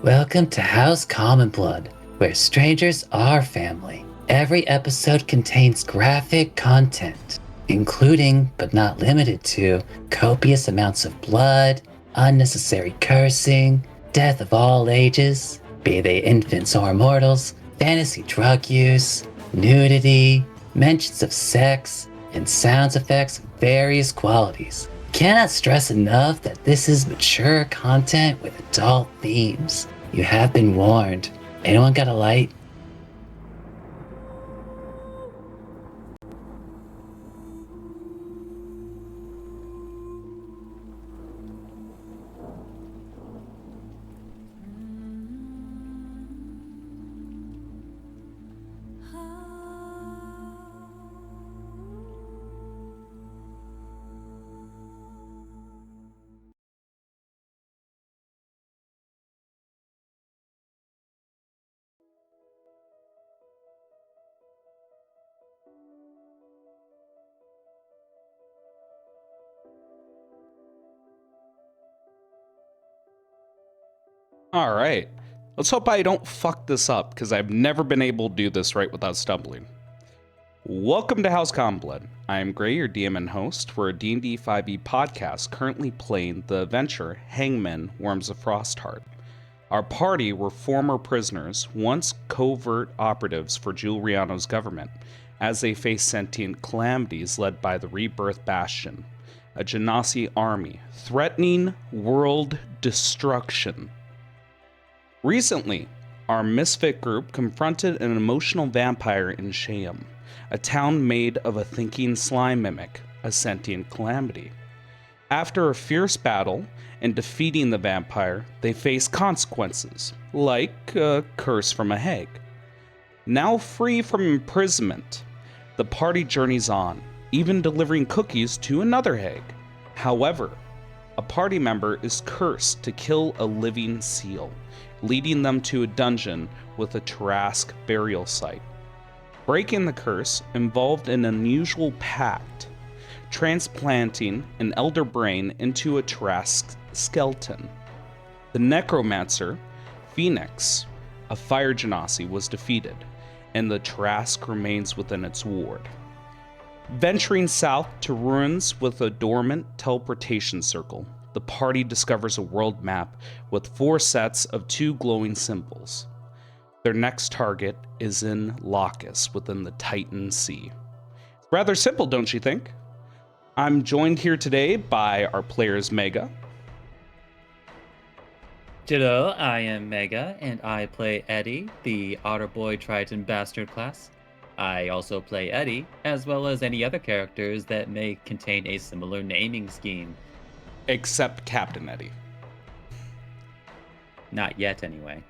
Welcome to House Common Blood, where strangers are family. Every episode contains graphic content, including, but not limited to, copious amounts of blood, unnecessary cursing, death of all ages, be they infants or mortals, fantasy drug use, nudity, mentions of sex, and sound effects of various qualities. Cannot stress enough that this is mature content with adult themes. You have been warned. Anyone got a light? All right. Let's hope I don't fuck this up, because I've never been able to do this right without stumbling. Welcome to House Common Blood. I am Gray, your DM and host for a D&D 5e podcast currently playing the adventure Hangman Worms of Frostheart. Our party were former prisoners, once covert operatives for Giuliano's government, as they faced sentient calamities led by the Rebirth Bastion, a Genasi army threatening world destruction. Recently, our misfit group confronted an emotional vampire in Shayam, a town made of a thinking slime mimic, a sentient calamity. After a fierce battle and defeating the vampire, they face consequences, like a curse from a hag. Now free from imprisonment, the party journeys on, even delivering cookies to another hag. However, a party member is cursed to kill a living seal, leading them to a dungeon with a Tarask burial site. Breaking the curse involved an unusual pact, transplanting an elder brain into a Tarask skeleton. The necromancer, Phoenix, a fire genasi, was defeated, and the Tarask remains within its ward. Venturing south to ruins with a dormant teleportation circle, the party discovers a world map with 4 sets of 2 glowing symbols. Their next target is in Locus within the Titan Sea. Rather simple, don't you think? I'm joined here today by our players Mega. Ditto, I am Mega, and I play Eddie, the Otter Boy Triton Bastard class. I also play Eddie, as well as any other characters that may contain a similar naming scheme. Except Captain Eddie. Not yet, anyway.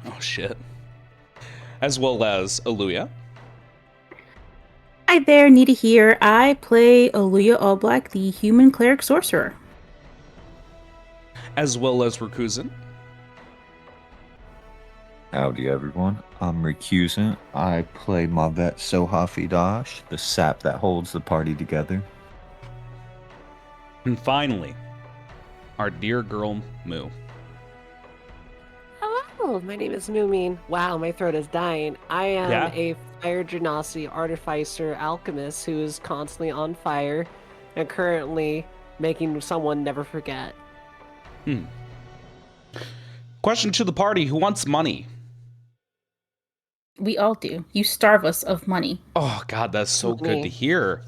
Oh shit. As well as Aluya. Hi there, Nita here. I play Aluya Allblack, the human cleric sorcerer. As well as Rakuzan. Howdy everyone, I'm Recusant. I play Mavet Sohafi Dash, the sap that holds the party together. And finally, our dear girl Moo. Hello, my name is Moomin. Wow, my throat is dying. I am a fire genasi artificer alchemist who is constantly on fire and currently making someone never forget. Question to the party, who wants money? We all do. You starve us of money. Oh god, that's so good to hear.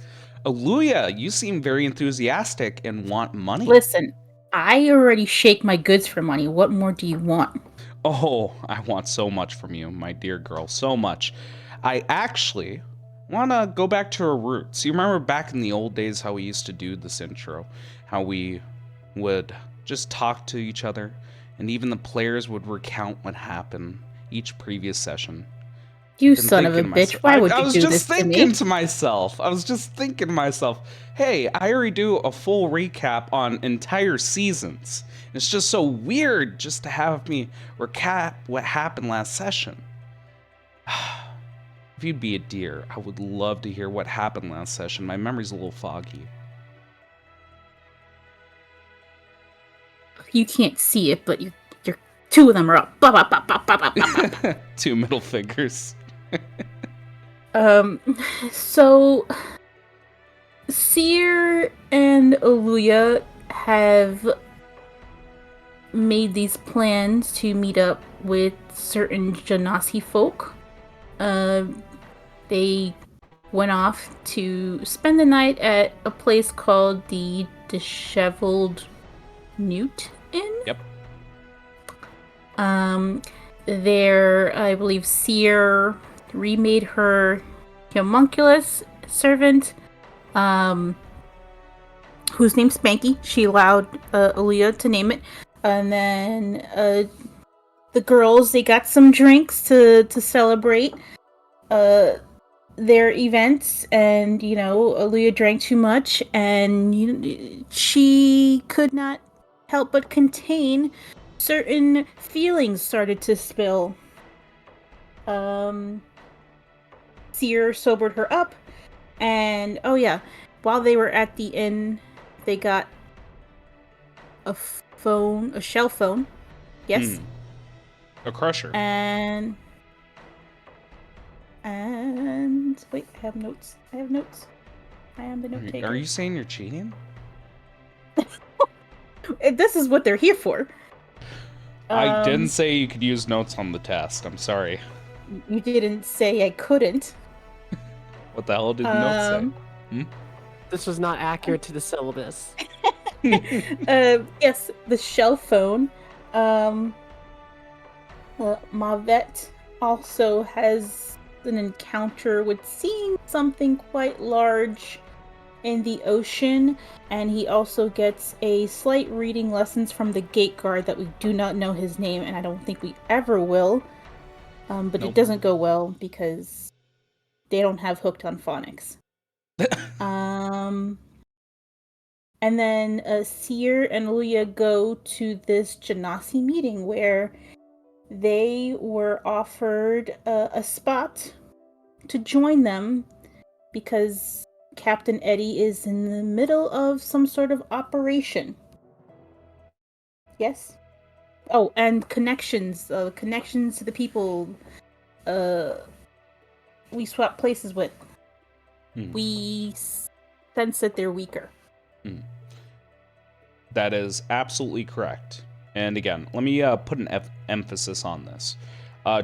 Aluya, you seem very enthusiastic and want money. Listen, I already shake my goods for money. What more do you want? Oh, I want so much from you, my dear girl, so much. I actually want to go back to our roots. You remember back in the old days how we used to do this intro? How we would just talk to each other, and even the players would recount what happened each previous session. You son of a bitch, why would you do this to me? I was just thinking to myself, hey, I already do a full recap on entire seasons. It's just so weird just to have me recap what happened last session. If you'd be a dear, I would love to hear what happened last session. My memory's a little foggy. You can't see it, but you're Two of them are up. Blah, blah, blah, blah, blah, blah, blah, blah. Two middle fingers. So Seer and Oluya have made these plans to meet up with certain Genasi folk. They went off to spend the night at a place called the Disheveled Newt Inn. Yep. There, I believe Seer remade her homunculus servant, whose name's Spanky. She allowed Aaliyah to name it. And then the girls, they got some drinks to celebrate their events, and Aaliyah drank too much, and she could not help but contain certain feelings started to spill. Seer sobered her up, and while they were at the inn, they got a shell phone. Yes. A crusher. And wait, I have notes. I am the note taker. Are you saying you're cheating? This is what they're here for. I didn't say you could use notes on the test. I'm sorry. You didn't say I couldn't. What the hell did the notes say? This was not accurate to the syllabus. Yes, the shell phone. Mavet also has an encounter with seeing something quite large in the ocean, and he also gets a slight reading lessons from the gate guard that we do not know his name, and I don't think we ever will. But It doesn't go well because they don't have hooked on phonics. And then Seer and Luya go to this Genasi meeting where they were offered a spot to join them because Captain Eddie is in the middle of some sort of operation. Yes? Oh, and connections to the people we swap places with. We sense that they're weaker. That is absolutely correct. And again, let me put an emphasis on this.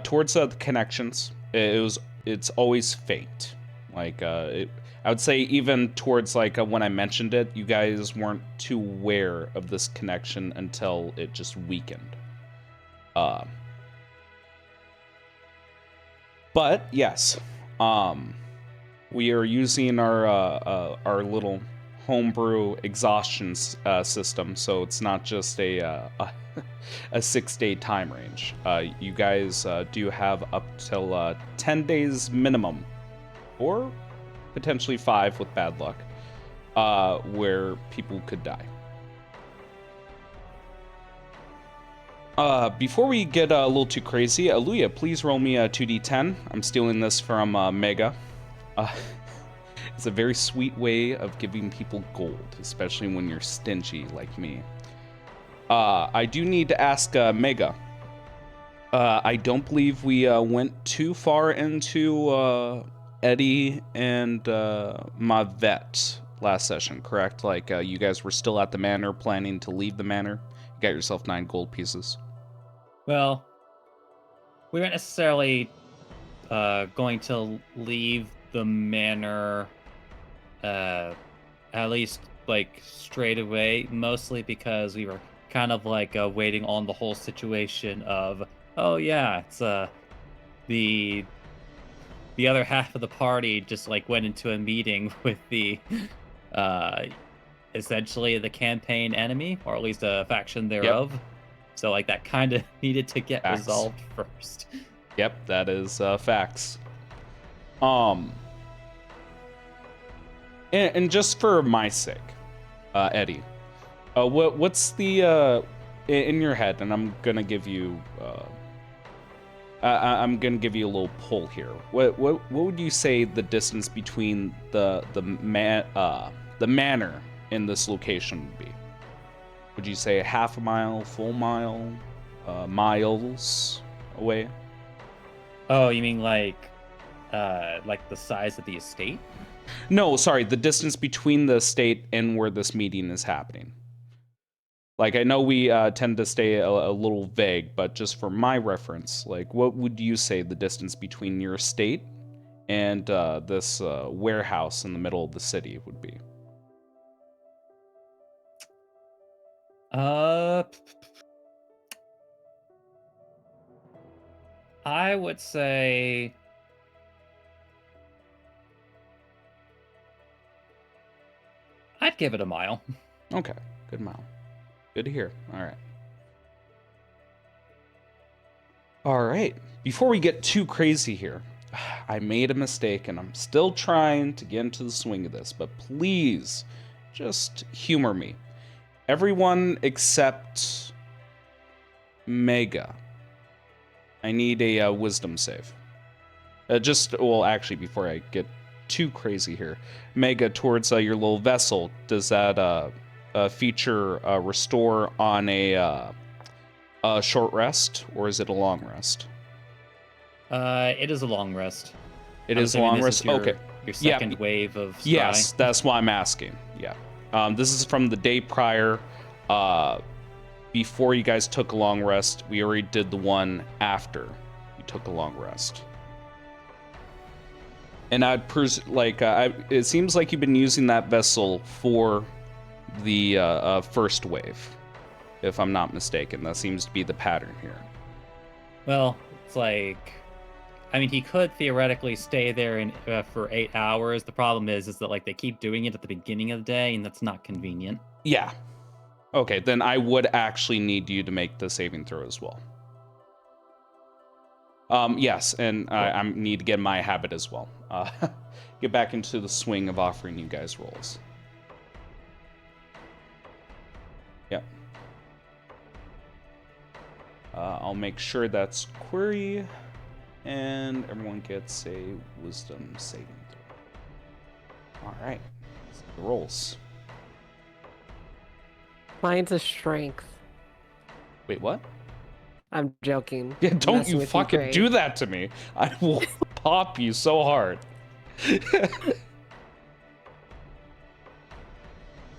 Towards the connections, it's always faint. Like I would say even towards when I mentioned it, you guys weren't too aware of this connection until it just weakened. But yes, we are using our little homebrew exhaustion system, so it's not just a 6-day time range. You guys do have up till 10 days minimum, or potentially 5 with bad luck, where people could die. Before we get a little too crazy, Luya, please roll me a 2d10. I'm stealing this from Mega. It's a very sweet way of giving people gold, especially when you're stingy like me. I do need to ask Mega. I don't believe we went too far into Eddie and Mavet last session, correct? You guys were still at the manor, planning to leave the manor. You got yourself 9 gold pieces. Well, we weren't necessarily going to leave the manor at least straight away, mostly because we were kind of waiting on the whole situation of, oh yeah, it's the other half of the party just went into a meeting with the essentially the campaign enemy, or at least a faction thereof. Yep. So that kind of needed to get facts resolved first. Yep, that is facts. And just for my sake, Eddie, what's the in your head? And I'm gonna give you a little poll here. What would you say the distance between the manor in this location would be? Would you say a half a mile, full mile, miles away. Oh, you mean like the size of the estate? No, sorry, the distance between the estate and where this meeting is happening. Like, I know we tend to stay a little vague, but just for my reference, like, what would you say the distance between your estate and this warehouse in the middle of the city would be? I would say I'd give it a mile. Okay, good mile. Good to hear. All right. All right. Before we get too crazy here, I made a mistake and I'm still trying to get into the swing of this, but please just humor me. Everyone except Mega. I need a wisdom save. Well, actually, before I get too crazy here, Mega, towards your little vessel, does that feature restore on a short rest, or is it a long rest? It is a long rest. It is a long rest. Okay. Your second wave of scry. Yes, that's why I'm asking. Yeah. This is from the day prior. Before you guys took a long rest. We already did the one after you took a long rest. And it seems like you've been using that vessel for the first wave, if I'm not mistaken. That seems to be the pattern here. Well, it's like, I mean, he could theoretically stay there for 8 hours. The problem is that like they keep doing it at the beginning of the day, and that's not convenient. Yeah. Okay, then I would actually need you to make the saving throw as well. Yes, and I need to get my habit as well. Get back into the swing of offering you guys rolls. Yep. I'll make sure that's query, and everyone gets a wisdom saving throw. All right, let's do the rolls. Mine's a strength. Wait, what? I'm joking. Yeah, don't you fucking do that to me. I will pop you so hard.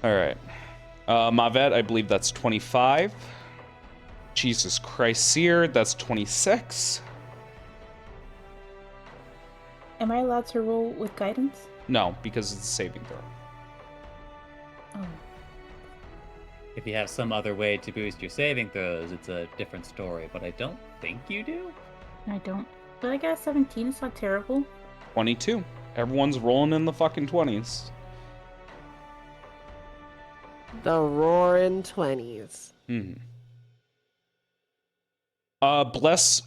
All right. Mavet, I believe that's 25. Jesus Christ, Seer, that's 26. Am I allowed to roll with guidance? No, because it's a saving throw. Oh. If you have some other way to boost your saving throws, it's a different story, but I don't think you do. I don't. But I got 17, it's not terrible. 22. Everyone's rolling in the fucking 20s. The roaring 20s. Mm-hmm. Bless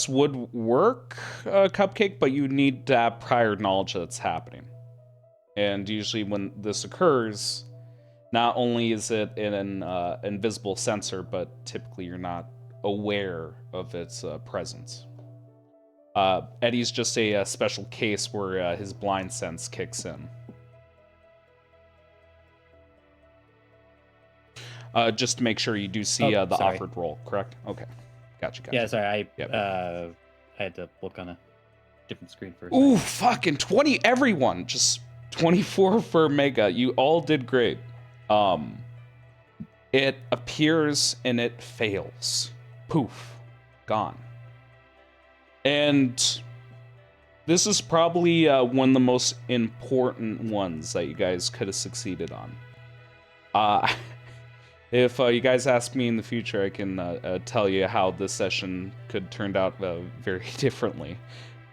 would work, Cupcake, but you need to have prior knowledge that's happening. And usually when this occurs, not only is it in an invisible sensor, but typically you're not aware of its presence. Eddie's just a special case where his blind sense kicks in. Just to make sure you do see the offered roll, correct? Okay. Gotcha. Yeah, sorry, I had to look on a different screen first. Ooh, fucking 20, everyone! Just 24 for Mega. You all did great. It appears and it fails. Poof. Gone. And this is probably one of the most important ones that you guys could have succeeded on. If you guys ask me in the future, I can tell you how this session could turn out very differently.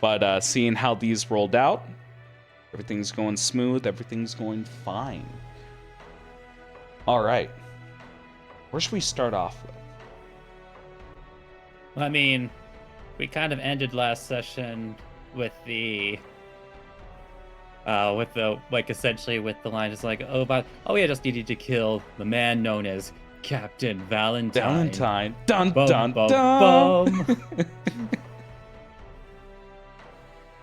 But seeing how these rolled out, everything's going smooth, everything's going fine. All right. Where should we start off with? I mean, we kind of ended last session with essentially with the line, just like, we just needed to kill the man known as Captain Valentine. Dun, Bum, dun, bum, dun.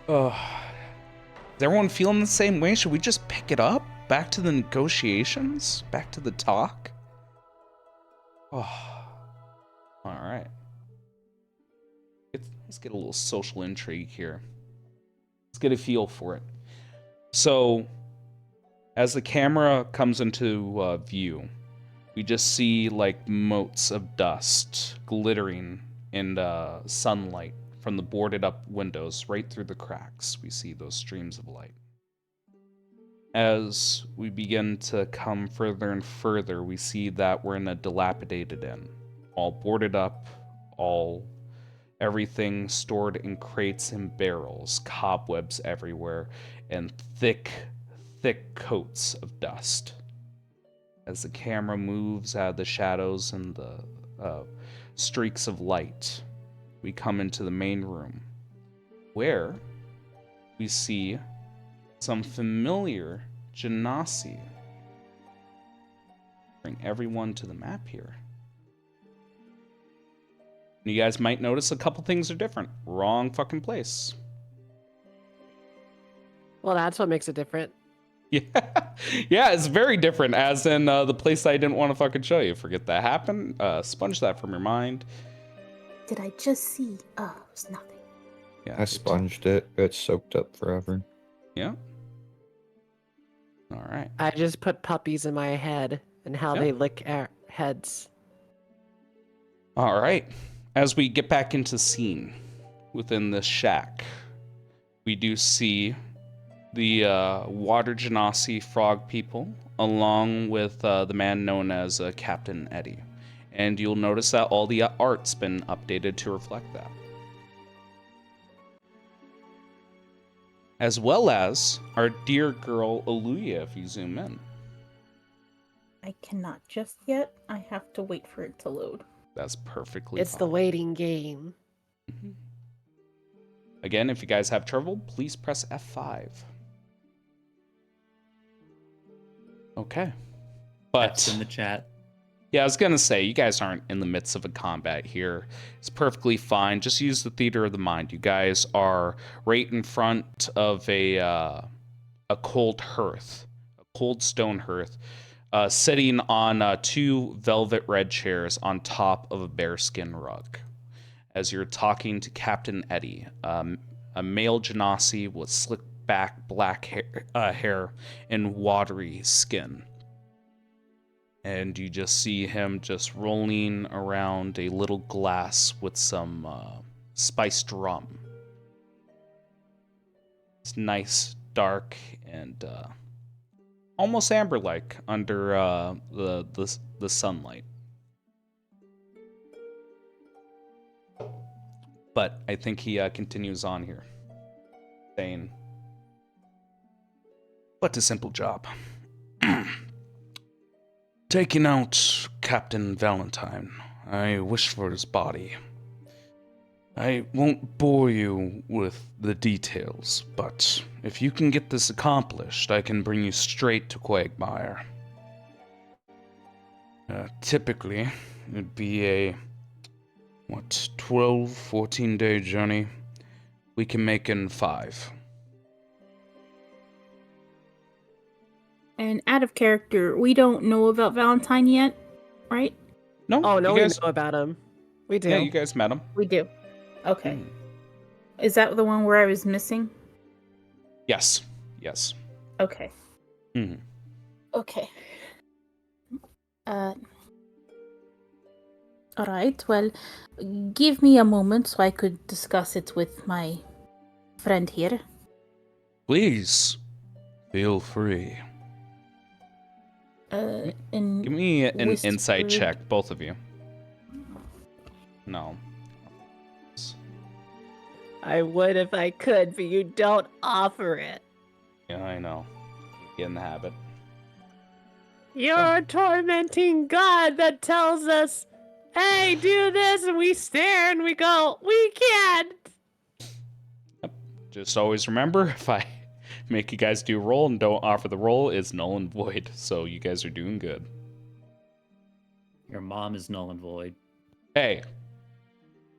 bum. Is everyone feeling the same way? Should we just pick it up? Back to the negotiations? Back to the talk? Oh. All right. Let's get a little social intrigue here. Let's get a feel for it. So, as the camera comes into view, we just see like motes of dust glittering in sunlight from the boarded up windows right through the cracks. We see those streams of light. As we begin to come further and further, we see that we're in a dilapidated inn, all boarded up, everything stored in crates and barrels, cobwebs everywhere, and thick coats of dust. As the camera moves out of the shadows and the streaks of light, we come into the main room, where we see some familiar genasi. Bring everyone to the map here. You guys might notice a couple things are different. Wrong fucking place. Well, that's what makes it different. Yeah, yeah, it's very different. As in the place I didn't want to fucking show you. Forget that happened. Sponge that from your mind. Did I just see? Oh, it was nothing. Yeah, I sponged it. It's soaked up forever. Yeah. All right. I just put puppies in my head and how they lick our heads. All right. As we get back into scene within this shack, we do see the water genasi frog people, along with the man known as Captain Eddie. And you'll notice that all the art's been updated to reflect that. As well as our dear girl Aluya, if you zoom in. I cannot just yet. I have to wait for it to load. That's perfectly It's fine. the waiting game. Mm-hmm. Again, if you guys have trouble, please press F5. Okay. But F's in the chat. yeah, I was gonna say, you guys aren't in the midst of a combat here. It's perfectly fine. Just use the theater of the mind. You guys are right in front of a cold hearth, a cold stone hearth, sitting on two velvet red chairs on top of a bearskin rug. As you're talking to Captain Eddie, a male genasi with slick back black hair and watery skin. And you just see him just rolling around a little glass with some spiced rum. It's nice, dark, and almost amber-like under the sunlight. But I think he continues on here, saying, "What a simple job. Taking out Captain Valentine. I wish for his body. I won't bore you with the details, but if you can get this accomplished, I can bring you straight to Quagmire. Typically, it'd be a 12, 14-day journey. We can make in 5. And out of character, we don't know about Valentine yet, right? No? Oh, no, you guys, we know about him. We do. Yeah, you guys met him. We do. Okay. Mm. Is that the one where I was missing? Yes. Yes. Okay. Mm-hmm. Okay. Alright, well, give me a moment so I could discuss it with my friend here. Please, feel free. In Give me an whispered- insight check, both of you. No. I would if I could, but you don't offer it. Yeah, I know. Get in the habit. You're a tormenting god that tells us, hey, do this, and we stare and we go, we can't. Just always remember, if I make you guys do a roll and don't offer the roll, it's null and void. So you guys are doing good. Your mom is null and void. Hey.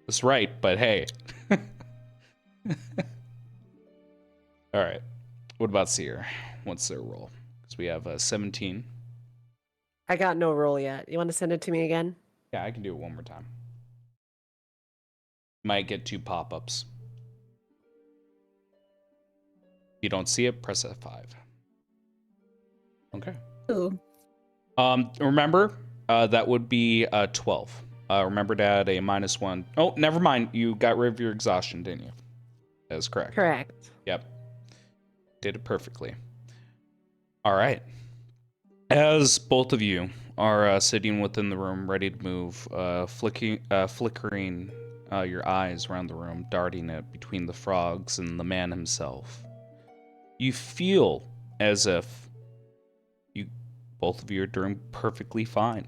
That's right, but hey. Alright. What about Seer? What's their roll? Because we have 17. I got no roll yet. You want to send it to me again? Yeah, I can do it one more time. Might get 2 pop-ups. If you don't see it, press F5. Okay. Ooh. Remember, that would be 12. Remember to add a -1. Oh, never mind. You got rid of your exhaustion, didn't you? That is correct. Correct. Yep. Did it perfectly. All right. As both of you are sitting within the room, ready to move, flickering your eyes around the room, darting it between the frogs and the man himself, you feel as if both of you are doing perfectly fine.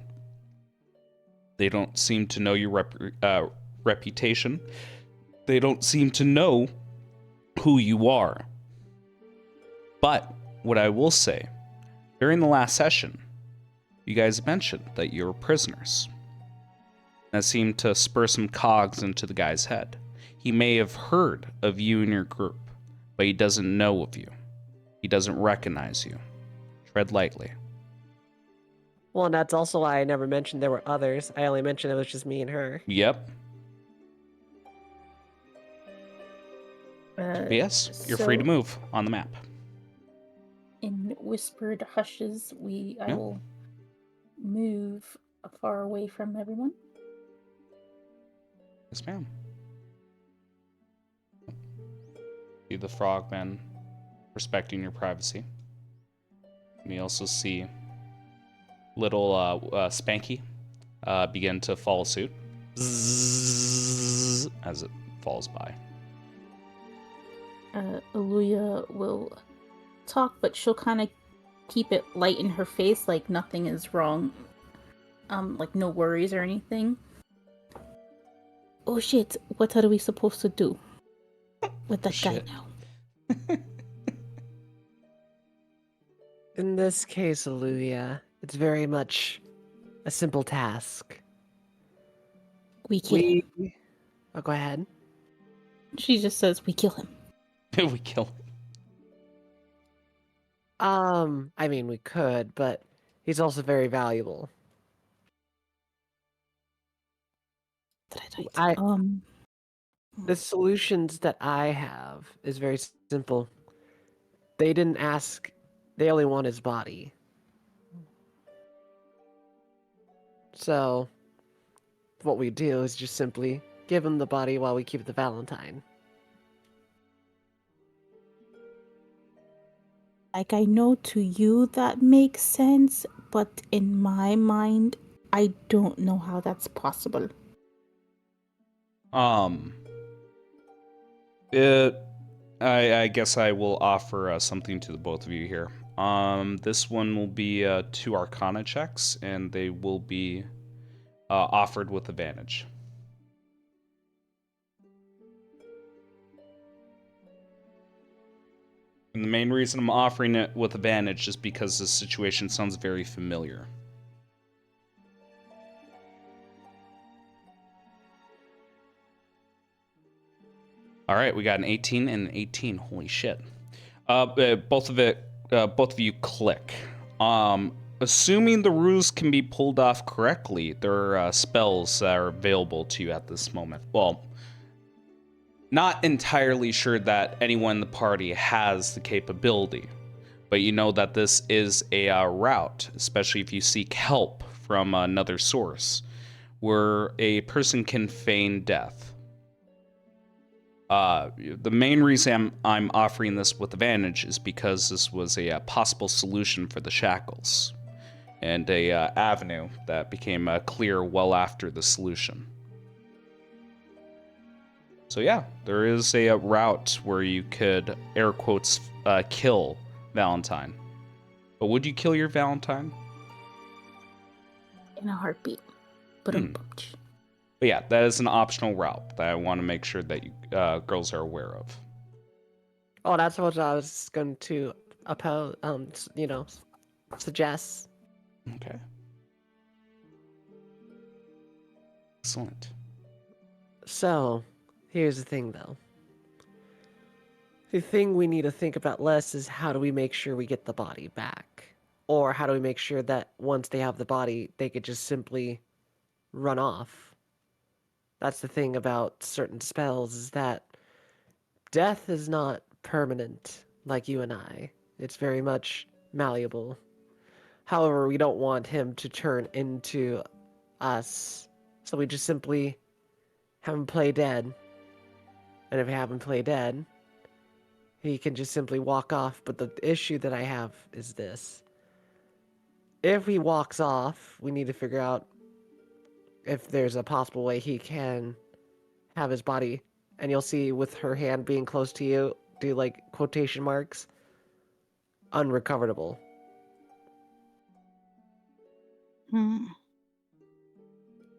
They don't seem to know your reputation. They don't seem to know who you are. But what I will say, during the last session, you guys mentioned that you were prisoners. That seemed to spur some cogs into the guy's head. He may have heard of you and your group, but he doesn't know of you. He doesn't recognize you. Tread lightly. Well, and that's also why I never mentioned there were others. I only mentioned it was just me and her. Yep. Yes, you're free to move on the map. In whispered hushes, I will move far away from everyone. Yes, ma'am. See the frogmen respecting your privacy. And you also see little Spanky begin to follow suit as it falls by. Aluya will talk, but she'll kind of keep it light in her face, like nothing is wrong. Like no worries or anything. Oh shit, what are we supposed to do with that guy now? In this case, Aluya, it's very much a simple task. We kill him. Oh, go ahead. She just says we kill him. We kill him. I mean, we could, but he's also very valuable. The solutions that I have is very simple. They didn't ask, they only want his body. So, what we do is just simply give him the body while we keep the Valentine. Like, I know to you that makes sense, but in my mind, I don't know how that's possible. I guess I will offer something to the both of you here. This one will be 2 Arcana checks, and they will be offered with advantage. And the main reason I'm offering it with advantage is because this situation sounds very familiar. All right, we got an 18 and an 18. Holy shit! Both of you click. Assuming the ruse can be pulled off correctly, there are spells that are available to you at this moment. Well, not entirely sure that anyone in the party has the capability, but you know that this is a route, especially if you seek help from another source, where a person can feign death. The main reason I'm offering this with advantage is because this was a possible solution for the shackles, and a avenue that became clear well after the solution. So yeah, there is a route where you could, air quotes, kill Valentine. But would you kill your Valentine? In a heartbeat. But But yeah, that is an optional route that I want to make sure that you girls are aware of. Oh, that's what I was going to suggest. Okay. Excellent. So, here's the thing, though. The thing we need to think about less is how do we make sure we get the body back? Or how do we make sure that once they have the body, they could just simply run off? That's the thing about certain spells, is that death is not permanent like you and I. It's very much malleable. However, we don't want him to turn into us. So we just simply have him play dead. And if we have him play dead, he can just simply walk off. But the issue that I have is this. If he walks off, we need to figure out if there's a possible way he can have his body. And you'll see with her hand being close to you, do like quotation marks, unrecoverable.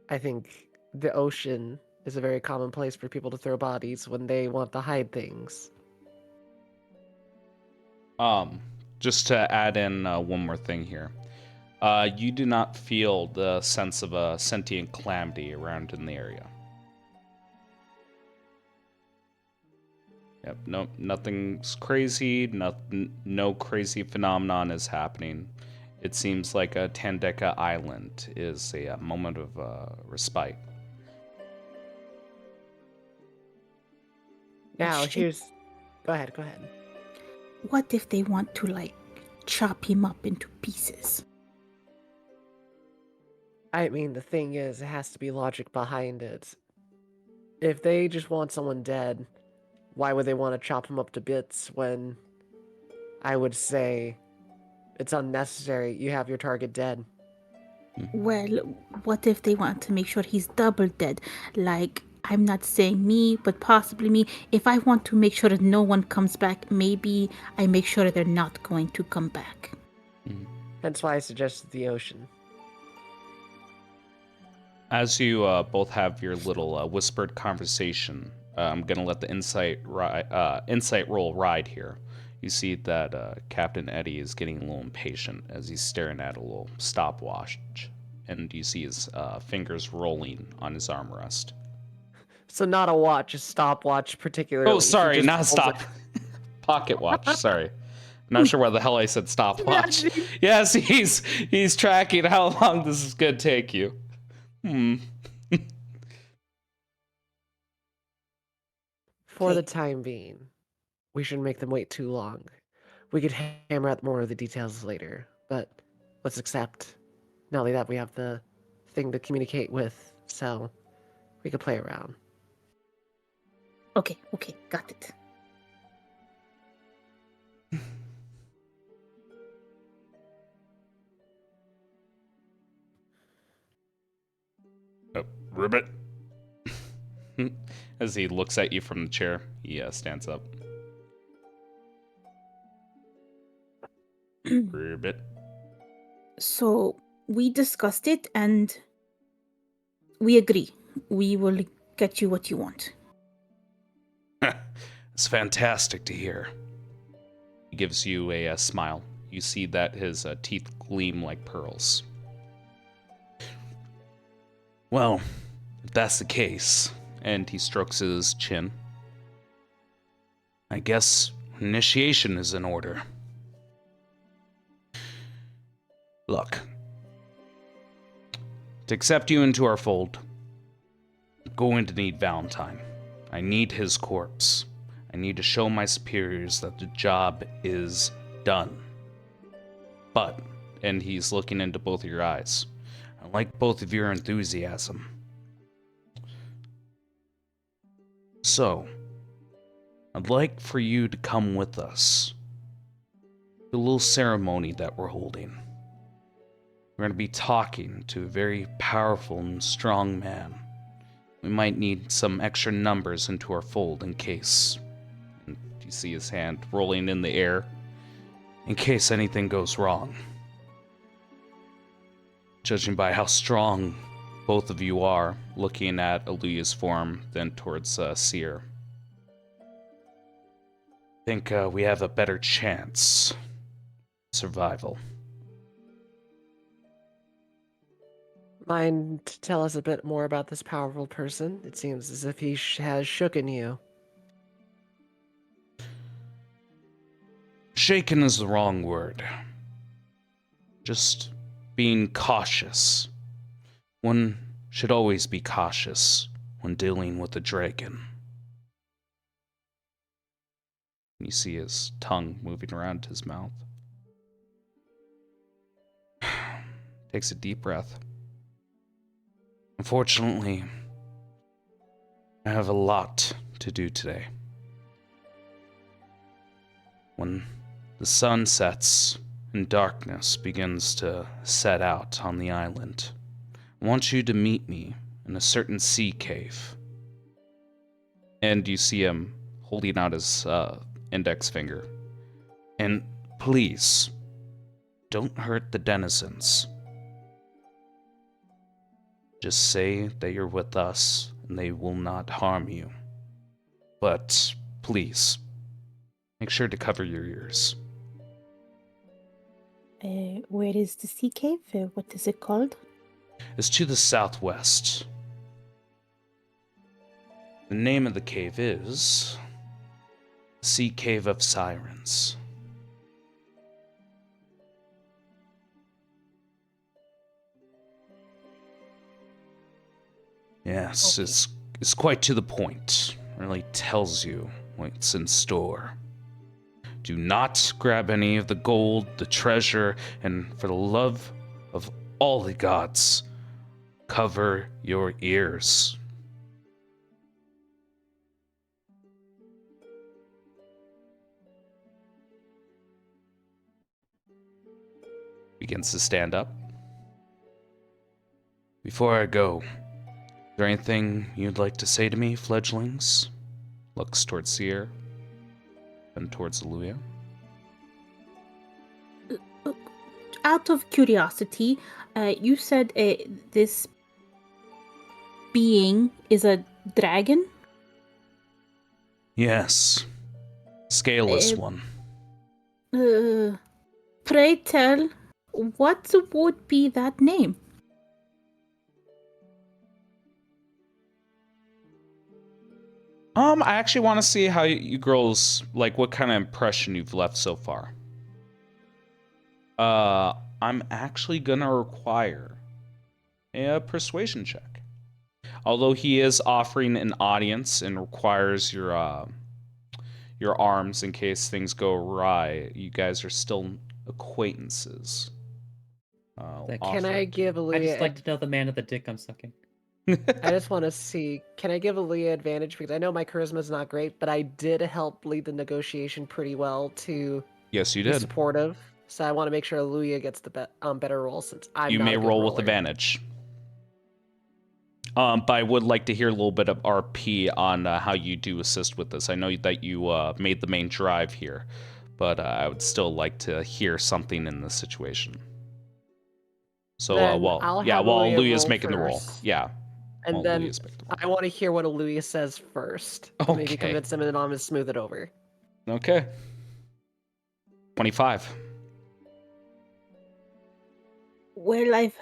I think the ocean is a very common place for people to throw bodies when they want to hide things. Just to add in one more thing here. You do not feel the sense of a sentient calamity around in the area. Yep, no, nothing's crazy. No crazy phenomenon is happening. It seems like a Tandeka Island is a moment of respite. Now, here's... Go ahead. What if they want to, like, chop him up into pieces? I mean, the thing is, it has to be logic behind it. If they just want someone dead, why would they want to chop him up to bits when I would say it's unnecessary? You have your target dead. Well, what if they want to make sure he's double dead? Like, I'm not saying me, but possibly me. If I want to make sure that no one comes back, maybe I make sure that they're not going to come back. Hence why I suggested the ocean. As you both have your little whispered conversation, I'm gonna let the insight roll ride here. You see that Captain Eddie is getting a little impatient as he's staring at a little stopwatch, and you see his fingers rolling on his armrest. So not a watch, a stopwatch particularly. Oh, sorry, not a stop. Pocket watch, sorry. I'm not sure why the hell I said stopwatch. Yes, he's tracking how long this is gonna take you. For the time being, we shouldn't make them wait too long. We could hammer out more of the details later, but let's accept. Not only that, we have the thing to communicate with, so we could play around. Okay, got it. Ribbit. As he looks at you from the chair, he stands up. Ribbit. So, we discussed it and we agree. We will get you what you want. It's fantastic to hear. He gives you a smile. You see that his teeth gleam like pearls. Well, if that's the case, and he strokes his chin, I guess initiation is in order. Look, to accept you into our fold, I'm going to need Valentine. I need his corpse. I need to show my superiors that the job is done. But, and he's looking into both of your eyes, I like both of your enthusiasm. So, I'd like for you to come with us to a little ceremony that we're holding. We're going to be talking to a very powerful and strong man. We might need some extra numbers into our fold in case. And you see his hand rolling in the air. In case anything goes wrong. Judging by how strong both of you are, looking at Aluya's form, then towards Seer, I think we have a better chance of survival. Mind to tell us a bit more about this powerful person? It seems as if he has shooken you. Shaken is the wrong word. Just being cautious. One should always be cautious when dealing with a dragon. You see his tongue moving around his mouth. Takes a deep breath. Unfortunately, I have a lot to do today. When the sun sets and darkness begins to set out on the island, I want you to meet me in a certain sea cave. And you see him holding out his index finger. And please, don't hurt the denizens. Just say that you're with us and they will not harm you. But please, make sure to cover your ears. Where is the sea cave? What is it called? It's to the southwest. The name of the cave is Sea Cave of Sirens. Yes, Okay. it's quite to the point. Really tells you what's in store. Do not grab any of the gold, the treasure, and for the love of all the gods, cover your ears. Begins to stand up. Before I go, is there anything you'd like to say to me, fledglings? Looks towards Seer and towards Aluya. Out of curiosity, you said this being is a dragon? Yes, Scaleless one. Pray tell, what would be that name? I actually want to see how you girls, like, what kind of impression you've left so far. I'm actually gonna require a persuasion check. Although he is offering an audience and requires your arms in case things go awry, you guys are still acquaintances. Can I give I just Aaliyah? like to know the man of the dick I'm sucking. I just want to see. Can I give Aaliyah advantage because I know my charisma is not great, but I did help lead the negotiation pretty well to Yes, you be did. supportive. So I want to make sure Aaliyah gets the better roll since I'm You not may a good roll with roller. advantage. But I would like to hear a little bit of RP on how you do assist with this. I know that you made the main drive here, but I would still like to hear something in this situation. So Then while I'll have Aluya's roll making the roll, first. yeah. And while then Aluya's making the roll. I want to hear what Aaliyah says first. Okay. Maybe convince him and then I'm going to smooth it over. Okay. 25. Well, I've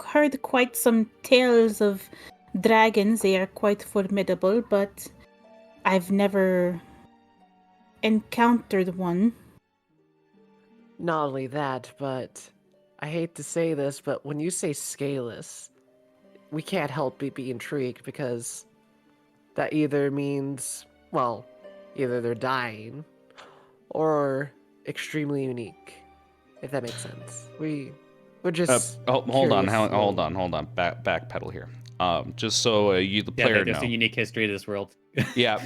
heard quite some tales of dragons. They are quite formidable, but I've never encountered one. Not only that, but I hate to say this, but when you say scaleless, we can't help but be intrigued because that either means, well, either they're dying or extremely unique, if that makes sense. We're just hold on, curious. hold on. Backpedal here. Just so you, the player, There's know. a unique history to this world. Yeah.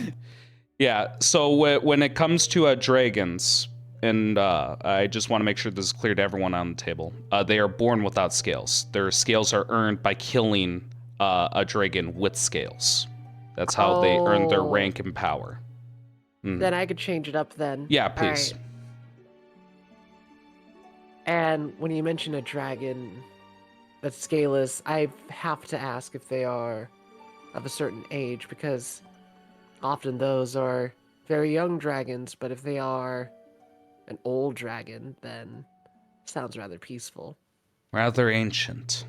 Yeah, so when it comes to dragons, and I just want to make sure this is clear to everyone on the table, they are born without scales. Their scales are earned by killing a dragon with scales. That's how they earn their rank and power. Then I could change it up then. Yeah, please. All right. And when you mention a dragon that's scaleless, I have to ask if they are of a certain age because often those are very young dragons, but if they are an old dragon, then sounds rather peaceful. Rather ancient.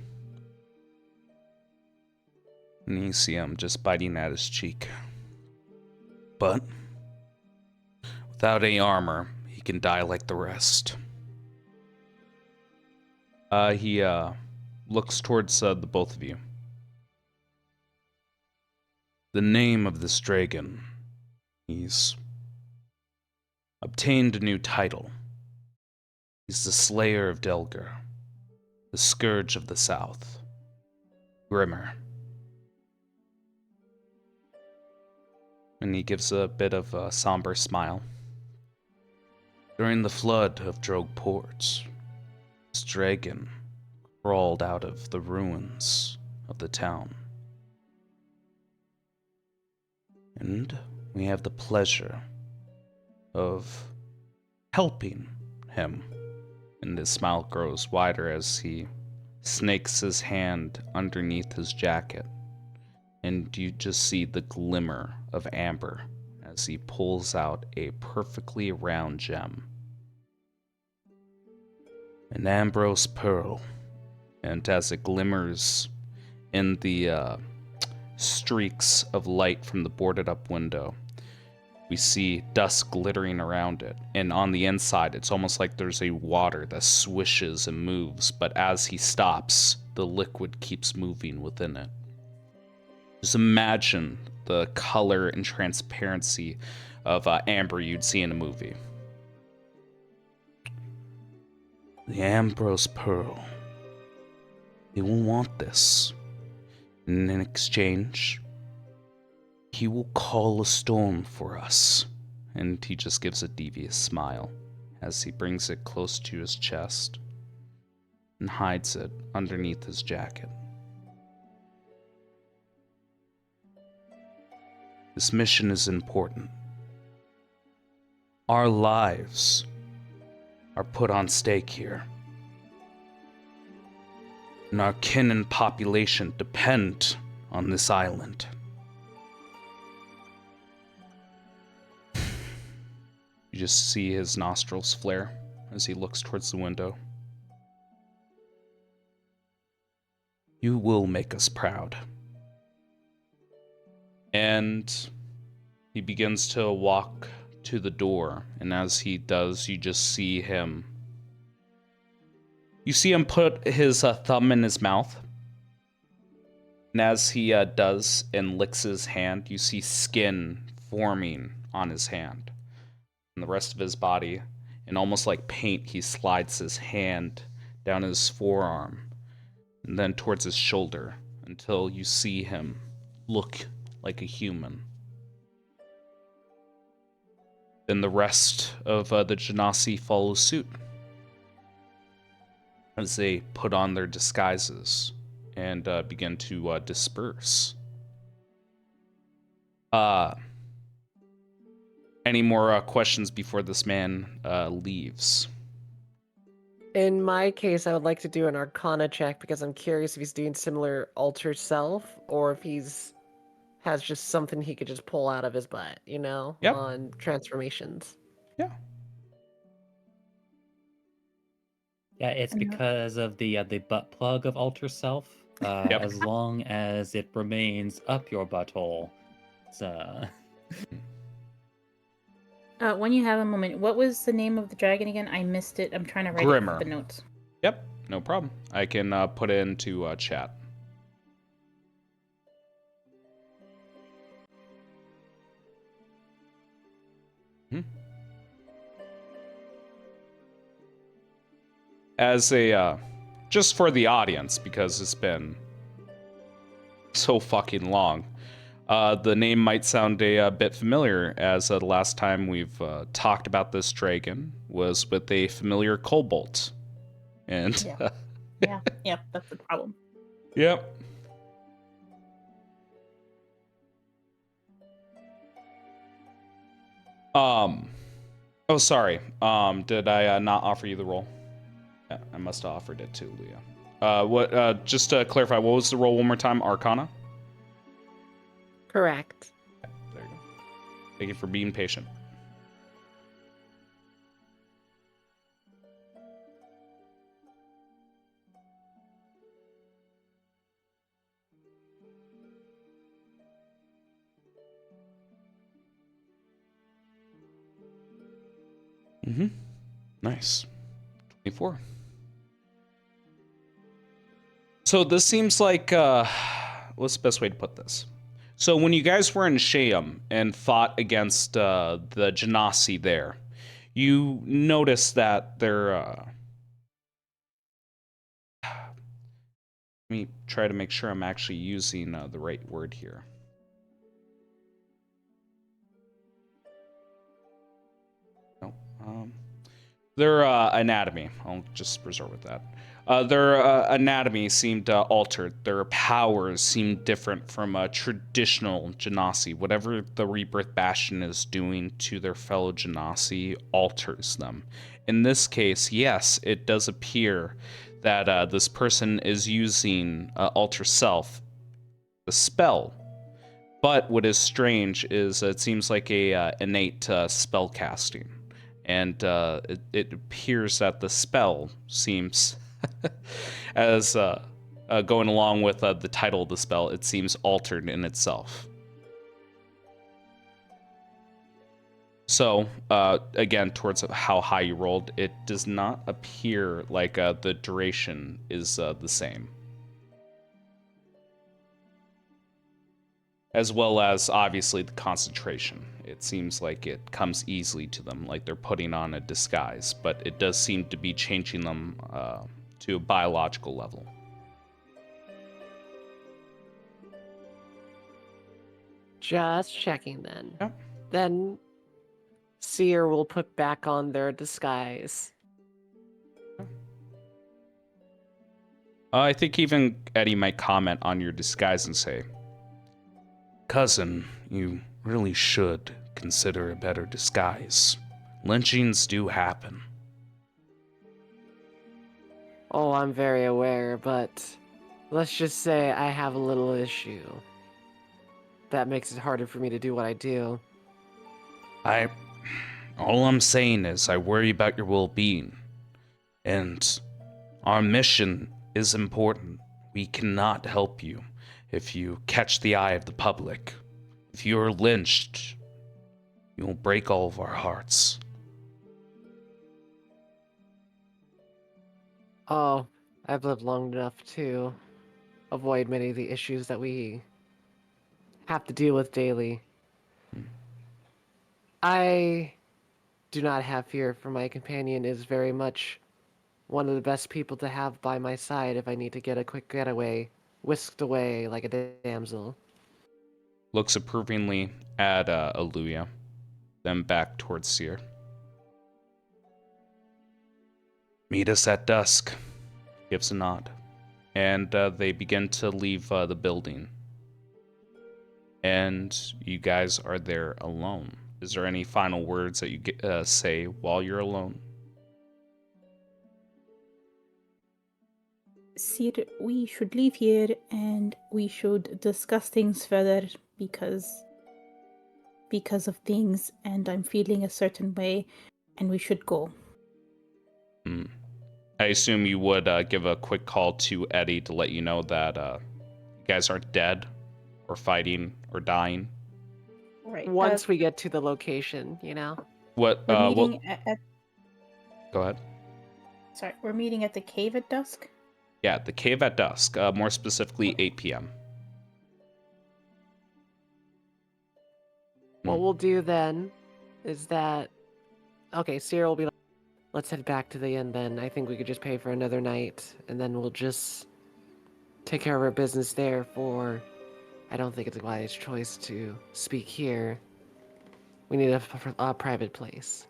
And you see him just biting at his cheek. But without any armor, he can die like the rest. He looks towards the both of you. The name of this dragon. He's obtained a new title. He's the Slayer of Delgar, the Scourge of the South, Grimmer. And he gives a bit of a somber smile. During the flood of Drogue Ports, this dragon crawled out of the ruins of the town. And we have the pleasure of helping him. And his smile grows wider as he snakes his hand underneath his jacket. And you just see the glimmer of amber as he pulls out a perfectly round gem. An ambrose pearl. And as it glimmers in the streaks of light from the boarded up window, we see dust glittering around it. And on the inside, it's almost like there's a water that swishes and moves, but as he stops, the liquid keeps moving within it. Just imagine the color and transparency of amber you'd see in a movie. The Ambrose Pearl. He will want this. And in exchange, he will call a storm for us. And he just gives a devious smile as he brings it close to his chest and hides it underneath his jacket. This mission is important. Our lives are put on stake here. And our kin and population depend on this island. You just see his nostrils flare as he looks towards the window. You will make us proud. And he begins to walk to the door, and as he does, you just see him. You see him put his thumb in his mouth. And as he does and licks his hand, you see skin forming on his hand. And the rest of his body, and almost like paint, he slides his hand down his forearm and then towards his shoulder until you see him look like a human. Then the rest of the Genasi follow suit as they put on their disguises and begin to disperse. Any more questions before this man leaves? In my case, I would like to do an Arcana check because I'm curious if he's doing similar alter self or if has just something he could just pull out of his butt, Yep. on transformations. Yeah. Yeah, it's because of the butt plug of Alter Self. Yep. As long as it remains up your butthole. When you have a moment, what was the name of the dragon again? I missed it. I'm trying to write Grimmer. it in the notes. Yep, no problem. I can put it into chat. As a, just for the audience, because it's been so fucking long, the name might sound a bit familiar, as the last time we've talked about this dragon was with a familiar kobold. And Yeah, that's the problem. Yep. Oh, sorry. Did I not offer you the role? Yeah, I must have offered it to Leah. Just to clarify, what was the role one more time? Arcana? Correct. Okay, there you go. Thank you for being patient. Nice. 24. So this seems like, what's the best way to put this? So when you guys were in Sheum and fought against the Genasi there, you noticed that they're... let me try to make sure I'm actually using the right word here. No, their anatomy. I'll just resort with that. Their anatomy seemed altered. Their powers seemed different from a traditional Genasi. Whatever the Rebirth Bastion is doing to their fellow Genasi alters them. In this case, yes, it does appear that this person is using Alter Self, the spell. But what is strange is it seems like a innate spell casting. And it appears that the spell seems, as going along with the title of the spell, it seems altered in itself. So, again, towards how high you rolled, it does not appear like the duration is the same. As well as, obviously, the concentration. It seems like it comes easily to them, like they're putting on a disguise, but it does seem to be changing them to a biological level. Just checking then. Yeah. Then Seer will put back on their disguise. I think even Eddie might comment on your disguise and say, "Cousin, you really should consider a better disguise. Lynchings do happen." Oh, I'm very aware, but let's just say I have a little issue. That makes it harder for me to do what I do. All I'm saying is I worry about your well-being. And our mission is important. We cannot help you if you catch the eye of the public. If you are lynched, you will break all of our hearts. Oh, I've lived long enough to avoid many of the issues that we have to deal with daily. I do not have fear, for my companion is very much one of the best people to have by my side if I need to get a quick getaway, whisked away like a damsel. Looks approvingly at Aluya, then back towards Seer. Meet us at dusk. Gives a nod. And they begin to leave the building. And you guys are there alone. Is there any final words that you say while you're alone? Sir, we should leave here and we should discuss things further because of things, and I'm feeling a certain way, and we should go. I assume you would give a quick call to Eddie to let you know that you guys aren't dead or fighting or dying. Right. Once we get to the location, you know? What? We're meeting at. Go ahead. Sorry, we're meeting at the cave at dusk. Yeah, the cave at dusk. More specifically, 8 p.m. What we'll do then is that... Okay, Sierra will be like, let's head back to the inn then. I think we could just pay for another night, and then we'll just take care of our business there for... I don't think it's a wise choice to speak here. We need a private place.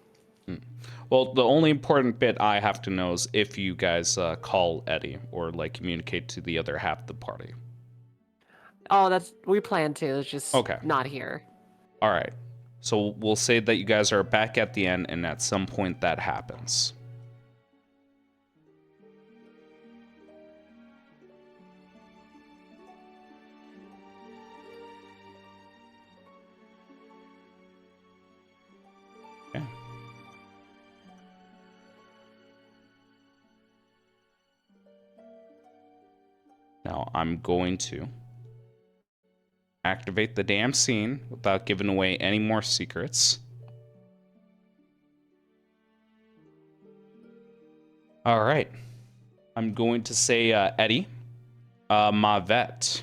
Well, the only important bit I have to know is if you guys call Eddie or like communicate to the other half of the party. Oh, we plan to. It's just Okay. not here. All right. So we'll say that you guys are back at the end, and at some point that happens. Okay. Now I'm going to activate the damn scene without giving away any more secrets. All right. I'm going to say, Eddie, Mavet,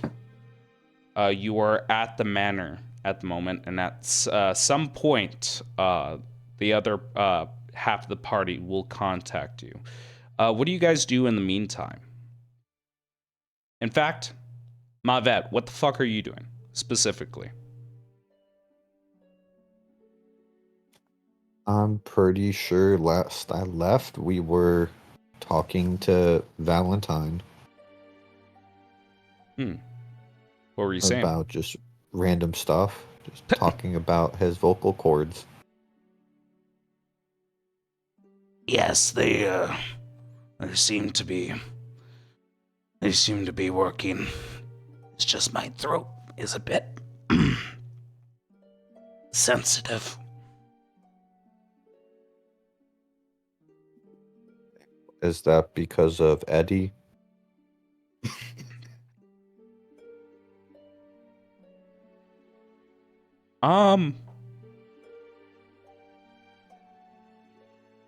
you are at the manor at the moment, and at some point, the other half of the party will contact you. What do you guys do in the meantime? In fact, Mavet, what the fuck are you doing specifically? I'm pretty sure last I left, we were talking to Valentine What were you saying? about just random stuff, just talking about his vocal cords. Yes, they seem to be working. It's just my throat is a bit sensitive. Is that because of Eddie?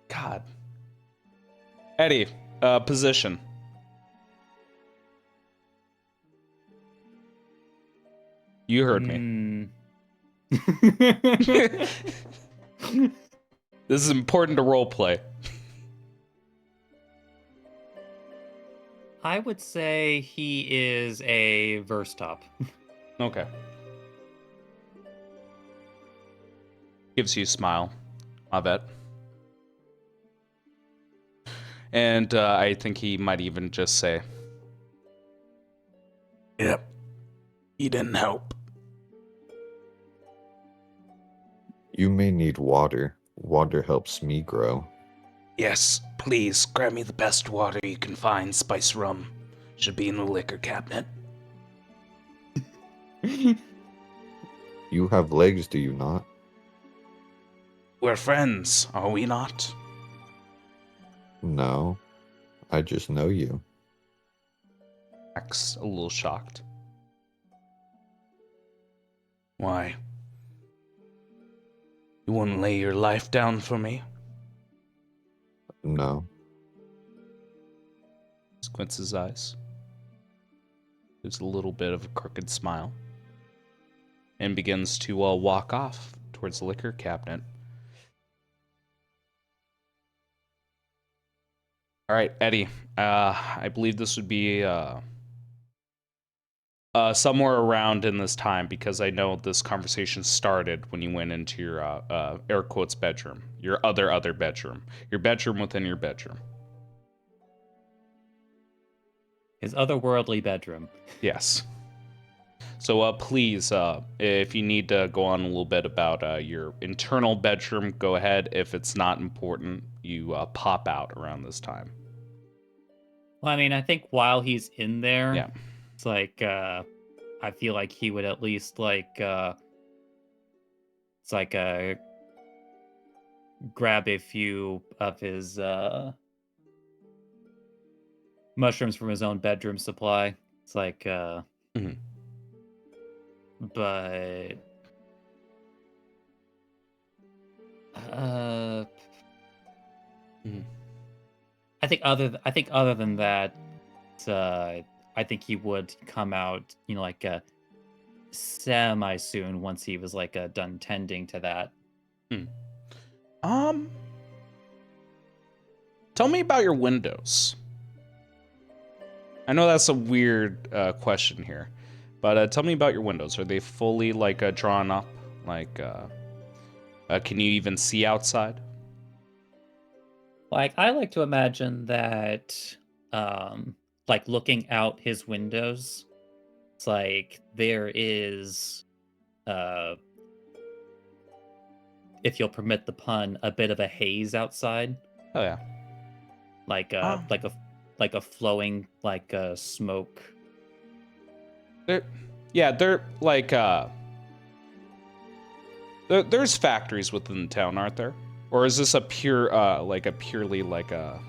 God. Eddie, position. You heard me. This is important to roleplay. I would say he is a verse top. Okay. Gives you a smile, I bet. And I think he might even just say, Yep. He didn't help. You may need water. Water helps me grow. Yes, please grab me the best water you can find. Spice rum should be in the liquor cabinet. You have legs, do you not? We're friends, are we not? No. I just know you. Max, a little shocked. Why? You wouldn't lay your life down for me? No. Squints his eyes. Gives a little bit of a crooked smile. And begins to walk off towards the liquor cabinet. All right, Eddie. I believe this would be somewhere around in this time, because I know this conversation started when you went into your air quotes bedroom, your other bedroom, your bedroom within your bedroom. His otherworldly bedroom. Yes. So please, if you need to go on a little bit about your internal bedroom, go ahead. If it's not important, you pop out around this time. Well, I mean, I think while he's in there, Yeah. it's like, I feel like he would at least, like, it's like, grab a few of his, mushrooms from his own bedroom supply. It's like, but, I think other than that, I think he would come out, like semi soon once he was like done tending to that. Tell me about your windows. I know that's a weird question here, but tell me about your windows. Are they fully like drawn up? Like, can you even see outside? Like, I like to imagine that, like, looking out his windows, it's like there is, if you'll permit the pun, a bit of a haze outside. Oh yeah. Like a flowing like smoke. They're like there's factories within the town, aren't there? Or is this a purely like a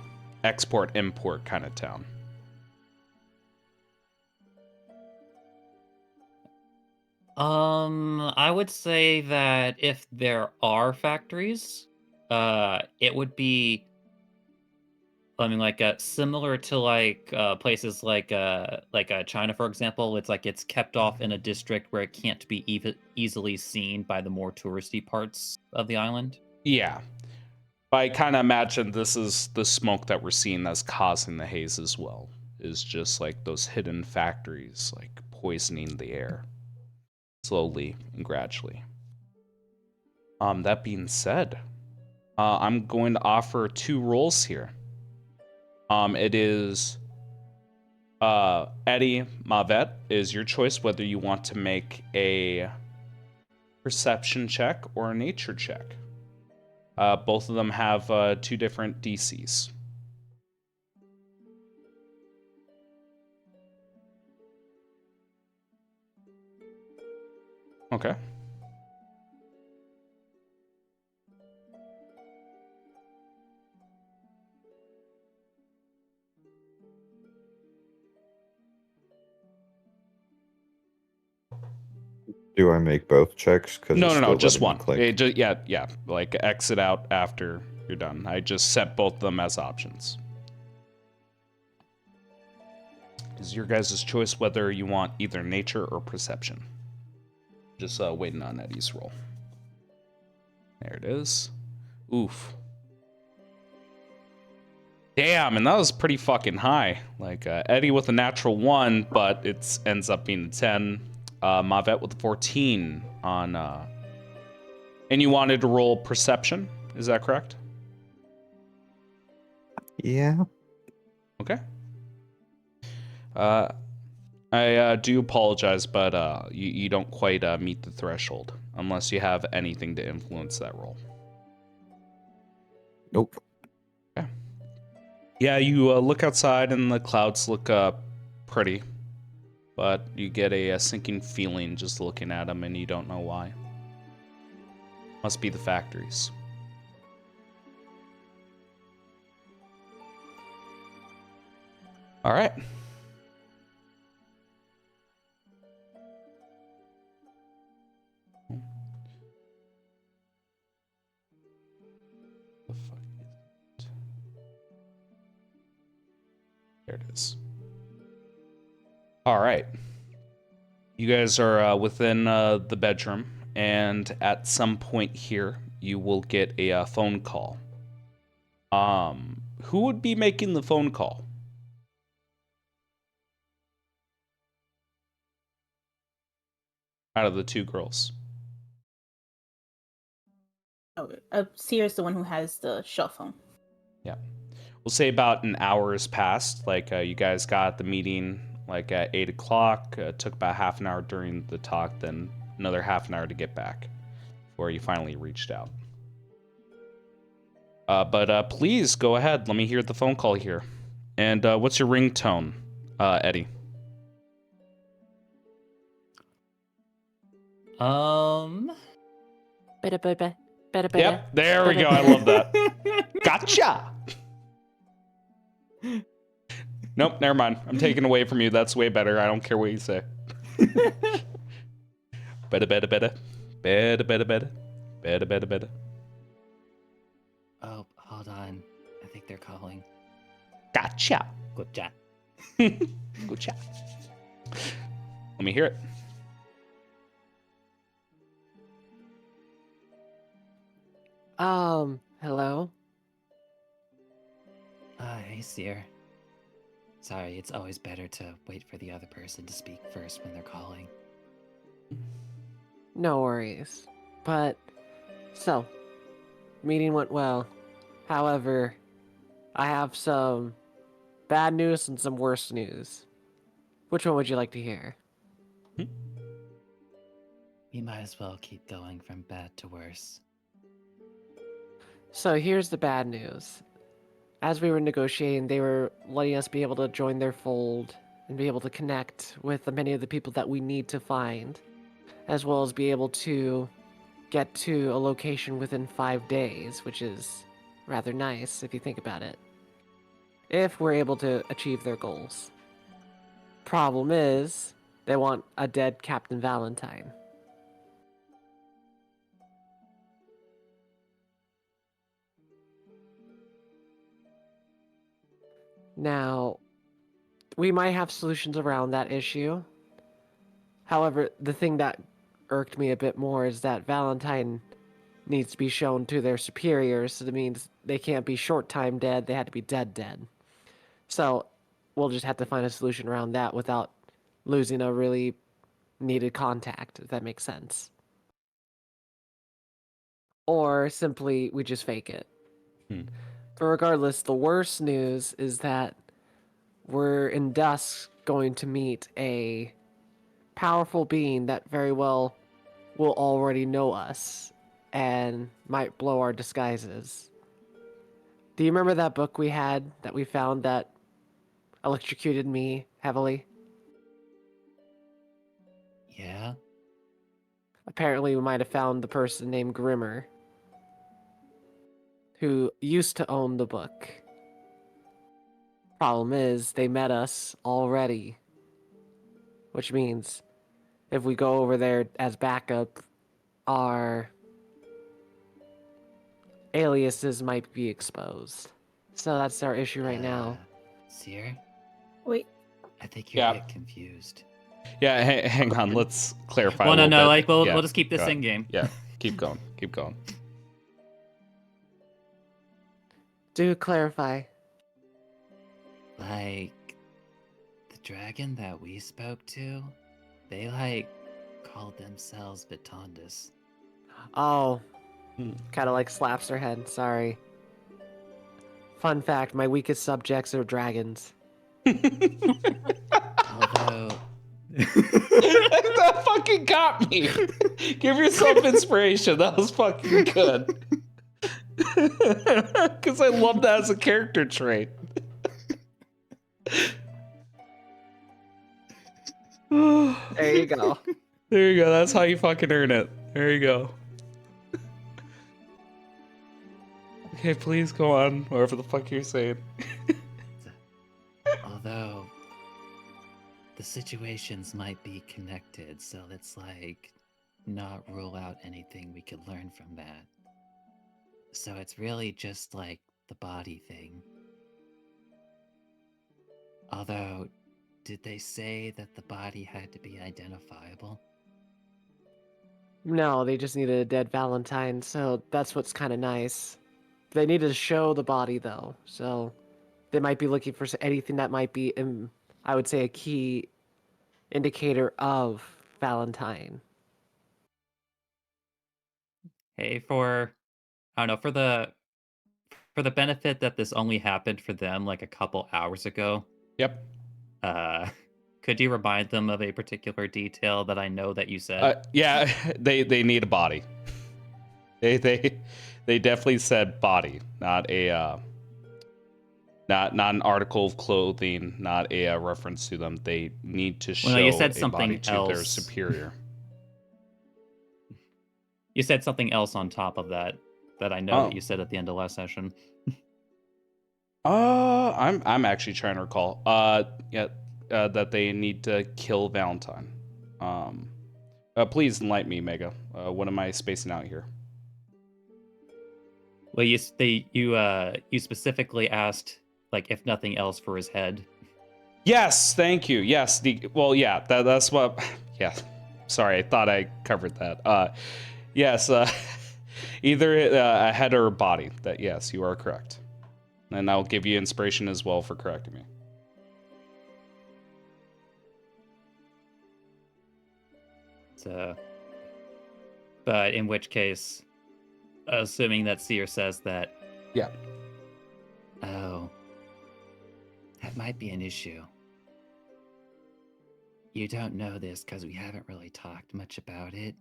export import kind of town? I would say that if there are factories, it would be I mean, like similar to places like China, for example. It's like it's kept off in a district where it can't be easily seen by the more touristy parts of the island. Yeah. I kind of imagine this is the smoke that we're seeing that's causing the haze as well. Is just like those hidden factories, like poisoning the air slowly and gradually. That being said, I'm going to offer 2 roles here. It is Eddie Mavet is your choice whether you want to make a perception check or a nature check. Both of them have 2 different DCs. Okay. Do I make both checks? Because No, just one. Yeah. Like exit out after you're done. I just set both of them as options. Is your guys' choice whether you want either nature or perception. Just waiting on Eddie's roll. There it is. Oof. Damn, and that was pretty fucking high. Like Eddie with a natural 1, but it ends up being a 10. Mavet with a 14 on. And you wanted to roll perception, is that correct? Yeah. Okay. I do apologize, but you don't quite meet the threshold unless you have anything to influence that roll. Nope. Okay. Yeah, you look outside and the clouds look pretty, but you get a sinking feeling just looking at them and you don't know why. Must be the factories. All right. The fuck is it? There it is. All right. You guys are within the bedroom, and at some point here, you will get a phone call. Who would be making the phone call? Out of the 2 girls. Oh, Sierra's the one who has the shell phone. Yeah. We'll say about an hour has passed. Like, you guys got the meeting like at 8 o'clock. Took about half an hour during the talk, then another half an hour to get back before you finally reached out. But please go ahead. Let me hear the phone call here. And what's your ringtone, Eddie? Yep, there we go. I love that. Gotcha. Nope, never mind. I'm taking away from you. That's way better. I don't care what you say. Better. Oh, hold on. I think they're calling. Gotcha. Good chat. Good chat. Let me hear it. Hello? Hey, Seer. Sorry, it's always better to wait for the other person to speak first when they're calling. No worries. But, so, meeting went well. However, I have some bad news and some worse news. Which one would you like to hear? We might as well keep going from bad to worse. So here's the bad news. As we were negotiating, they were letting us be able to join their fold and be able to connect with many of the people that we need to find, as well as be able to get to a location within 5 days, which is rather nice if you think about it, if we're able to achieve their goals. Problem is, they want a dead Captain Valentine. Now, we might have solutions around that issue. However, the thing that irked me a bit more is that Valentine needs to be shown to their superiors, so that means they can't be short time dead, they had to be dead. So, we'll just have to find a solution around that without losing a really needed contact, if that makes sense. Or simply, we just fake it. But regardless, the worst news is that we're in dusk going to meet a powerful being that very well will already know us and might blow our disguises. Do you remember that book we had that we found that electrocuted me heavily? Yeah? Apparently, we might have found the person named Grimmer, who used to own the book. Problem is, they met us already. Which means, if we go over there as backup, our aliases might be exposed. So that's our issue right now. Seer? Wait, I think you're Yeah. a bit confused. Yeah, hang on. Let's clarify. Well, a little no, bit. like we'll Yeah, just keep this go ahead. in game. Yeah, keep going. Keep going. Do clarify. Like, the dragon that we spoke to, they, like, called themselves Vitondus. Oh, Hmm. kind of like slaps her head. Sorry. Fun fact: my weakest subjects are dragons. Although, That fucking got me. Give yourself inspiration. That was fucking good. Because I love that as a character trait. There you go. There you go. That's how you fucking earn it. There you go. Okay, please go on. Whatever the fuck you're saying. although, the situations might be connected, so let's, like, not rule out anything we could learn from that. So it's really just, like, the body thing. Although, did they say that the body had to be identifiable? No, they just needed a dead Valentine, so that's what's kind of nice. They needed to show the body, though, so they might be looking for anything that might be, I would say, a key indicator of Valentine. Hey, I don't know, for the benefit that this only happened for them like a couple hours ago, Yep. could you remind them of a particular detail that I know that you said? Yeah, they need a body. They definitely said body, not a not an article of clothing, not a reference to them. They need to show Well, no, you said a something body to their else. superior. You said something else on top of that I know that you said at the end of last session. I'm actually trying to recall. That they need to kill Valentine. Please enlighten me, Mega. What am I spacing out here? Well, you specifically asked, like, if nothing else, for his head. Yes, thank you. Yes, that's what. Yeah, sorry, I thought I covered that. Yes, either a head or a body. That yes, you are correct, and I'll give you inspiration as well for correcting me. So, but in which case, assuming that Seer says that, Yeah. Oh, that might be an issue. You don't know this because we haven't really talked much about it.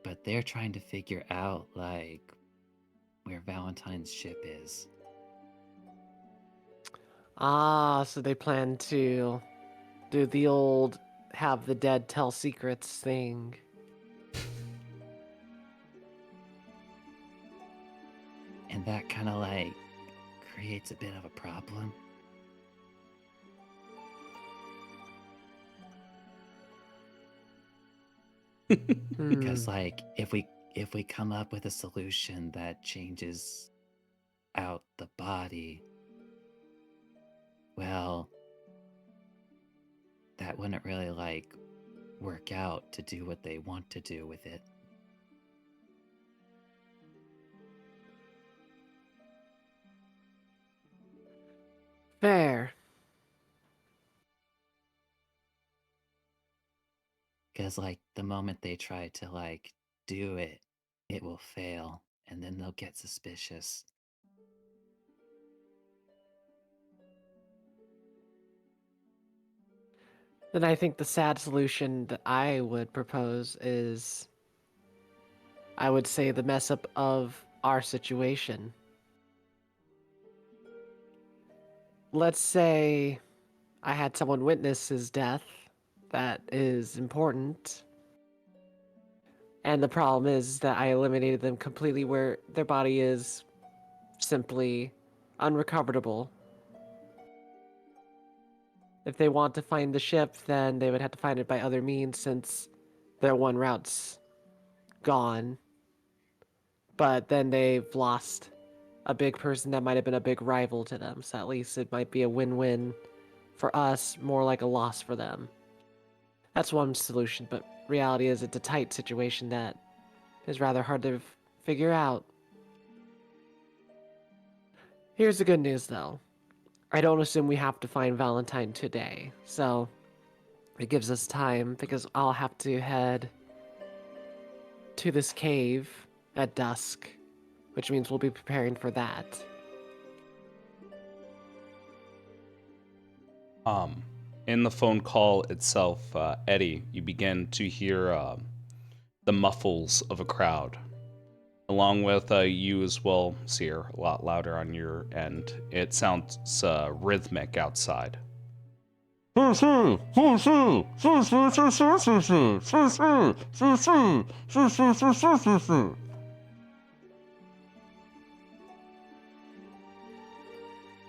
But they're trying to figure out, like, where Valentine's ship is. Ah, so they plan to do the old have the dead tell secrets thing. And that kind of, like, creates a bit of a problem. Because, like, if we come up with a solution that changes out the body, well, that wouldn't really, work out to do what they want to do with it. Fair. Because, the moment they try to, do it, it will fail, and then they'll get suspicious. Then I think the sad solution that I would propose is, I would say, the mess up of our situation. Let's say I had someone witness his death. That is important. And the problem is that I eliminated them completely where their body is simply unrecoverable. If they want to find the ship, then they would have to find it by other means since their one route's gone. But then they've lost a big person that might have been a big rival to them. So at least it might be a win-win for us, more like a loss for them. That's one solution, but reality is it's a tight situation that is rather hard to figure out. Here's the good news, though. I don't assume we have to find Valentine today, so it gives us time because I'll have to head to this cave at dusk, which means we'll be preparing for that. In the phone call itself, Eddie, you begin to hear the muffles of a crowd, along with you as well, Seer, a lot louder on your end. It sounds rhythmic outside.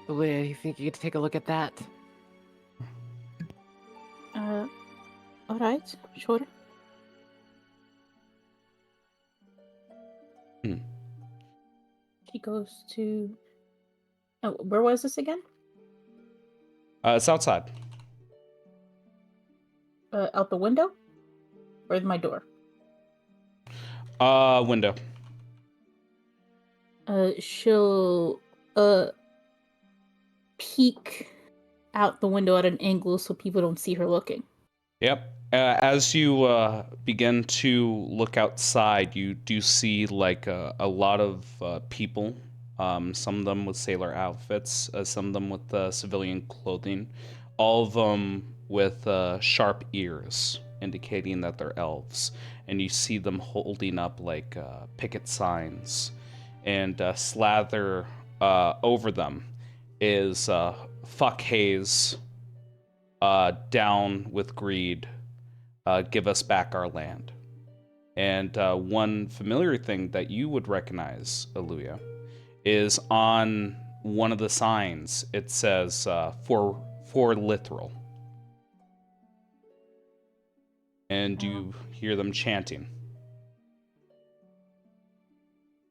Leah, you think you could take a look at that? Alright, sure. She goes to... Oh, where was this again? It's outside. Out the window? Or my door? Window. She'll peek out the window at an angle so people don't see her looking. Yep. As you begin to look outside, you do see a lot of people. Some of them with sailor outfits, some of them with civilian clothing. All of them with sharp ears, indicating that they're elves. And you see them holding up picket signs, and slather over them is "Fuck Hayes." Down with greed, give us back our land. And one familiar thing that you would recognize, Aluya, is on one of the signs, it says, for literal. And you hear them chanting.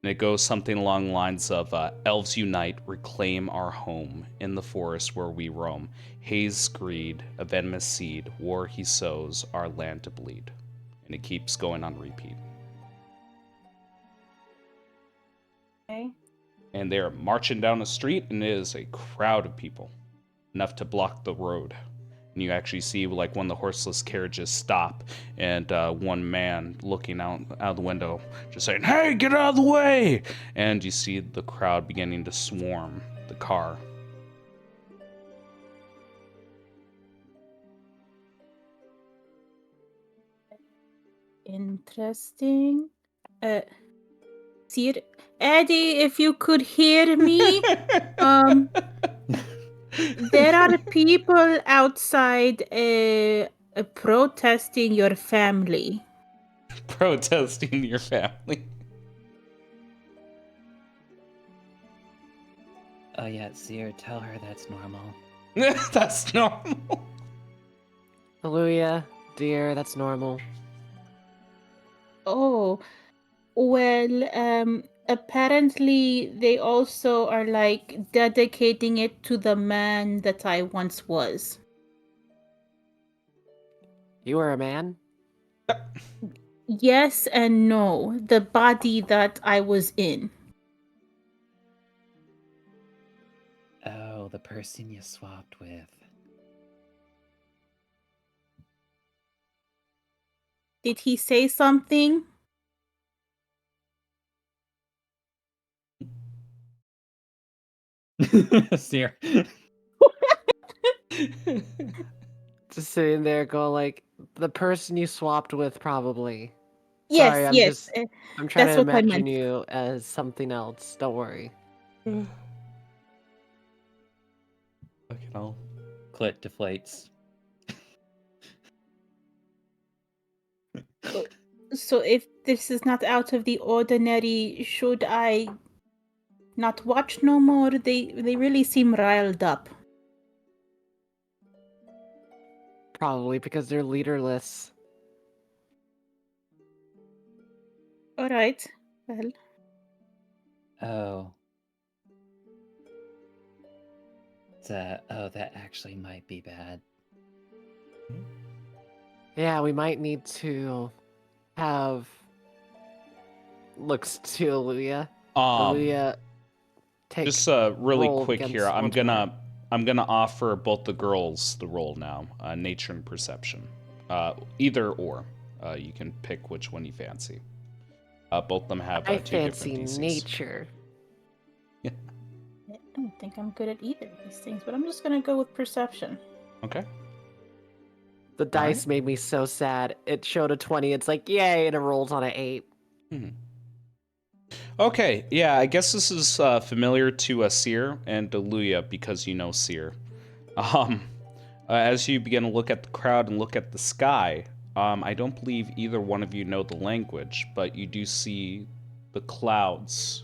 And it goes something along the lines of, elves unite, reclaim our home, in the forest where we roam. Haze greed, a venomous seed, war he sows, our land to bleed. And it keeps going on repeat. Okay. And they're marching down the street, and it is a crowd of people, enough to block the road. And you actually see one of the horseless carriages stop, and one man looking out the window, just saying, "Hey, get out of the way!" And you see the crowd beginning to swarm the car. Interesting. Sir Eddie, if you could hear me, there are people outside protesting your family. Protesting your family. Oh yeah, Seer, tell her that's normal. That's normal. Aluya, dear, that's normal. Oh, well, apparently they also are like dedicating it to the man that I once was. You were a man? Yes and no. The body that I was in. Oh, the person you swapped with. Did he say something? Seer. Just sitting there going like, the person you swapped with probably. Yes, Sorry, yes. I'm trying to That's what I imagine meant. you as something else. Don't worry. Fucking hell. Clit deflates. So if this is not out of the ordinary, should I not watch no more? They really seem riled up. Probably because they're leaderless. All right. Well, Oh. That actually might be bad. Yeah, we might need to have looks to Aaliyah. Aaliyah, take Just really roll quick here. against once more. I'm gonna offer both the girls the roll now. Nature and perception. Either or. You can pick which one you fancy. Both of them have I two fancy different DCs. nature. I don't think I'm good at either of these things, but I'm just gonna go with perception. Okay. The dice made me so sad. It showed a 20. It's like, yay, and it rolls on an 8. Okay, yeah, I guess this is familiar to Seer and Deluya because you know Seer. As you begin to look at the crowd and look at the sky, I don't believe either one of you know the language, but you do see the clouds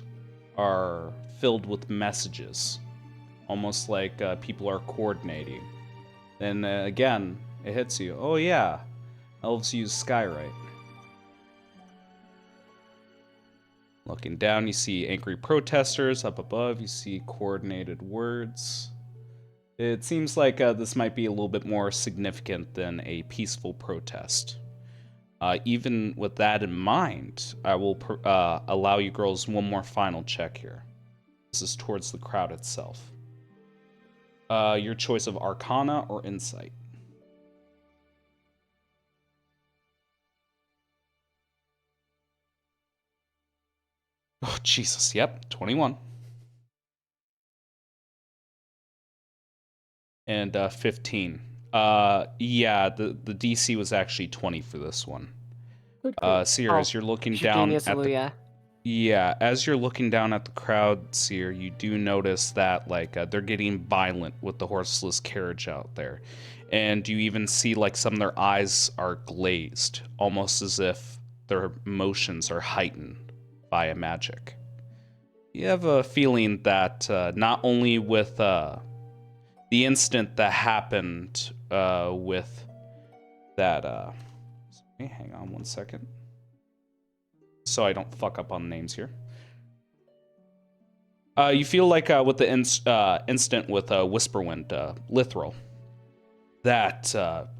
are filled with messages, almost like people are coordinating. Then again, it hits you. Oh yeah, elves use skywrite. Looking down, you see angry protesters. Up above, you see coordinated words. It seems like this might be a little bit more significant than a peaceful protest. Even with that in mind, I will allow you girls one more final check here. This is towards the crowd itself. Your choice of Arcana or Insight. Oh, Jesus. Yep, 21. And 15. Yeah, the DC was actually 20 for this one. Good. Seer, as you're looking You're down genius, at the Aaliyah. Yeah, as you're looking down at the crowd, Seer, you do notice that like they're getting violent with the horseless carriage out there. And you even see like some of their eyes are glazed, almost as if their emotions are heightened by a magic. You have a feeling that not only with the incident that happened with that sorry, hang on one second. So I don't fuck up on names here. You feel like with the incident with Whisperwind, Lithril, that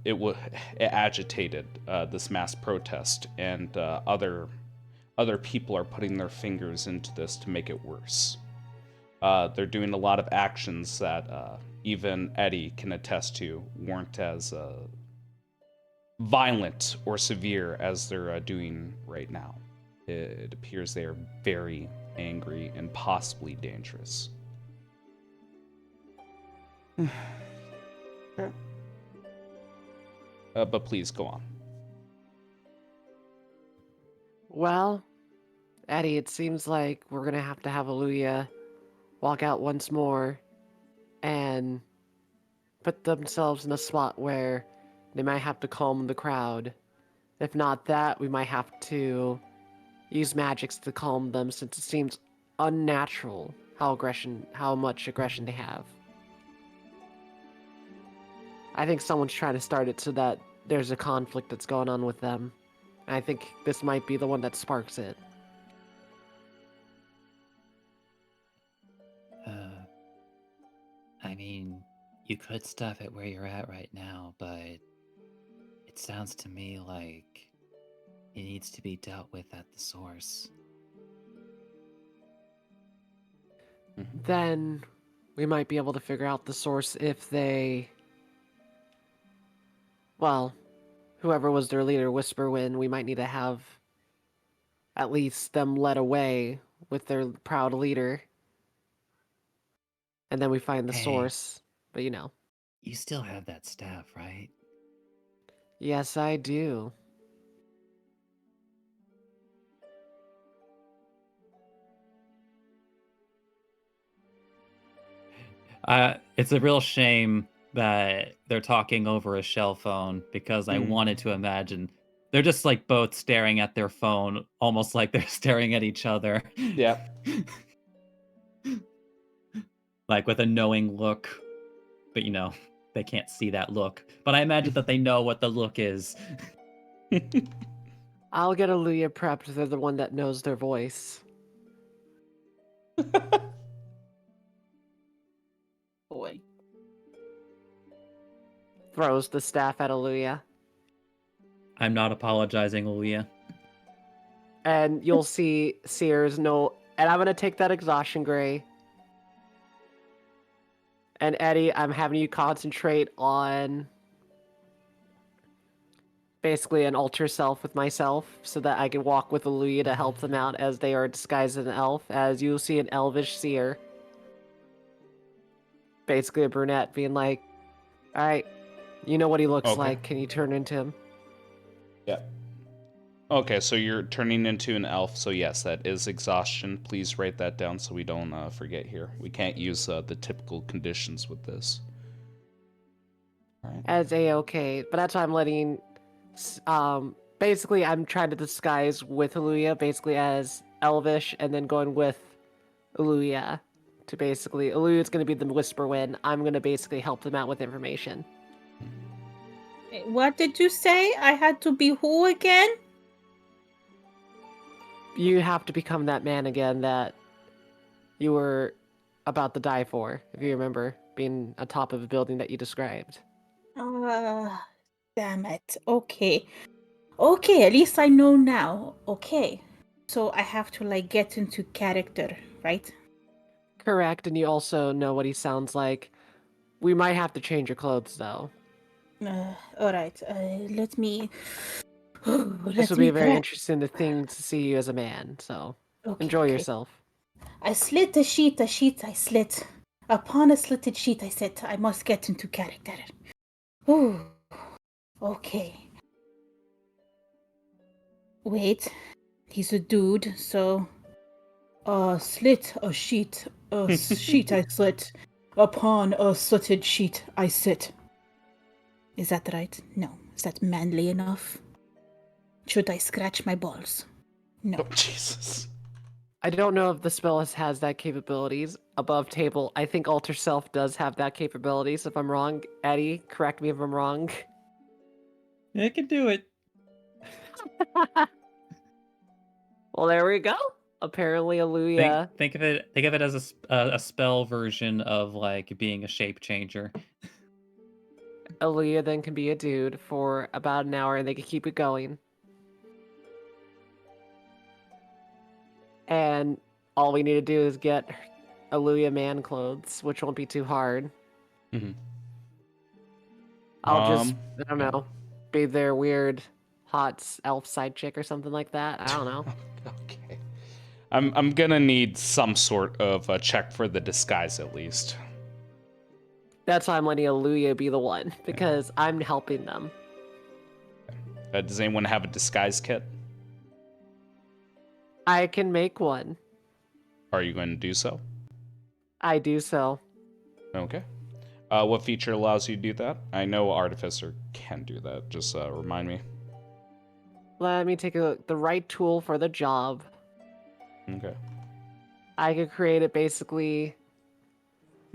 it agitated this mass protest, and other people are putting their fingers into this to make it worse. They're doing a lot of actions that even Eddie can attest to weren't as violent or severe as they're doing right now. It appears they are very angry and possibly dangerous. But please go on. Well, Eddie, it seems like we're going to have Aaliyah walk out once more and put themselves in a spot where they might have to calm the crowd. If not that, we might have to use magics to calm them, since it seems unnatural how much aggression they have. I think someone's trying to start it so that there's a conflict that's going on with them. And I think this might be the one that sparks it. I mean, you could stuff it where you're at right now, but it sounds to me like it needs to be dealt with at the source. Then we might be able to figure out the source if they... Well, whoever was their leader, Whisperwind, we might need to have at least them led away with their proud leader. And then we find the Hey. source. But You still have that staff, right? Yes, I do. It's a real shame that they're talking over a shell phone because I wanted to imagine they're just like both staring at their phone, almost like they're staring at each other. Yeah. Like with a knowing look, but they can't see that look. But I imagine that they know what the look is. I'll get Aluya prepped. They're the one that knows their voice. Boy. Throws the staff at Aluya. I'm not apologizing, Aaliyah. And you'll see Sears know. And I'm going to take that exhaustion gray. And Eddie, I'm having you concentrate on basically an alter self with myself so that I can walk with Aluya to help them out as they are disguised as an elf. As you'll see an elvish seer. Basically a brunette being like, all right, you know what he looks like. Can you turn into him? Yeah. Okay, so you're turning into an elf, so yes, that is exhaustion. Please write that down so we don't forget here. We can't use the typical conditions with this. All right. As A-okay, but that's why I'm letting... basically, I'm trying to disguise with Aluya, basically as Elvish, and then going with Aluya to basically... Aluya's going to be the Whisperwind. I'm going to basically help them out with information. What did you say? I had to be who again? You have to become that man again that you were about to die for, if you remember, being on top of a building that you described. Damn it. Okay. Okay, at least I know now. Okay. So I have to, get into character, right? Correct, and you also know what he sounds like. We might have to change your clothes, though. Alright. Let me... This will be a very interesting thing to see you as a man, so enjoy yourself. I slit a sheet, I slit. Upon a slitted sheet, I said, I must get into character. Ooh. Okay. Wait. He's a dude, so... slit a sheet. A sheet I slit. Upon a slitted sheet, I sit. Is that right? No. Is that manly enough? Should I scratch my balls? No. Oh, Jesus. I don't know if the spell has that capabilities. Above table, I think Alter Self does have that capabilities. If I'm wrong, Eddie, correct me if I'm wrong. It can do it. Well, there we go. Apparently, Aluya. Think of it as a spell version of being a shape changer. Aluya then can be a dude for about an hour, and they can keep it going. And all we need to do is get Aluya man clothes, which won't be too hard. Mm-hmm. I'll just, I don't know, be their weird hot elf side chick or something like that. I don't know. Okay. I'm gonna need some sort of a check for the disguise at least. That's why I'm letting Aluya be the one, because I'm helping them. Does anyone have a disguise kit? I can make one. Are you going to do so? I do so. Okay. What feature allows you to do that? I know Artificer can do that. Just remind me. Let me take a look. The right tool for the job. Okay. I could create it basically...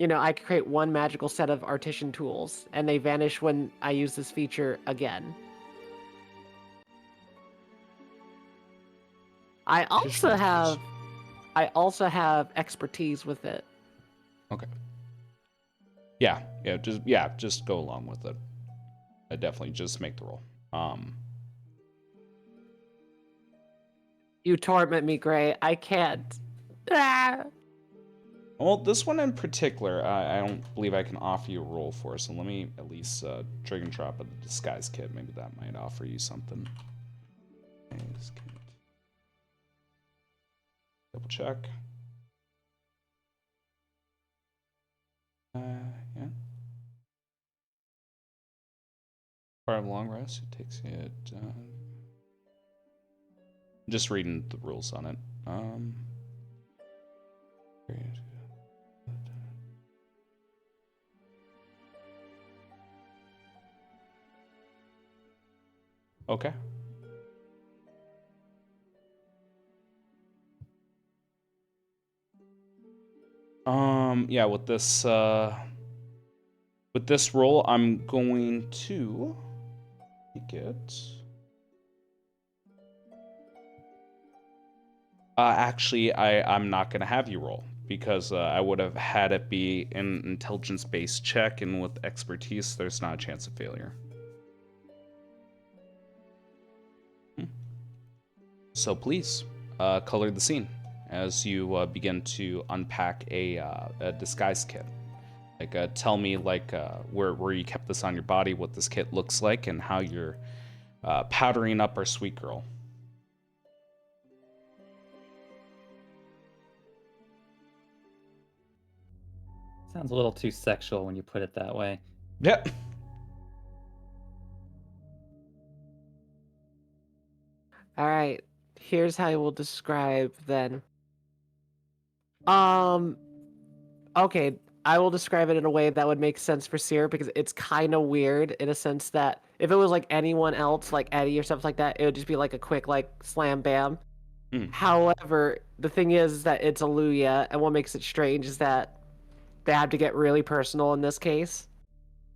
I could create one magical set of Artisan tools, and they vanish when I use this feature again. I also have expertise with it. Okay. Just go along with it. I definitely just make the roll. You torment me, Gray. I can't. Ah. Well, this one in particular, I don't believe I can offer you a roll for, so let me at least drag and drop a disguise kit. Maybe that might offer you something. Double check. Yeah. Part of long rest. It takes it. Just reading the rules on it. Okay. Yeah, with this roll, I'm going to make it. Actually, I'm not gonna have you roll because I would have had it be an intelligence-based check, and with expertise, there's not a chance of failure. So please, color the scene as you begin to unpack a disguise kit. Like, tell me where you kept this on your body, what this kit looks like, and how you're powdering up our sweet girl. Sounds a little too sexual when you put it that way. Yep. All right. Here's how I will describe then. Okay, I will describe it in a way that would make sense for Seer because it's kind of weird in a sense that if it was like anyone else, like Eddie or stuff like that, it would just be like a quick like slam bam. However, the thing is that it's Aluya, and what makes it strange is that they have to get really personal in this case.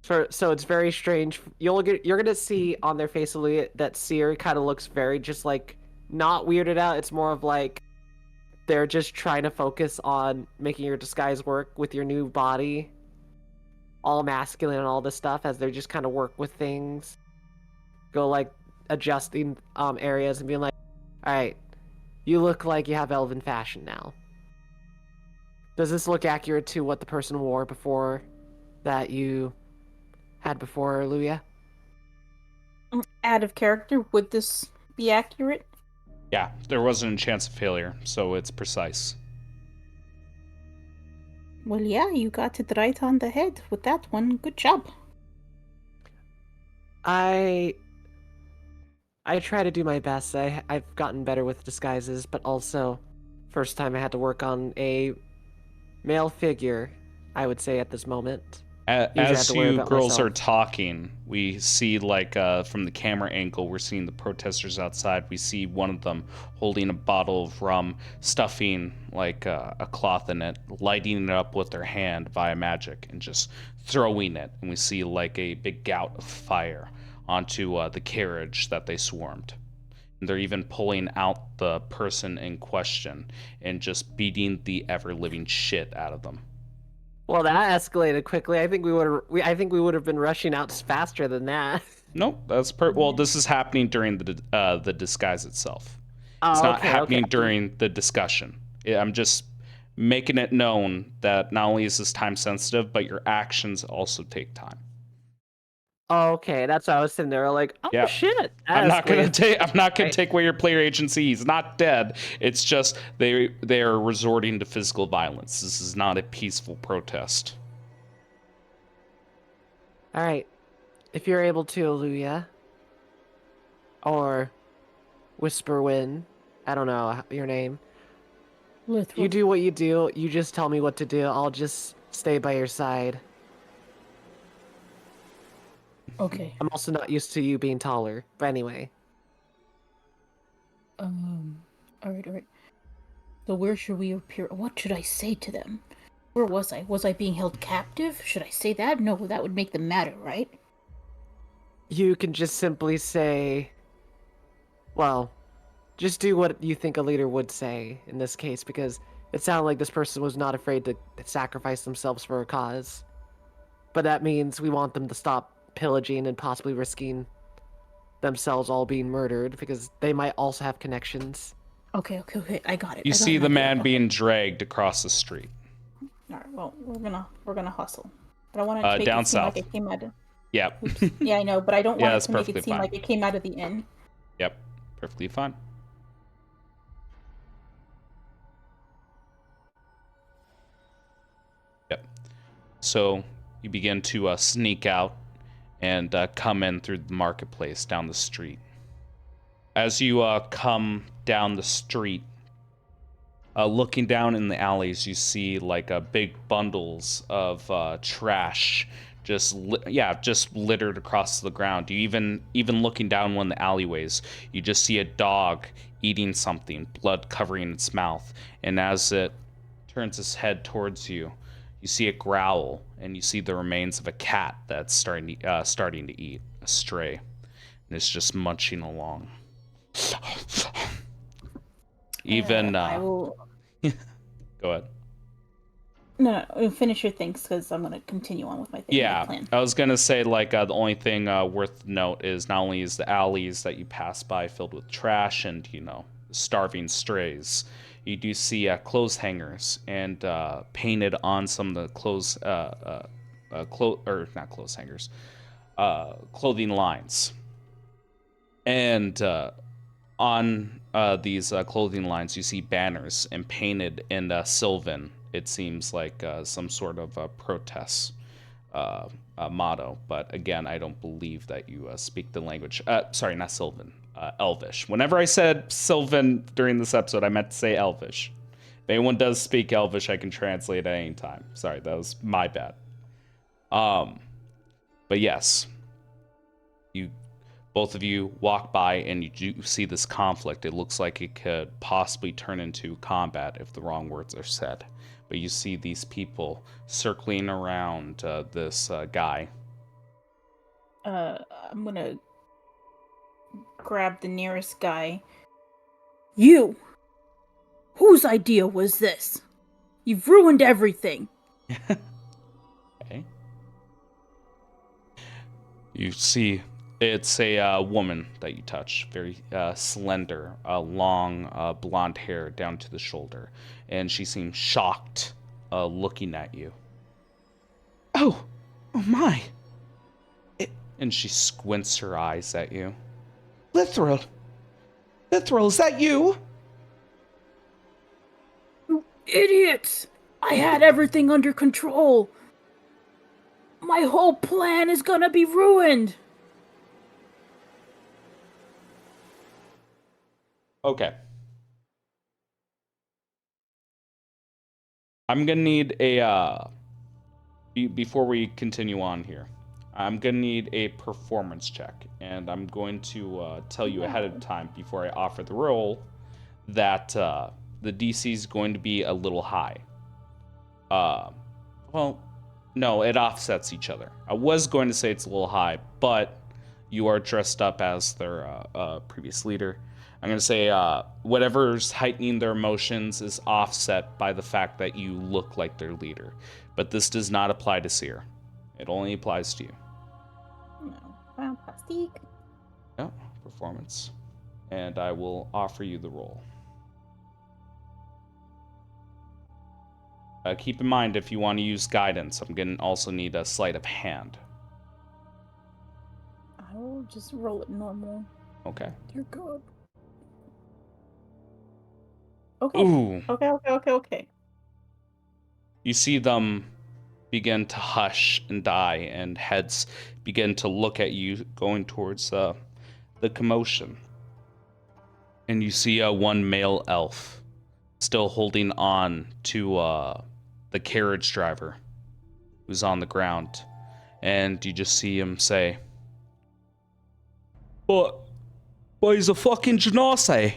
So it's very strange. You're gonna see on their face Aluya that Seer kind of looks very just like not weirded out. It's more of like they're just trying to focus on making your disguise work with your new body, all masculine and all this stuff, as they just kind of work with things, go like adjusting areas and being like, all right, you look like you have elven fashion now. Does this look accurate to what the person wore before that you had before, Luya? Out of character, would this be accurate? Yeah, there wasn't a chance of failure, so it's precise. Well, yeah, you got it right on the head with that one. Good job. I try to do my best. I've gotten better with disguises, but also, first time I had to work on a male figure, I would say at this moment. As you girls are talking, we see from the camera angle, we're seeing the protesters outside. We see one of them holding a bottle of rum, stuffing a cloth in it, lighting it up with their hand via magic, and just throwing it. And we see a big gout of fire onto the carriage that they swarmed. And they're even pulling out the person in question and just beating the ever-living shit out of them. Well, that escalated quickly. I think we would have been rushing out faster than that. Nope, that's well, this is happening during the disguise itself. Oh, it's not happening during the discussion. I'm just making it known that not only is this time sensitive, but your actions also take time. Okay, that's why I was sitting there like, oh yeah. Shit. I'm not gonna take away your player agency. He's not dead. It's just they are resorting to physical violence. This is not a peaceful protest. All right, if you're able to, Aluya, or Whisperwind, I don't know your name. You do what you do. You just tell me what to do. I'll just stay by your side. Okay. I'm also not used to you being taller, but anyway. All right. So where should we appear? What should I say to them? Where was I? Was I being held captive? Should I say that? No, that would make them matter, right? You can just simply say, well, just do what you think a leader would say in this case, because it sounded like this person was not afraid to sacrifice themselves for a cause. but that means we want them to stop pillaging and possibly risking themselves all being murdered because they might also have connections. Okay. I got it. You I got see an the idea. man Okay. being dragged across the street. All right. Well, we're gonna hustle. But I want it to make Down it seem south. like it came out of. Yep. Oops. Yeah, I know, but I don't Yeah, want it that's to make perfectly it seem fine. like it came out of the inn. Yep. Perfectly fine. Yep. So you begin to sneak out and come in through the marketplace down the street. As you come down the street, looking down in the alleys, you see like big bundles of trash just littered across the ground. You even looking down one of the alleyways, you just see a dog eating something, blood covering its mouth. And as it turns its head towards you, you see it growl, and you see the remains of a cat that's starting to eat, a stray, and it's just munching along. Even I will. Go ahead. No, finish your things because I'm gonna continue on with my thing. Yeah, My plan. I was gonna say like the only thing worth note is not only is the alleys that you pass by filled with trash and starving strays, you do see clothes hangers and painted on some of the clothes or not clothes hangers, clothing lines, and on these clothing lines you see banners and painted in Sylvan. It seems like some sort of protest motto, but again, I don't believe that you speak the language. Sorry, not Sylvan, Elvish. Whenever I said Sylvan during this episode, I meant to say Elvish. If anyone does speak Elvish, I can translate at any time. Sorry, that was my bad. But yes, both of you walk by and you do see this conflict. It looks like it could possibly turn into combat if the wrong words are said. But you see these people circling around this guy. I'm gonna grab the nearest guy. You! Whose idea was this? You've ruined everything! Okay. You see, it's a woman that you touch. Very slender, long blonde hair down to the shoulder. And she seems shocked looking at you. Oh my. And she squints her eyes at you. Lithril, is that you? You idiots! I had everything under control! My whole plan is gonna be ruined! Okay. I'm gonna need a, before we continue on here, I'm gonna need a performance check, and I'm going to tell you ahead of time before I offer the roll that the DC is going to be a little high. Well, no, it offsets each other. I was going to say it's a little high, but you are dressed up as their previous leader. I'm going to say whatever's heightening their emotions is offset by the fact that you look like their leader. But this does not apply to Seer. It only applies to you. No, fantastic. Yeah, performance. And I will offer you the roll. Keep in mind, if you want to use guidance, I'm going to also need a sleight of hand. I will just roll it normal. Okay. Dear God. Okay. Ooh. Okay. You see them begin to hush and die, and heads begin to look at you going towards the commotion. And you see one male elf still holding on to the carriage driver who's on the ground. And you just see him say, But he's a fucking genasi.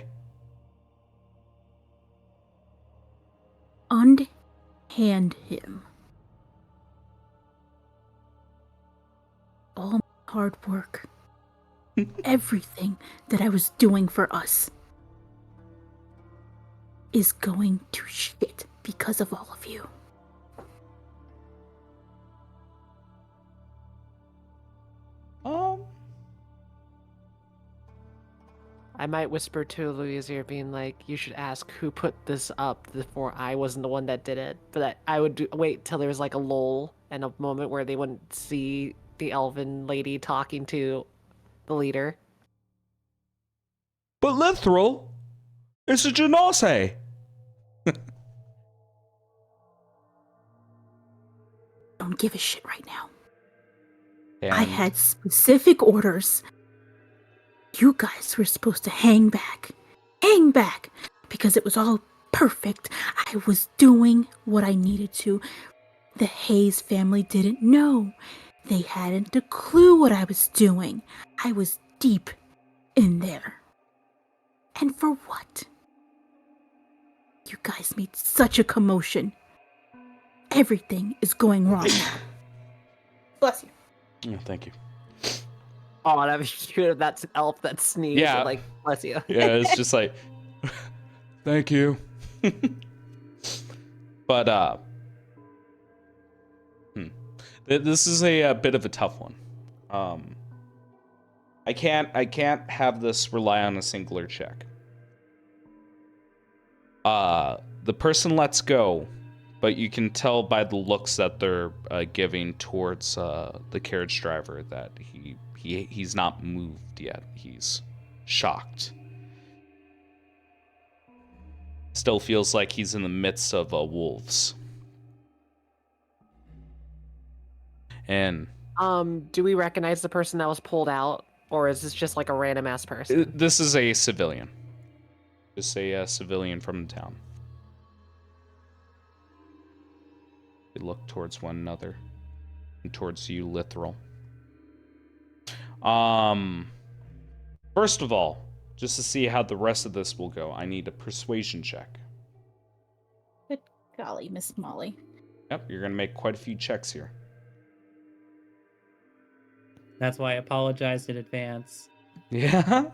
Unhand him. All my hard work. Everything that I was doing for us is going to shit because of all of you. might whisper to Louisa's ear, being like, "You should ask who put this up before I wasn't the one that did it." But I would wait till there was like a lull and a moment where they wouldn't see the elven lady talking to the leader. But Lithril, it's a Genasi. Don't give a shit right now. And I had specific orders. You guys were supposed to hang back, because it was all perfect. I was doing what I needed to. The Hayes family didn't know. They hadn't a clue what I was doing. I was deep in there. And for what? You guys made such a commotion. Everything is going wrong now. Bless you. Oh, thank you. Oh, that'd be cute. That's an elf that sneezed. Yeah. Like, bless you. Yeah, it's just like, thank you. But this is a bit of a tough one. I can't have this rely on a singular check. The person lets go, but you can tell by the looks that they're giving towards the carriage driver that he's not moved yet. He's shocked. Still feels like he's in the midst of wolves. And do we recognize the person that was pulled out, or is this just like a random ass person? this is a civilian. Just a civilian from the town. They look towards one another and towards you, Lithril. First of all, just to see how the rest of this will go, I need a persuasion check. Good golly, Miss Molly. Yep, you're gonna make quite a few checks here. That's why I apologized in advance. Yeah.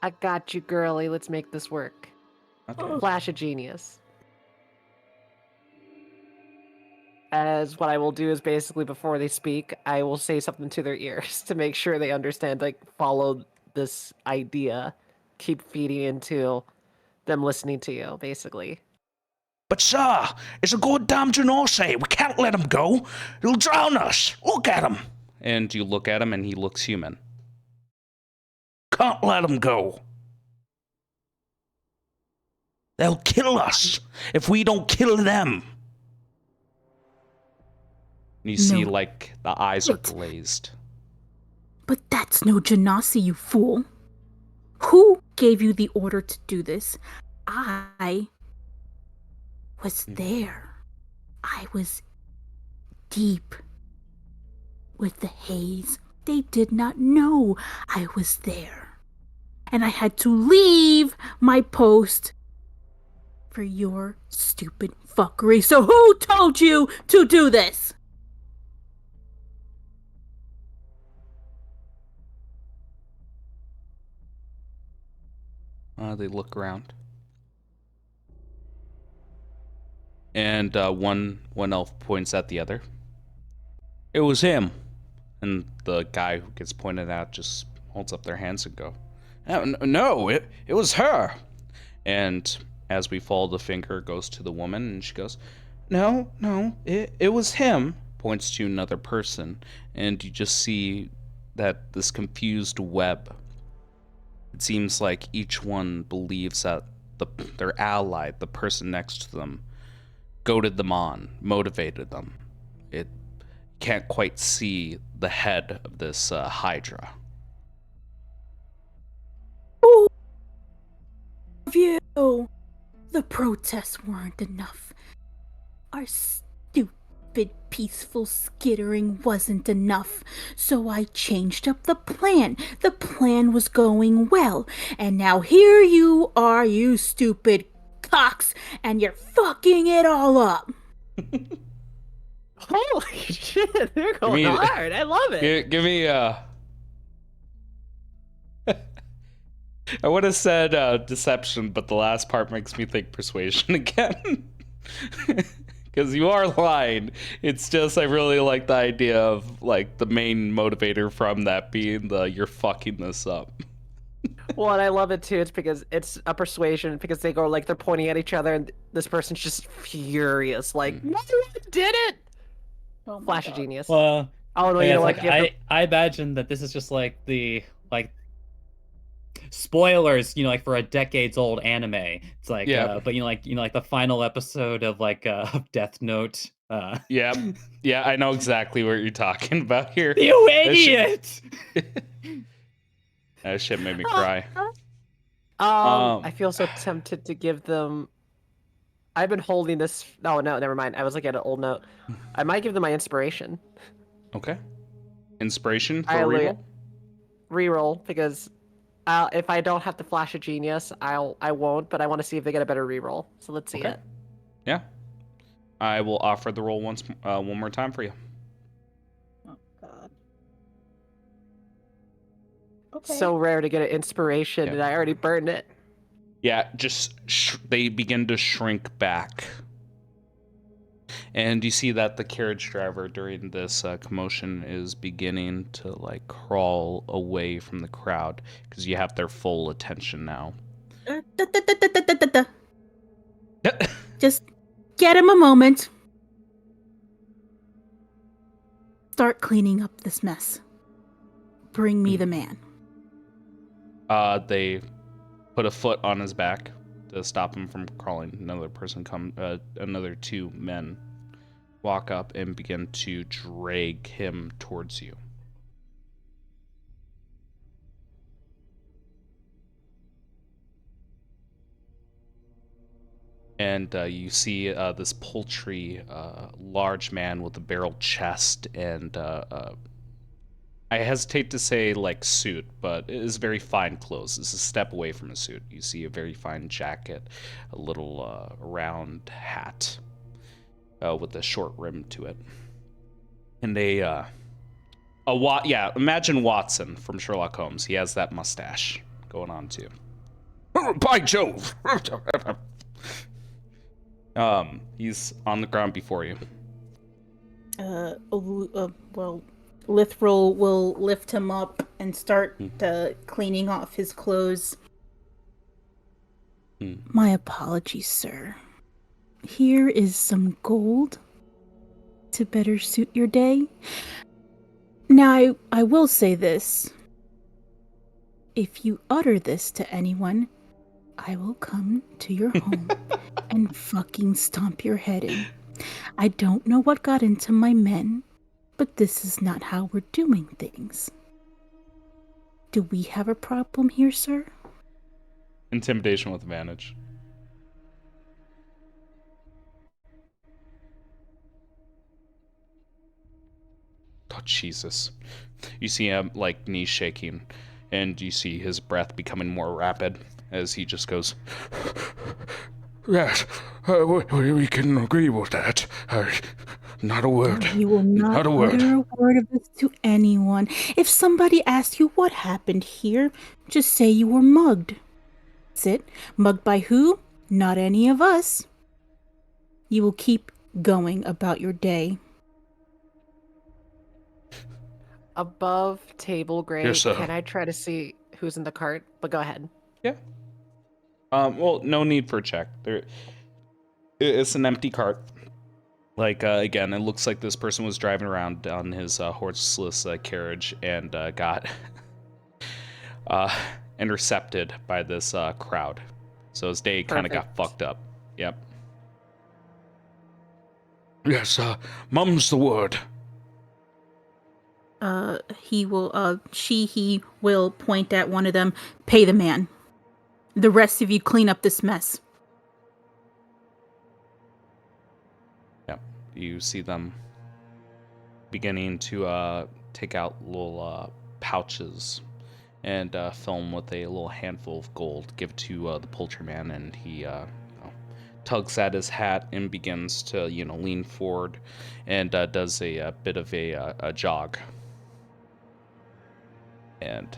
I got you, girly. Let's make this work. Okay. Flash of genius. As what I will do is basically before they speak, I will say something to their ears to make sure they understand, like, follow this idea, keep feeding into them listening to you, basically. But sir, it's a goddamn Genasi. We can't let him go. He'll drown us. Look at him. And you look at him and he looks human. Can't let him go. They'll kill us if we don't kill them. And you see, No. like, the eyes are Wait. glazed. But that's no Genasi, you fool. Who gave you the order to do this? I was there. I was deep with the Hayes. They did not know I was there. And I had to leave my post for your stupid fuckery. So who told you to do this? They look around. And one elf points at the other. It was him. And the guy who gets pointed at just holds up their hands and go, no, it was her. And as we follow the finger, it goes to the woman and she goes, no, it was him. Points to another person. And you just see that this confused web. It seems like each one believes that their ally, the person next to them, goaded them on, motivated them. It can't quite see the head of this Hydra. Oh, you. The protests weren't enough. Our stupid, peaceful skittering wasn't enough. So I changed up the plan. The plan was going well. And now here you are, you stupid cocks, and you're fucking it all up. Holy shit, they're going hard. I love it. Give me I would have said deception, but the last part makes me think persuasion again. Because you are lying. It's just I really like the idea of like the main motivator from that being the you're fucking this up. Well, and I love it too. It's because it's a persuasion because they go like they're pointing at each other, and this person's just furious, like, "No, I did it!" Oh my Flash of god. genius. Well, Oh no, yeah, you know it's what? like I imagine that this is just like the like spoilers, like for a decades old anime. It's like Yeah. but like the final episode of like of Death Note. Yep. Yeah, I know exactly what you're talking about here. You That shit- idiot! That shit made me cry. I feel so tempted to give them. I've been holding this. Oh no, never mind. I was looking at an old note. I might give them my inspiration. Okay. Inspiration for I reroll? reroll because if I don't have the flash of genius, I won't. But I want to see if they get a better reroll. So let's see it. Yeah. I will offer the roll one more time for you. Oh god. Okay. So rare to get an inspiration, and I already burned it. Yeah, just they begin to shrink back. And you see that the carriage driver during this commotion is beginning to like crawl away from the crowd because you have their full attention now. Just get him a moment. Start cleaning up this mess. Bring me the man. They put a foot on his back to stop him from crawling. Another two men walk up and begin to drag him towards you. And you see this poultry, large man with a barrel chest and I hesitate to say like suit, but it is very fine clothes. It's a step away from a suit. You see a very fine jacket, a little round hat with a short rim to it, and imagine Watson from Sherlock Holmes. He has that mustache going on too. Oh, by Jove! He's on the ground before you. Well, Lithril will lift him up and start cleaning off his clothes. My apologies, sir. Here is some gold to better suit your day. Now, I will say this. If you utter this to anyone, I will come to your home and fucking stomp your head in. I don't know what got into my men, but this is not how we're doing things. Do we have a problem here, sir? Intimidation with advantage. Oh, Jesus. You see him, like, knees shaking, and you see his breath becoming more rapid as he just goes, yes, we can agree with that. Not a word. You will not utter a word of this to anyone. If somebody asks you what happened here, just say you were mugged. That's it. Mugged by who? Not any of us. You will keep going about your day. Above table grade, Yes, sir. can I try to see who's in the cart? But go ahead. Yeah. Well, no need for a check. It's an empty cart. Like, again, it looks like this person was driving around on his horseless carriage and got intercepted by this crowd. So his day kind of got fucked up. Yep. Yes, mum's the word. He will point at one of them. Pay the man. The rest of you clean up this mess. Yep. You see them beginning to take out little pouches and fill them with a little handful of gold, give it to the poultryman, and he tugs at his hat and begins to lean forward and does a bit of a jog and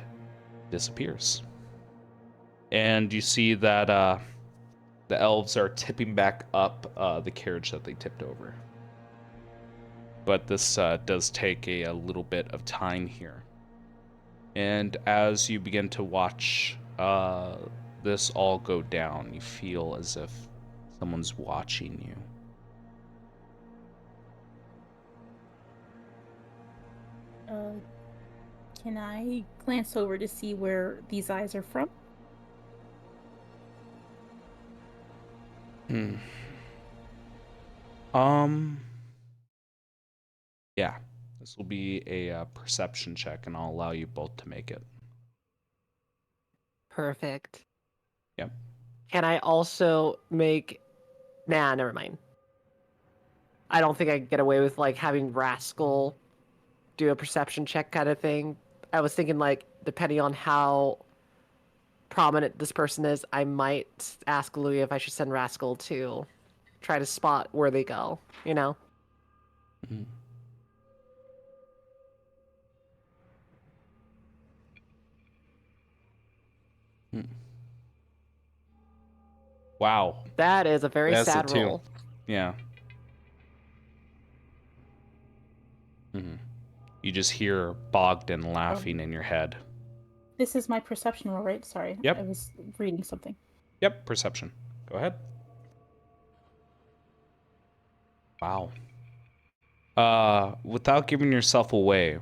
disappears. And you see that the elves are tipping back up the carriage that they tipped over. But this does take a little bit of time here. And as you begin to watch this all go down, you feel as if someone's watching you. Can I glance over to see where these eyes are from? Yeah, this will be a perception check, and I'll allow you both to make it. Perfect. Yep. Can I also make... Nah, never mind. I don't think I can get away with, like, having Rascal do a perception check kind of thing. I was thinking, like, depending on how prominent this person is, I might ask Louis if I should send Rascal to try to spot where they go, you know? Mm-hmm. Wow. That is a very That's a sad 2. roll. Yeah. You just hear Bogdan laughing in your head. This is my perception roll, right? Sorry. Yep. I was reading something. Yep, perception. Go ahead. Wow. Without giving yourself away,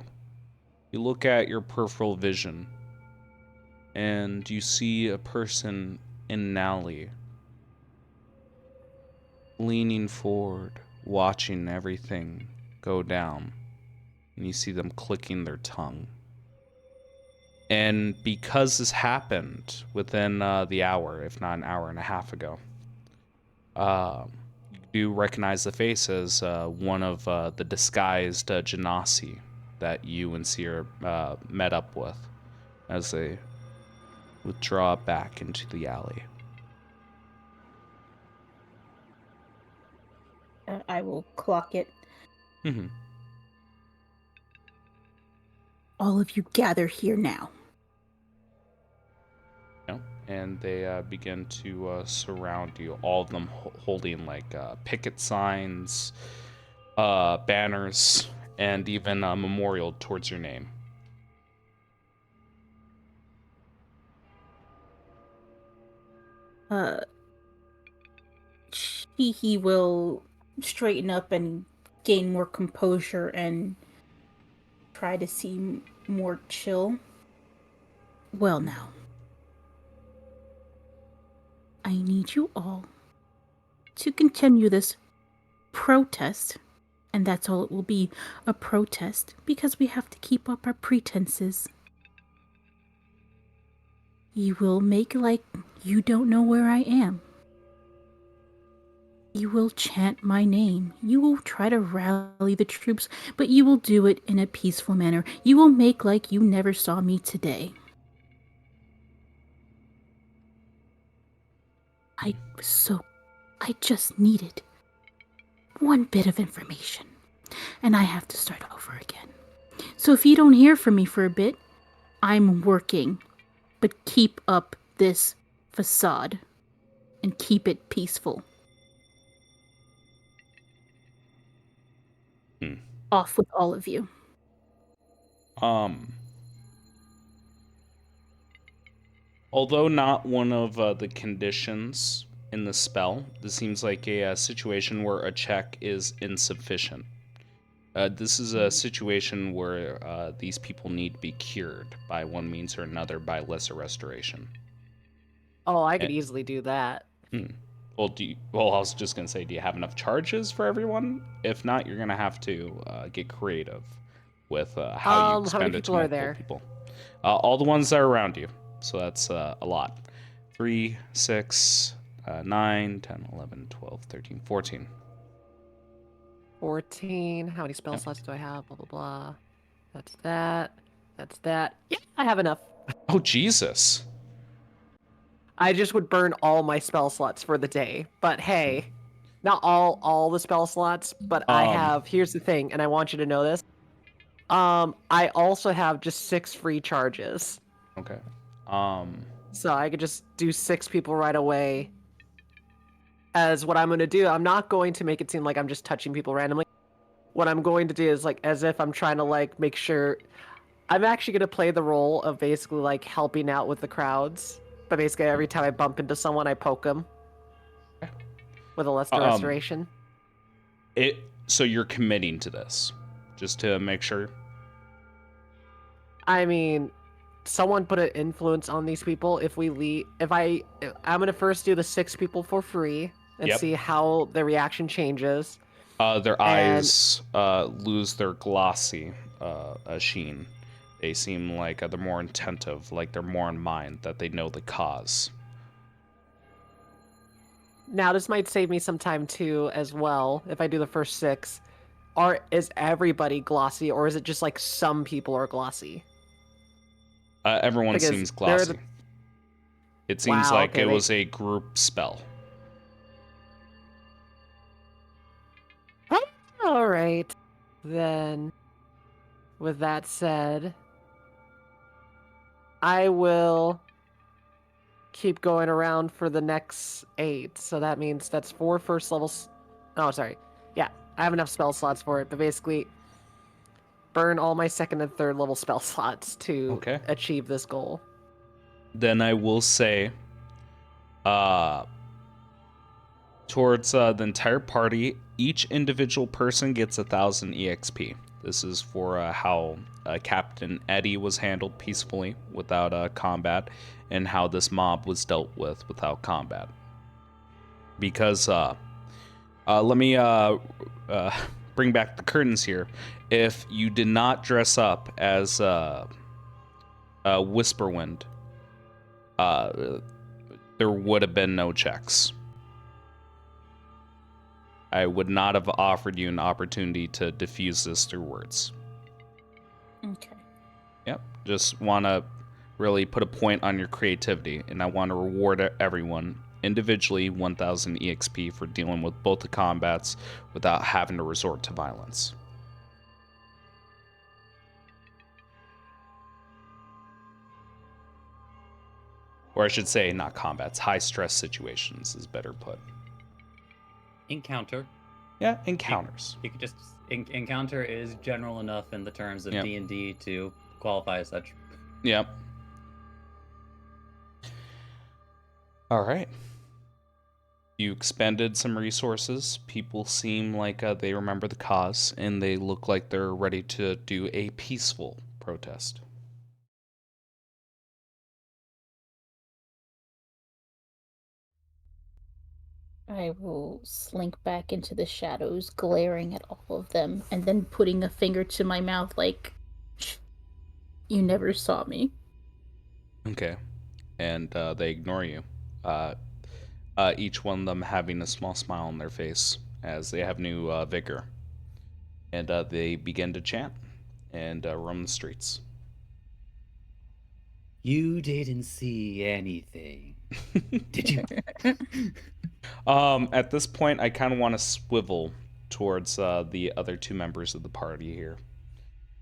you look at your peripheral vision and you see a person in an alley leaning forward, watching everything go down. And you see them clicking their tongue. And because this happened within the hour, if not an hour and a half ago, you do recognize the face as one of the disguised Genasi that you and Seer met up with as they withdraw back into the alley. I will clock it. Mm-hmm. All of you gather here now. And they begin to surround you, all of them holding like picket signs, banners, and even a memorial towards your name. He will straighten up and gain more composure and try to seem more chill. Well now, I need you all to continue this protest, and that's all it will be, a protest, because we have to keep up our pretenses. You will make like you don't know where I am. You will chant my name. You will try to rally the troops, but you will do it in a peaceful manner. You will make like you never saw me today. I just needed one bit of information, and I have to start over again. So if you don't hear from me for a bit, I'm working, but keep up this facade and keep it peaceful. Off with all of you. Although not one of the conditions in the spell, this seems like a situation where a check is insufficient. This is a situation where these people need to be cured by one means or another by lesser restoration. Oh, I could easily do that. Well, I was just gonna say, do you have enough charges for everyone? If not, you're gonna have to get creative with how you expend it to multiple people. All the ones that are around you. So that's a lot. 3, 6, 9, 10, 11, 12, 13, 14. 14. How many spell slots do I have? Blah, blah, blah. That's that. That's that. Yeah, I have enough. Oh, Jesus. I just would burn all my spell slots for the day. But hey, not all the spell slots, but I have... Here's the thing, and I want you to know this. I also have just 6 free charges. Okay. So I could just do 6 people right away. As what I'm going to do, I'm not going to make it seem like I'm just touching people randomly. What I'm going to do is like as if I'm trying to like make sure... I'm actually going to play the role of basically like helping out with the crowds But basically, every time I bump into someone, I poke them with a Luster Restoration. So you're committing to this, just to make sure? I mean, someone put an influence on these people. If we leave, I'm gonna first do the 6 people for free and see how the reaction changes. Their eyes lose their glossy sheen. They seem like they're more attentive, like they're more in mind, that they know the cause. Now, this might save me some time too, as well, if I do the first 6. Is everybody glossy, or is it just like some people are glossy? Everyone Because seems glossy. It seems Wow, like okay, it was a group spell. All right. Then, with that said, I will keep going around for the next 8. So that means that's 4 first levels. Oh, sorry. Yeah, I have enough spell slots for it, but basically burn all my 2nd and 3rd level spell slots to achieve this goal. Then I will say, towards the entire party, each individual person gets 1,000 EXP. This is for how Captain Eddie was handled peacefully without combat, and how this mob was dealt with without combat. Because let me bring back the curtains here. If you did not dress up as Whisperwind, there would have been no checks. I would not have offered you an opportunity to diffuse this through words. Okay. Yep. Just want to really put a point on your creativity, and I want to reward everyone individually 1,000 EXP for dealing with both the combats without having to resort to violence. Or I should say, not combats, high stress situations is better put. Encounter. Yeah, encounters. You could just encounter is general enough in the terms of D&D to qualify as such. Yep. All right. You expended some resources. People seem like they remember the cause, and they look like they're ready to do a peaceful protest. I will slink back into the shadows, glaring at all of them, and then putting a finger to my mouth like, shh, you never saw me. Okay. And they ignore you. Each one of them having a small smile on their face as they have new vigor. And they begin to chant and roam the streets. You didn't see anything, did you? At this point, I kind of want to swivel towards the other 2 members of the party here.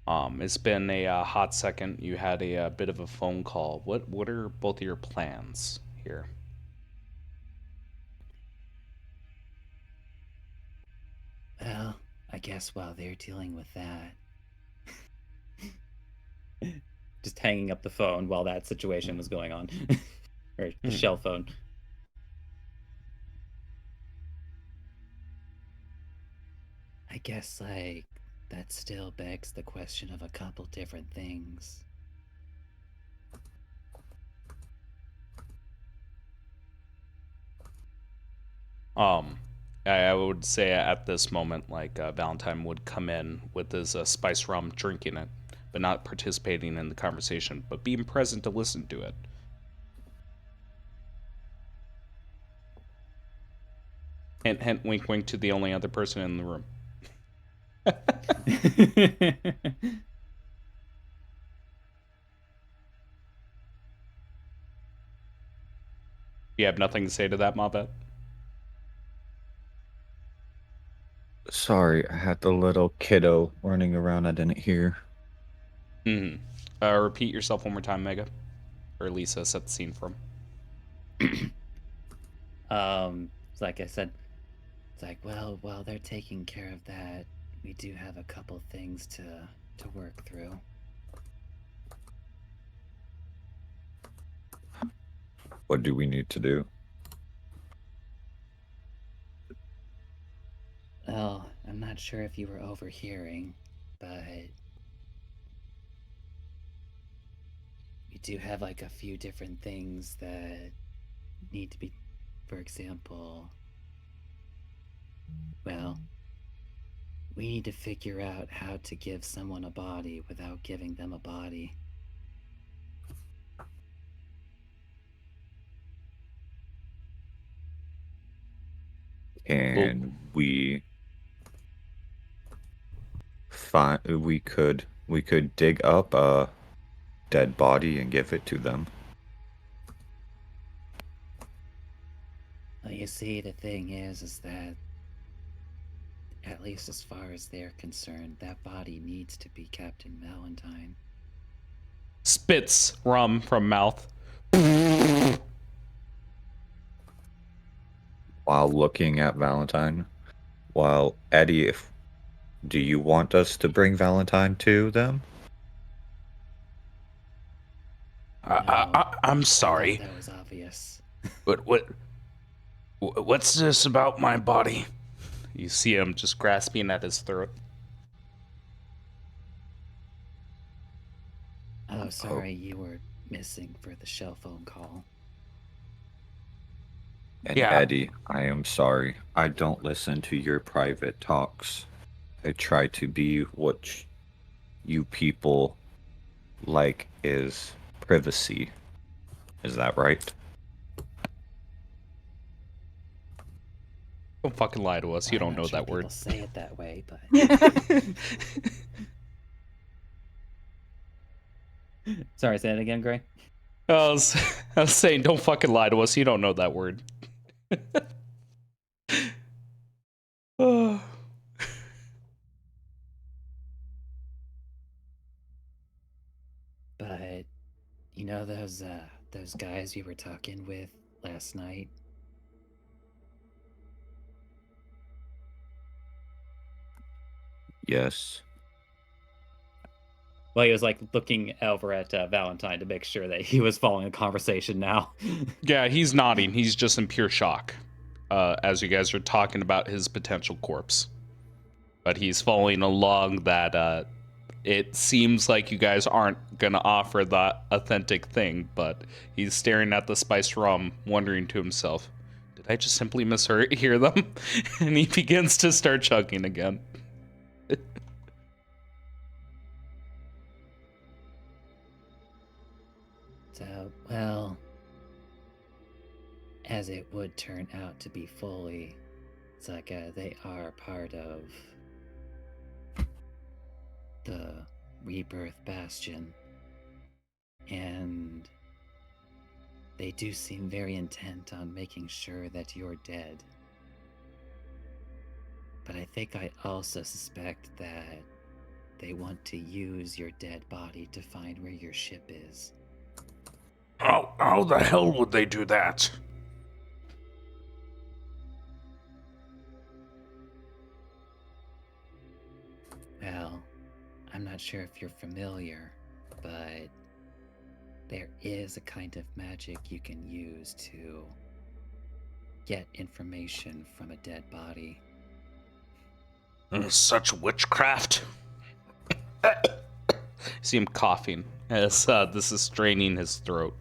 It's been a hot second. You had a bit of a phone call. What are both of your plans here? Well, I guess while they're dealing with that, Just hanging up the phone while that situation was going on. Or the shell phone. I guess, like, that still begs the question of a couple different things. I would say at this moment, like, Valentine would come in with his spice rum, drinking it, but not participating in the conversation, but being present to listen to it. Hint, hint, wink, wink to the only other person in the room. You have nothing to say to that, Mavet? Sorry, I had the little kiddo running around I didn't hear. Mm-hmm. Repeat yourself one more time, Mega. Or Lisa, set the scene for him. Like I said, it's like, well, while they're taking care of that, we do have a couple things to work through. What do we need to do? Well, I'm not sure if you were overhearing, but we do have like a few different things that need to be, for example, well, we need to figure out how to give someone a body without giving them a body. And we could dig up a dead body and give it to them. Well, you see, the thing is that, at least as far as they're concerned, that body needs to be Captain Valentine. Spits rum from mouth. While looking at Valentine, while Eddie, do you want us to bring Valentine to them? I'm sorry. That was obvious. What's this about my body? You see him just grasping at his throat. Oh, sorry, you were missing for the shell phone call. And Yeah. Eddie, I am sorry. I don't listen to your private talks. I try to be what you people like is privacy. Is that right? Don't fucking lie to us. You don't know that word. People say it that way, but sorry, say it again, Gray. I was saying, don't fucking lie to us. You don't know that word. Oh. But you know those guys you were talking with last night? Yes. Well, he was like looking over at Valentine to make sure that he was following the conversation now. Yeah, he's nodding. He's just in pure shock as you guys are talking about his potential corpse. But he's following along that it seems like you guys aren't going to offer the authentic thing, but he's staring at the spiced rum, wondering to himself, did I just simply mishear them? And he begins to start chugging again. So, well, as it would turn out to be fully, it's like they are part of the Rebirth Bastion, and they do seem very intent on making sure that you're dead. But I think I also suspect that they want to use your dead body to find where your ship is. How the hell would they do that? Well, I'm not sure if you're familiar, but there is a kind of magic you can use to get information from a dead body. Such witchcraft? See him coughing as this is straining his throat.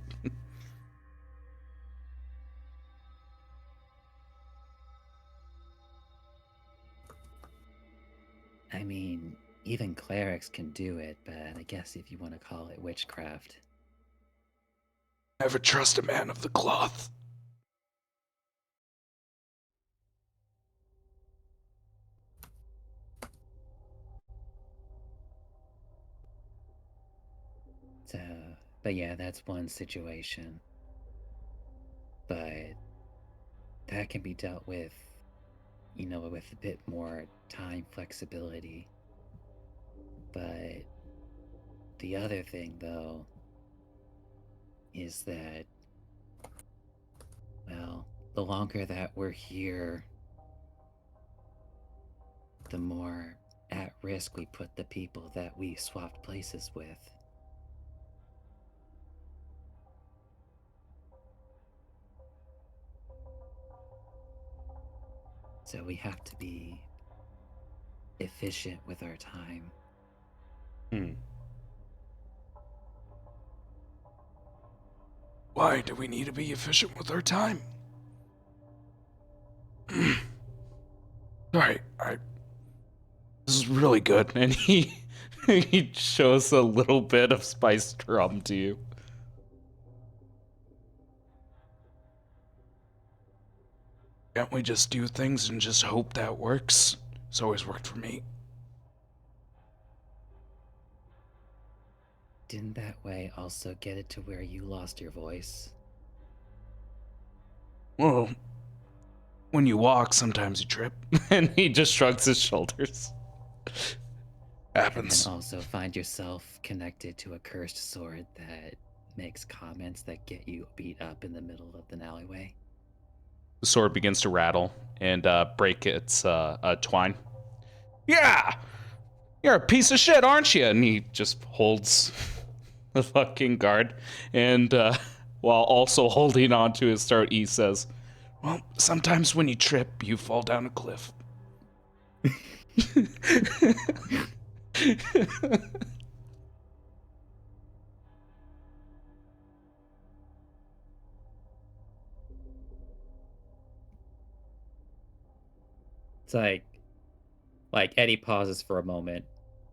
I mean, even clerics can do it, but I guess if you want to call it witchcraft. Never trust a man of the cloth. So, but yeah, that's one situation. But that can be dealt with, with a bit more time flexibility. But the other thing, though, is that, well, the longer that we're here, the more at risk we put the people that we swapped places with. So we have to be efficient with our time. Why do we need to be efficient with our time? Alright, this is really good. And he shows a little bit of spiced rum to you. Can't we just do things and just hope that works? It's always worked for me. Didn't that way also get it to where you lost your voice? Well, when you walk, sometimes you trip. And he just shrugs his shoulders. Happens. And then also find yourself connected to a cursed sword that makes comments that get you beat up in the middle of an alleyway. The sword begins to rattle and break its twine. Yeah! You're a piece of shit, aren't you? And he just holds the fucking guard. And while also holding on to his throat, he says, Well, sometimes when you trip, you fall down a cliff. It's like Eddie pauses for a moment,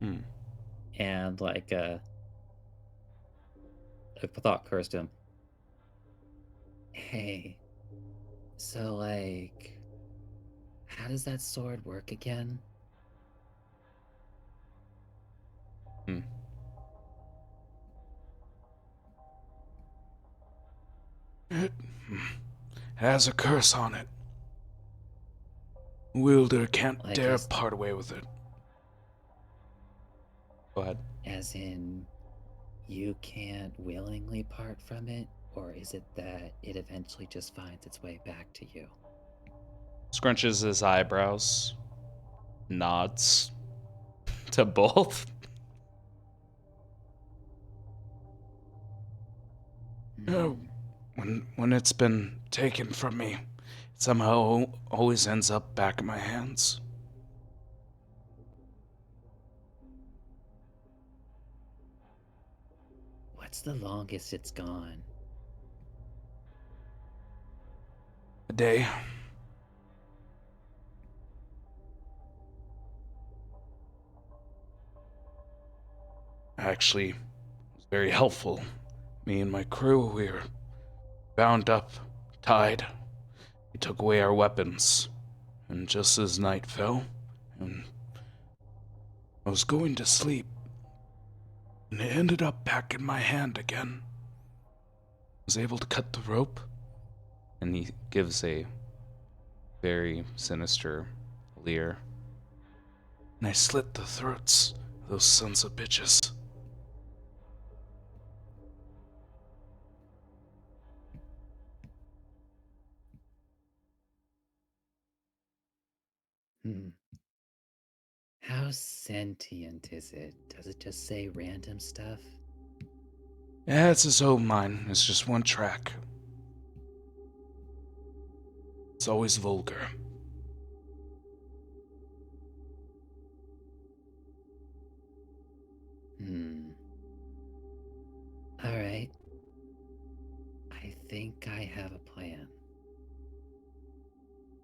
and a thought occurs to him. Hey, so how does that sword work again? It has a curse on it. Wielder can't dare part away with it. Go ahead. As in, you can't willingly part from it? Or is it that it eventually just finds its way back to you? Scrunches his eyebrows, nods to both. When it's been taken from me, it somehow always ends up back in my hands. What's the longest it's gone? A day. Actually, it was very helpful. Me and my crew, we were bound up, tied. He took away our weapons, and just as night fell, and I was going to sleep, and it ended up back in my hand again. I was able to cut the rope. And he gives a very sinister leer. And I slit the throats of those sons of bitches. How sentient is it? Does it just say random stuff? Yeah, it's his own mind. It's just one track. It's always vulgar. Alright. I think I have a plan.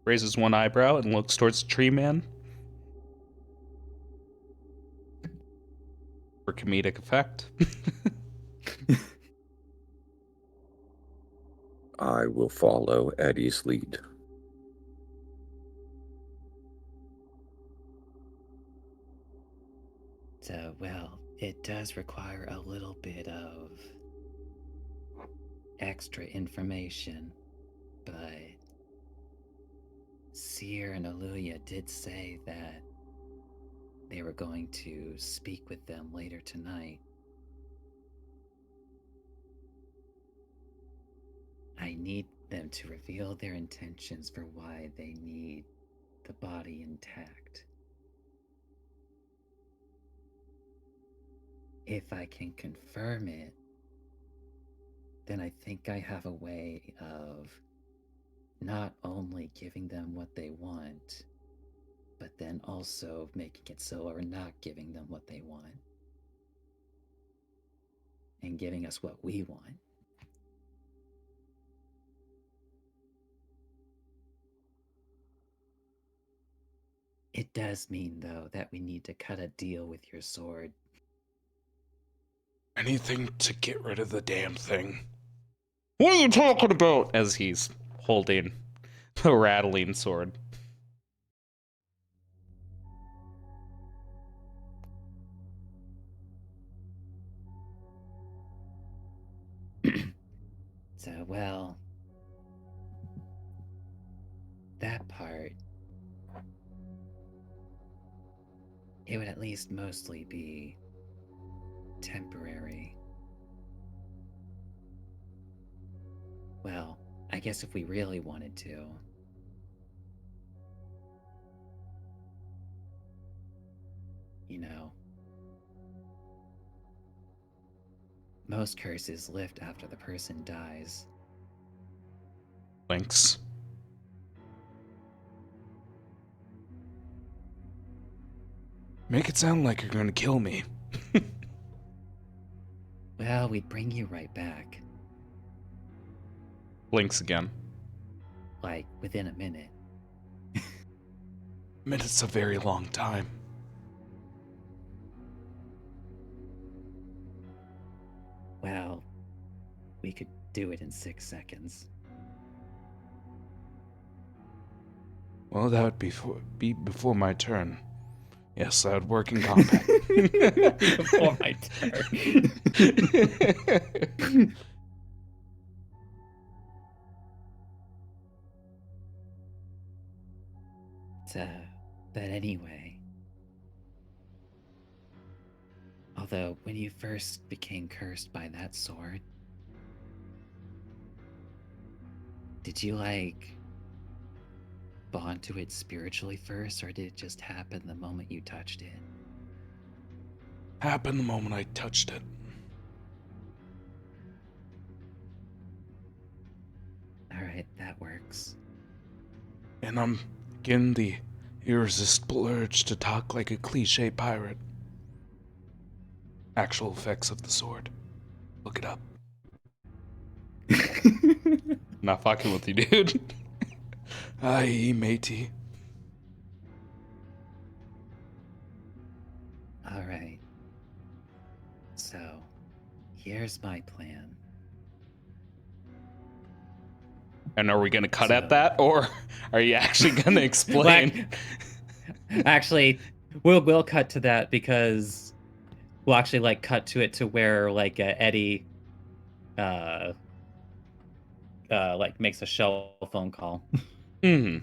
Raises one eyebrow and looks towards the tree man. For comedic effect. I will follow Eddie's lead. So, well, it does require a little bit of extra information, but Seer and Aluya did say that they were going to speak with them later tonight. I need them to reveal their intentions for why they need the body intact. If I can confirm it, then I think I have a way of not only giving them what they want, but then also making it so we're not giving them what they want and giving us what we want. It does mean, though, that we need to cut a deal with your sword. Anything to get rid of the damn thing. What are you talking about? As he's holding the rattling sword. So, well, that part, it would at least mostly be temporary. Well, I guess if we really wanted to. You know, most curses lift after the person dies. Lynx. Make it sound like you're gonna kill me. Well, we'd bring you right back. Lynx again. Like, within a minute. Minute's a very long time. Well, we could do it in 6 seconds. Well, that would be before my turn. Yes, that would work in combat. Before my turn. But anyway. Although, when you first became cursed by that sword, did you, bond to it spiritually first, or did it just happen the moment you touched it? Happened the moment I touched it. Alright, that works. And I'm getting the irresistible urge to talk like a cliche pirate. Actual effects of the sword. Look it up. Not fucking with you, dude. Aye, matey. Alright. So, here's my plan. And are we gonna cut at that, or are you actually gonna explain? Actually, we'll cut to that because we'll actually cut to it to where Eddie makes a shell phone call. Mm-hmm.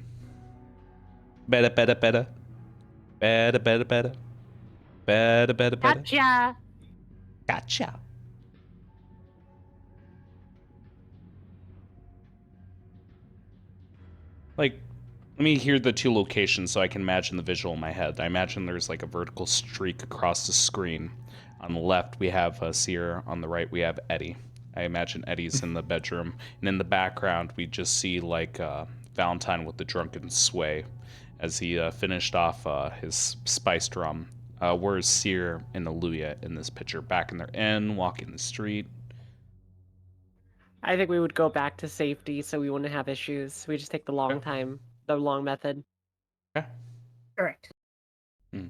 Better. Gotcha. Let me hear the two locations so I can imagine the visual in my head. I imagine there's a vertical streak across the screen. On the left, we have Seer. On the right, we have Eddie. I imagine Eddie's in the bedroom. And in the background, we just see Valentine with the drunken sway as he finished off his spiced rum. Where's Seer and Aluya in this picture? Back in their inn, walking the street. I think we would go back to safety so we wouldn't have issues. We just take the long time, the long method. Okay. Correct. Mm.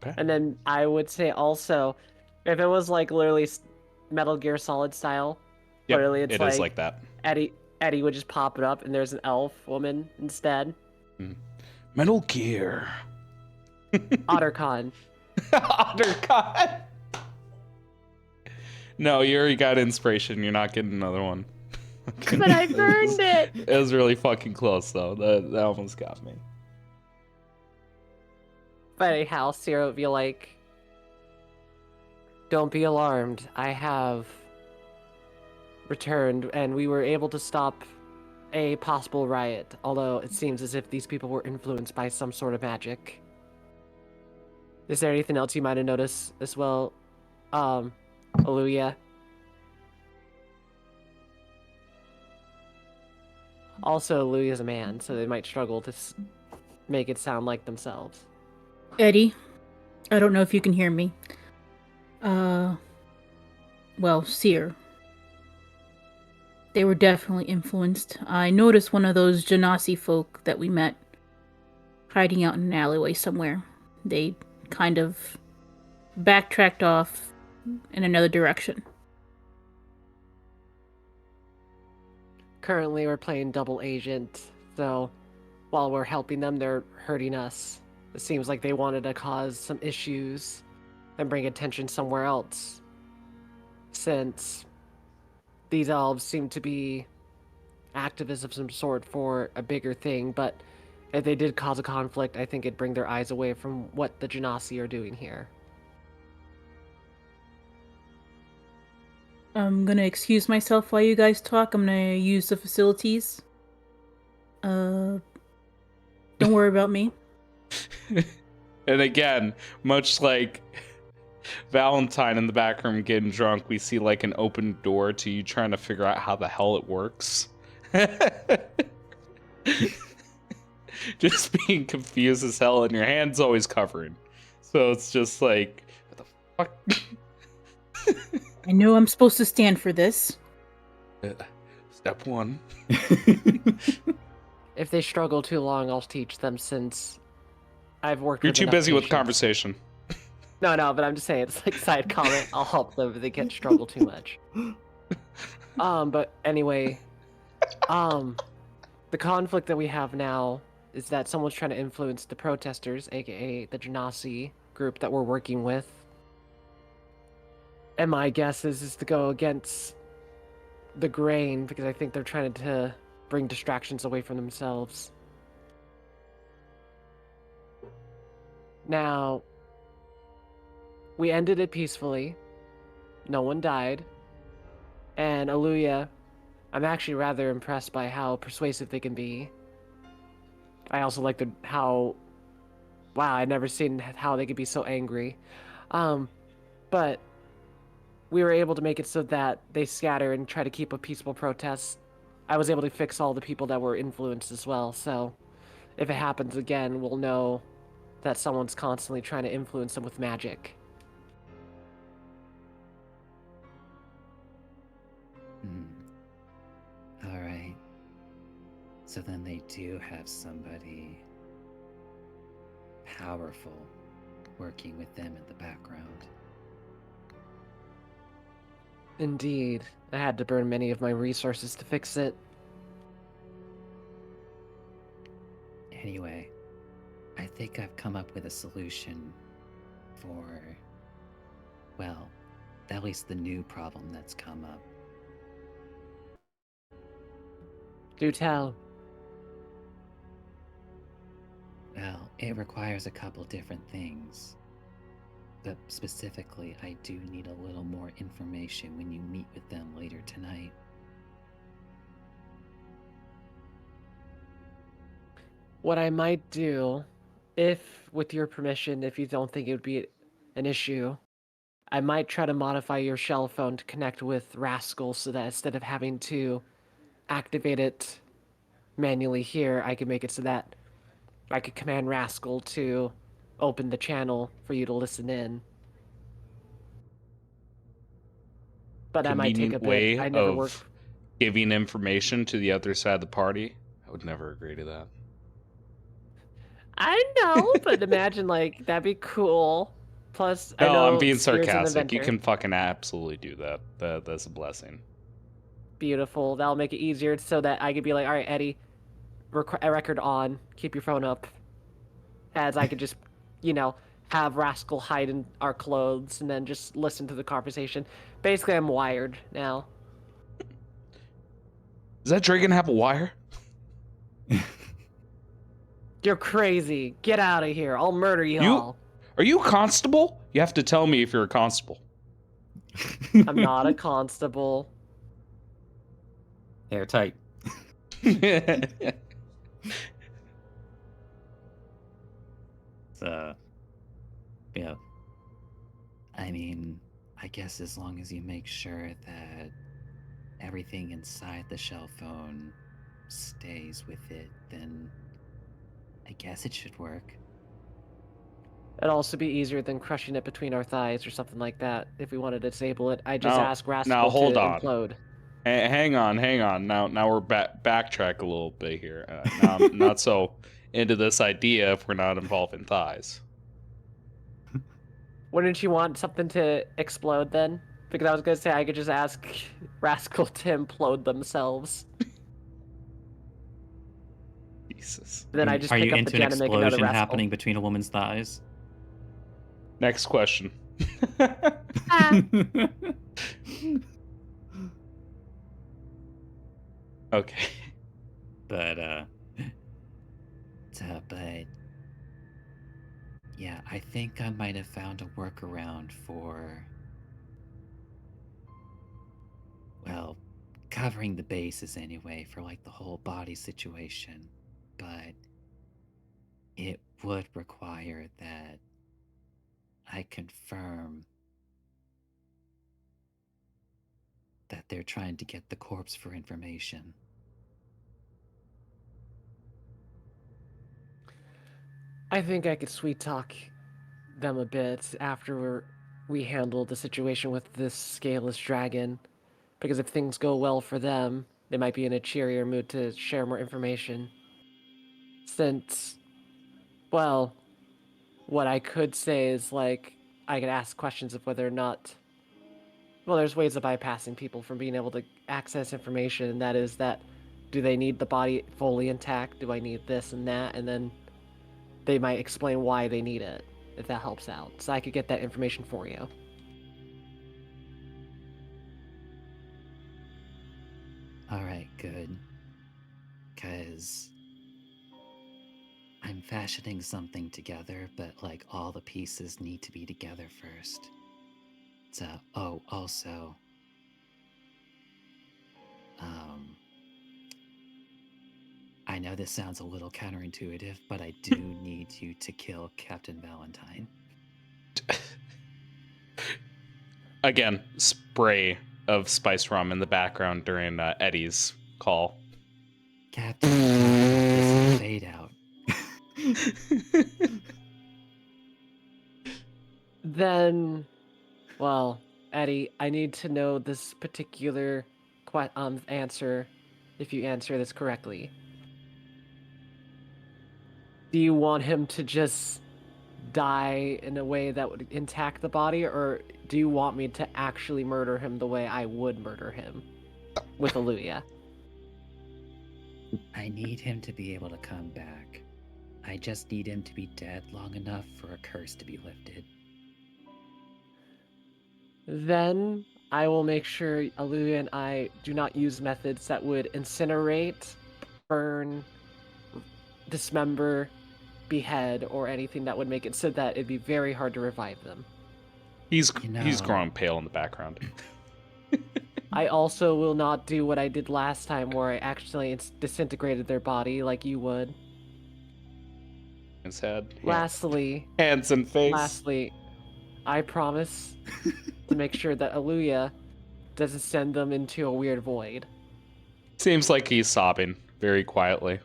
Okay. And then I would say also, if it was literally Metal Gear Solid style, Yep, literally it's it is like that. Eddie would just pop it up and there's an elf woman instead. Metal Gear. OtterCon. OtterCon. No, you already got inspiration. You're not getting another one. But I burned it. It was really fucking close, though. That almost got me. But anyhow, Sierra would be like, don't be alarmed. I have returned, and we were able to stop a possible riot, although it seems as if these people were influenced by some sort of magic. Is there anything else you might have noticed as well, Aluya? Also, Louis is a man, so they might struggle to make it sound like themselves. Eddie, I don't know if you can hear me. Well, Seer. They were definitely influenced. I noticed one of those Genasi folk that we met hiding out in an alleyway somewhere. They kind of backtracked off in another direction. Currently, we're playing double agent, so while we're helping them, they're hurting us. It seems like they wanted to cause some issues and bring attention somewhere else, since these elves seem to be activists of some sort for a bigger thing, but if they did cause a conflict, I think it'd bring their eyes away from what the Genasi are doing here. I'm gonna excuse myself while you guys talk. I'm gonna use the facilities. Don't worry about me. And again, much like Valentine in the back room getting drunk, we see like an open door to you trying to figure out how the hell it works. Just being confused as hell, and your hand's always covering. So it's just like, what the fuck? I know I'm supposed to stand for this. Step one. If they struggle too long, I'll teach them, since I've worked You're with too enough busy with patients. conversation. No, but I'm just saying, it's like side comment. I'll help them if they can't struggle too much. But anyway, the conflict that we have now is that someone's trying to influence the protesters, aka the Genasi group that we're working with. And my guess is to go against the grain, because I think they're trying to bring distractions away from themselves. Now, we ended it peacefully. No one died. And Aluya, I'm actually rather impressed by how persuasive they can be. I also like wow, I'd never seen how they could be so angry. But we were able to make it so that they scatter and try to keep a peaceful protest. I was able to fix all the people that were influenced as well, so if it happens again, we'll know that someone's constantly trying to influence them with magic. Alright. So then they do have somebody powerful working with them in the background. Indeed. I had to burn many of my resources to fix it. Anyway, I think I've come up with a solution for, well, at least the new problem that's come up. Do tell. Well, it requires a couple different things. But specifically, I do need a little more information when you meet with them later tonight. What I might do, with your permission, if you don't think it would be an issue, I might try to modify your shell phone to connect with Rascal, so that instead of having to activate it manually here, I could make it so that I could command Rascal to open the channel for you to listen in. But that might take a Convenient bit. way I never of worked. giving information to the other side of the party. I would never agree to that. I know, but imagine, like, that'd be cool. Plus, I No, know I'm being Spear's an sarcastic. You inventor. can fucking absolutely do that. That's a blessing. Beautiful. That'll make it easier so that I could be like, all right, Eddie, record on, keep your phone up. As I could just, have Rascal hide in our clothes and then just listen to the conversation. Basically, I'm wired now. Does that dragon have a wire? You're crazy. Get out of here. I'll murder you all. Are you a constable? You have to tell me if you're a constable. I'm not a constable. Airtight. So, yeah. I mean, I guess as long as you make sure that everything inside the shell phone stays with it, then I guess it should work. It'd also be easier than crushing it between our thighs or something like that. If we wanted to disable it, I just ask Now Rascal to hold on. implode. Hang on. Now we're backtrack a little bit here. Now I'm not so into this idea if we're not involving thighs. Wouldn't you want something to explode then? Because I was gonna say I could just ask Rascal to implode themselves. Jesus. Then I just Are pick you up the into an gen and make another explosion Rascal. happening between a woman's thighs? Next question. Okay. But yeah, I think I might have found a workaround for, well, covering the bases anyway for like the whole body situation. But it would require that I confirm that they're trying to get the corpse for information. I think I could sweet talk them a bit after we handle the situation with this scaleless dragon. Because if things go well for them, they might be in a cheerier mood to share more information. Since, well, what I could say is, like, I could ask questions of whether or not... Well, there's ways of bypassing people from being able to access information, and that is that, do they need the body fully intact? Do I need this and that? And then they might explain why they need it, if that helps out. So I could get that information for you. Alright, good. Because I'm fashioning something together, but like all the pieces need to be together first. So, oh, also, I know this sounds a little counterintuitive, but I do need you to kill Captain Valentine. Again, spray of spiced rum in the background during Eddie's call. Captain Valentine, fade out. Then, well, Eddie, I need to know this particular answer, if you answer this correctly. Do you want him to just die in a way that would intact the body, or do you want me to actually murder him the way I would murder him with Aluya? I need him to be able to come back. I just need him to be dead long enough for a curse to be lifted. Then I will make sure Aluya and I do not use methods that would incinerate, burn, dismember, behead, or anything that would make it so that it'd be very hard to revive them. He's growing pale in the background. I also will not do what I did last time, where I actually disintegrated their body like you would. His head. Lastly, hands and face. Lastly, I promise to make sure that Aluya doesn't send them into a weird void. Seems like he's sobbing very quietly.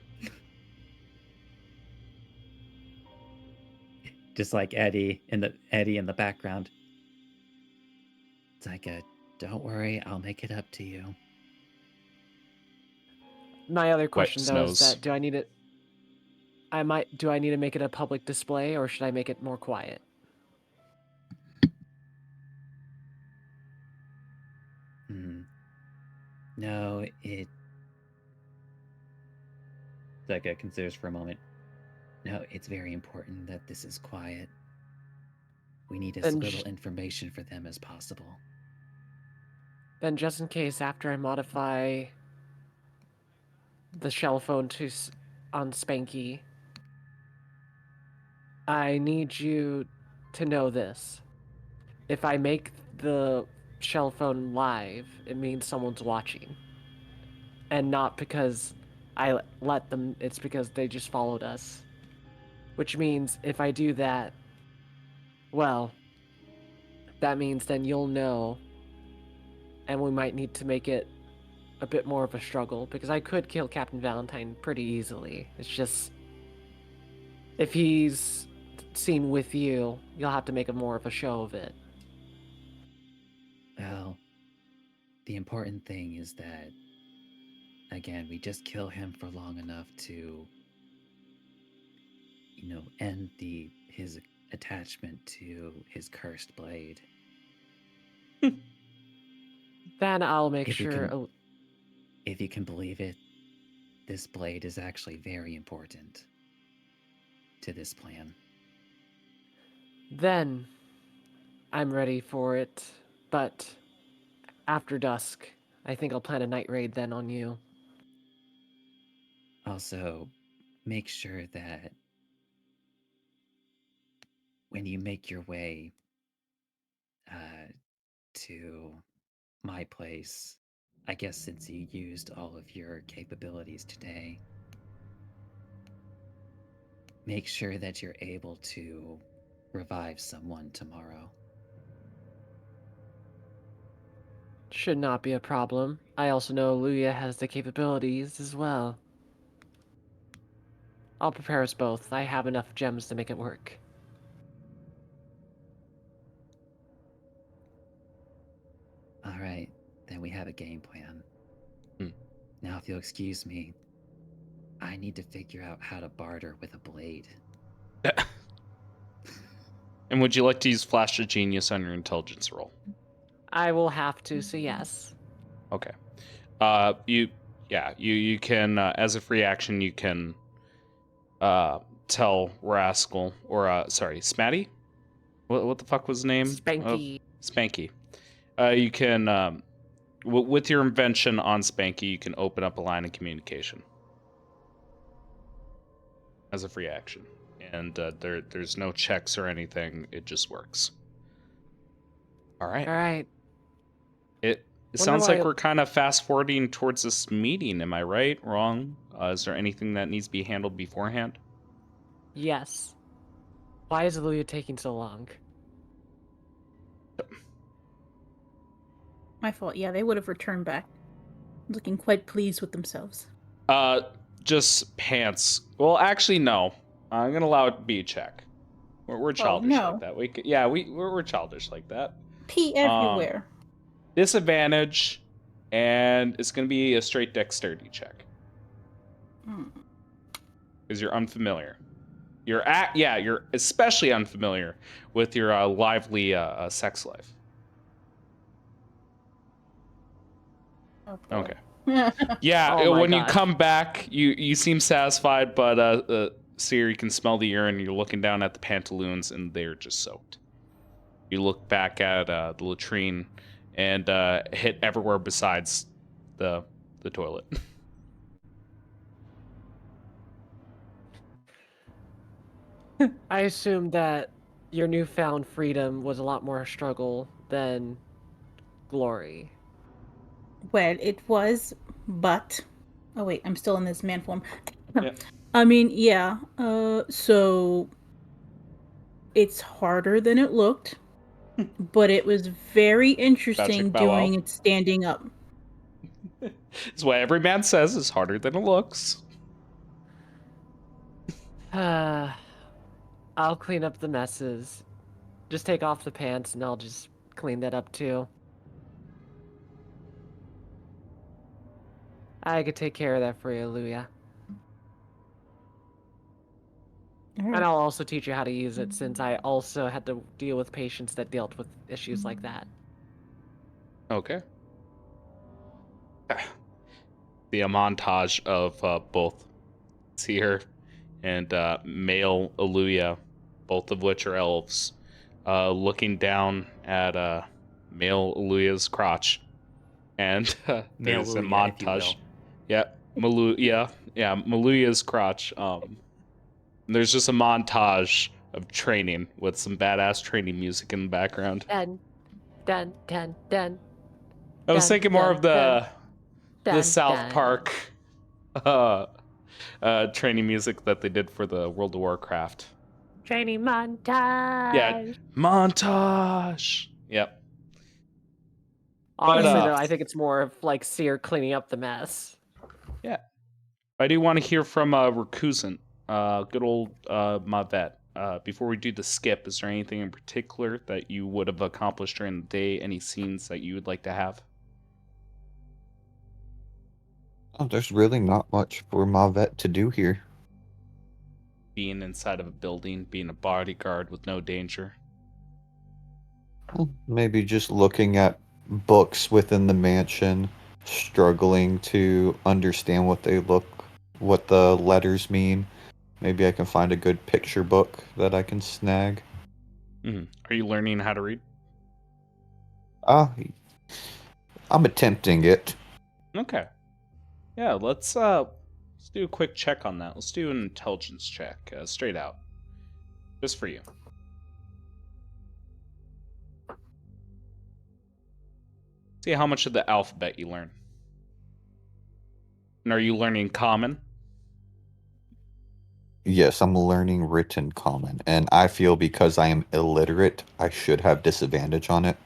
Just like Eddie in the background. It's like don't worry, I'll make it up to you. My other question though is snows. that do I need to make it a public display, or should I make it more quiet? No, it... Zeka considers for a moment. No, it's very important that this is quiet. We need as little information for them as possible. Then just in case, after I modify the shell phone on Spanky, I need you to know this. If I make the shell phone live, it means someone's watching. And not because I let them, it's because they just followed us. Which means if I do that, well, that means then you'll know, and we might need to make it a bit more of a struggle, because I could kill Captain Valentine pretty easily. It's just, if he's seen with you, you'll have to make more of a show of it. Well, the important thing is that, again, we just kill him for long enough to, end his attachment to his cursed blade. Then I'll make If you sure. can- If you can believe it, this blade is actually very important to this plan. Then I'm ready for it, but after dusk, I think I'll plan a night raid then on you. Also, make sure that when you make your way to my place, I guess since you used all of your capabilities today, make sure that you're able to revive someone tomorrow. Should not be a problem. I also know Luya has the capabilities as well. I'll prepare us both. I have enough gems to make it work. All right, then we have a game plan. Hmm. Now, if you'll excuse me, I need to figure out how to barter with a blade. And would you like to use Flash of Genius on your intelligence roll? I will have to, so yes. Okay. You can, as a free action, you can tell Rascal, or Smatty? What the fuck was the name? Spanky. Spanky. You can, with your invention on Spanky, you can open up a line of communication as a free action. And there's no checks or anything. It just works. All right. All right. It sounds like we're kind of fast forwarding towards this meeting. Am I right? Wrong? Is there anything that needs to be handled beforehand? Yes. Why is Luya taking so long? My fault. Yeah, they would have returned back, looking quite pleased with themselves. Just pants. Well, actually, no. I'm gonna allow it to be a check. We're childish like that. We're childish like that. Pee everywhere. Disadvantage, and it's gonna be a straight dexterity check. Because you're unfamiliar. You're especially unfamiliar with your lively sex life. Okay. Yeah, Oh when gosh. you come back, you seem satisfied, but Siri can smell the urine. You're looking down at the pantaloons, and they're just soaked. You look back at the latrine, and hit everywhere besides the toilet. I assume that your newfound freedom was a lot more struggle than glory. Well, it was, but... Oh, wait, I'm still in this man form. Yeah. I mean, yeah. So... It's harder than it looked, but it was very interesting doing it standing up. It's what every man says is harder than it looks. I'll clean up the messes. Just take off the pants and I'll just clean that up too. I could take care of that for you, Luya. Right. And I'll also teach you how to use it, since I also had to deal with patients that dealt with issues like that. Okay. The montage of both Seer and male Aluya, both of which are elves, looking down at male Aluya's crotch. And there's a montage. Yeah, Maluya's crotch. There's just a montage of training with some badass training music in the background. Dun, dun, dun, dun. I was thinking more of the South Park training music that they did for the World of Warcraft. Training montage. Yeah, montage. Yep. Honestly, though, I think it's more of like Seer cleaning up the mess. Yeah. I do want to hear from Rakusan, good old Mavet. Before we do the skip, is there anything in particular that you would have accomplished during the day? Any scenes that you would like to have? Oh, there's really not much for Mavet to do here. Being inside of a building, being a bodyguard with no danger. Maybe just looking at books within the mansion, struggling to understand what what the letters mean. Maybe I can find a good picture book that I can snag. Mm-hmm. Are you learning how to read? I'm attempting it. Okay. Yeah, let's do a quick check on that. Let's do an intelligence check, straight out, just for you. See how much of the alphabet you learn. And are you learning common? Yes, I'm learning written common, and I feel because I am illiterate, I should have disadvantage on it.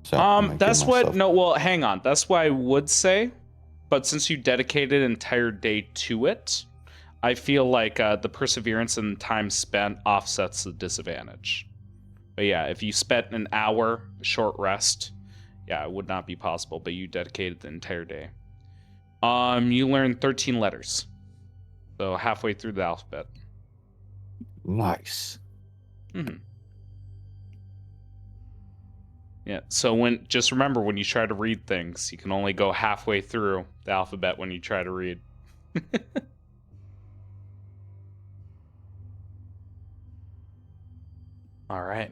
So That's what. No, well, hang on. That's what I would say, but since you dedicated an entire day to it, I feel like the perseverance and time spent offsets the disadvantage. But yeah, if you spent an hour short rest, yeah, it would not be possible. But you dedicated the entire day. You learned 13 letters, so halfway through the alphabet. Nice. Mm-hmm. Yeah. So just remember, when you try to read things, you can only go halfway through the alphabet when you try to read. All right.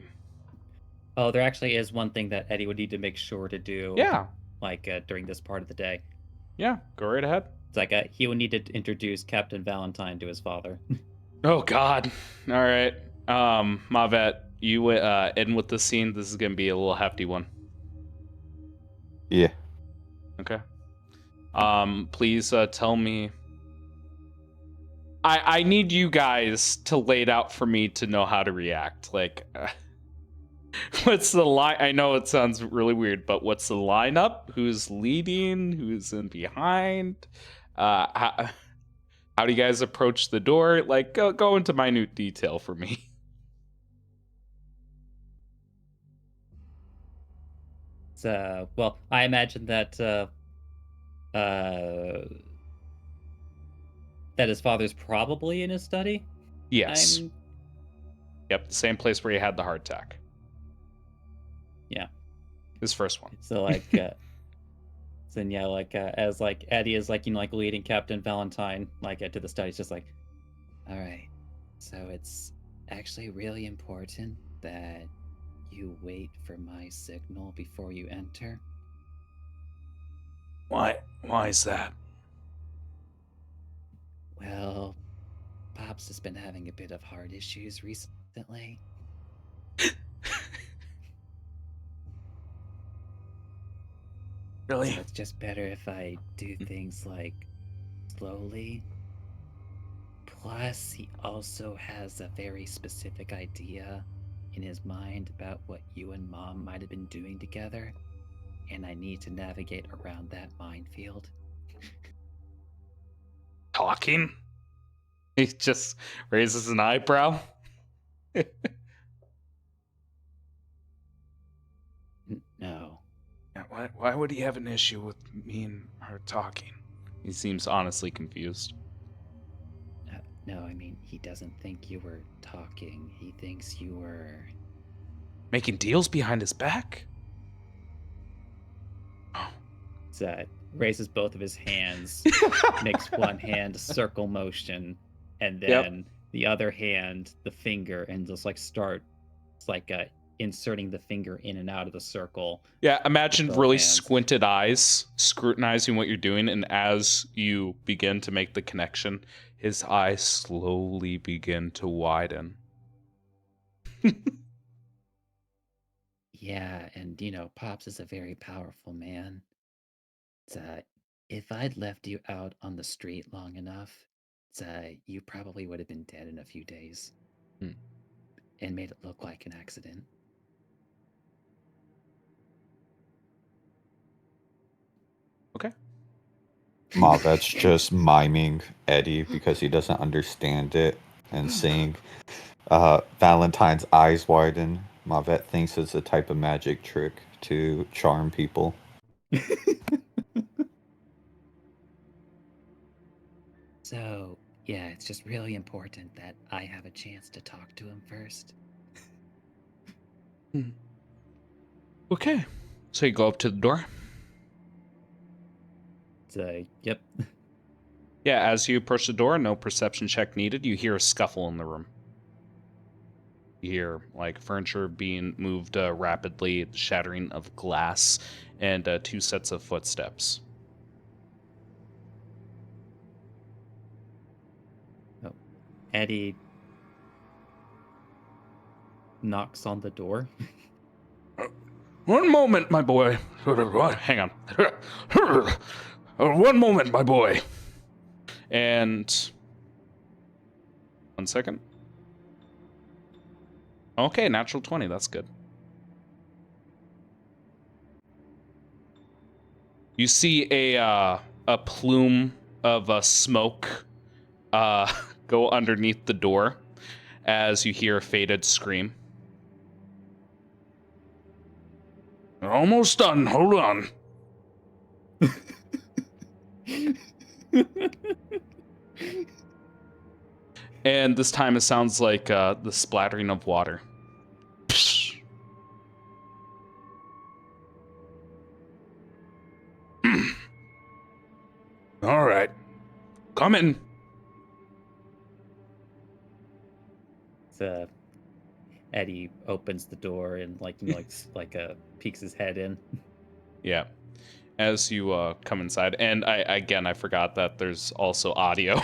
Oh, there actually is one thing that Eddie would need to make sure to do. Yeah. Like during this part of the day. Yeah. Go right ahead. It's like he would need to introduce Captain Valentine to his father. Oh God. All right. Mavet, you end with this scene. This is gonna be a little hefty one. Yeah. Okay. Please tell me. I need you guys to lay it out for me to know how to react. Like, what's the line? I know it sounds really weird, but what's the lineup? Who's leading? Who's in behind? How do you guys approach the door? Like, go into minute detail for me. So, well, I imagine that that his father's probably in his study. Yes. Yep, the same place where he had the heart attack. Yeah. His first one. So like, so yeah, like as like Eddie is like like leading Captain Valentine like to the study, it's just like, all right. So it's actually really important that you wait for my signal before you enter. Why is that? Well, Pops has been having a bit of heart issues recently. Really? So it's just better if I do things like slowly. Plus, he also has a very specific idea in his mind about what you and Mom might have been doing together, and I need to navigate around that minefield. Talking? He just raises an eyebrow. No. Why would he have an issue with me and her talking? He seems honestly confused. No, I mean, he doesn't think you were talking. He thinks you were... Making deals behind his back? Raises both of his hands, makes one hand a circle motion, and then the other hand, the finger, and just like starts like inserting the finger in and out of the circle. Yeah, imagine really hands. Squinted eyes scrutinizing what you're doing, and as you begin to make the connection, his eyes slowly begin to widen. Yeah, and Pops is a very powerful man. If I'd left you out on the street long enough, you probably would have been dead in a few days. And made it look like an accident. Okay. Mavet's just miming Eddie because he doesn't understand it and seeing Valentine's eyes widen. Mavet thinks it's a type of magic trick to charm people. So, yeah, it's just really important that I have a chance to talk to him first. Okay. So you go up to the door. Yep. Yeah, as you approach the door, no perception check needed. You hear a scuffle in the room. You hear like furniture being moved rapidly, the shattering of glass, and 2 sets of footsteps. Oh. Eddie knocks on the door. One moment, my boy. Hang on. One moment, my boy. And 1 second. Okay, natural 20. That's good. You see a plume of smoke go underneath the door as you hear a faded scream. Almost done. Hold on. And this time it sounds like the splattering of water. All right. Come in. So Eddie opens the door and peeks his head in. Yeah. As you come inside, and I forgot that there's also audio.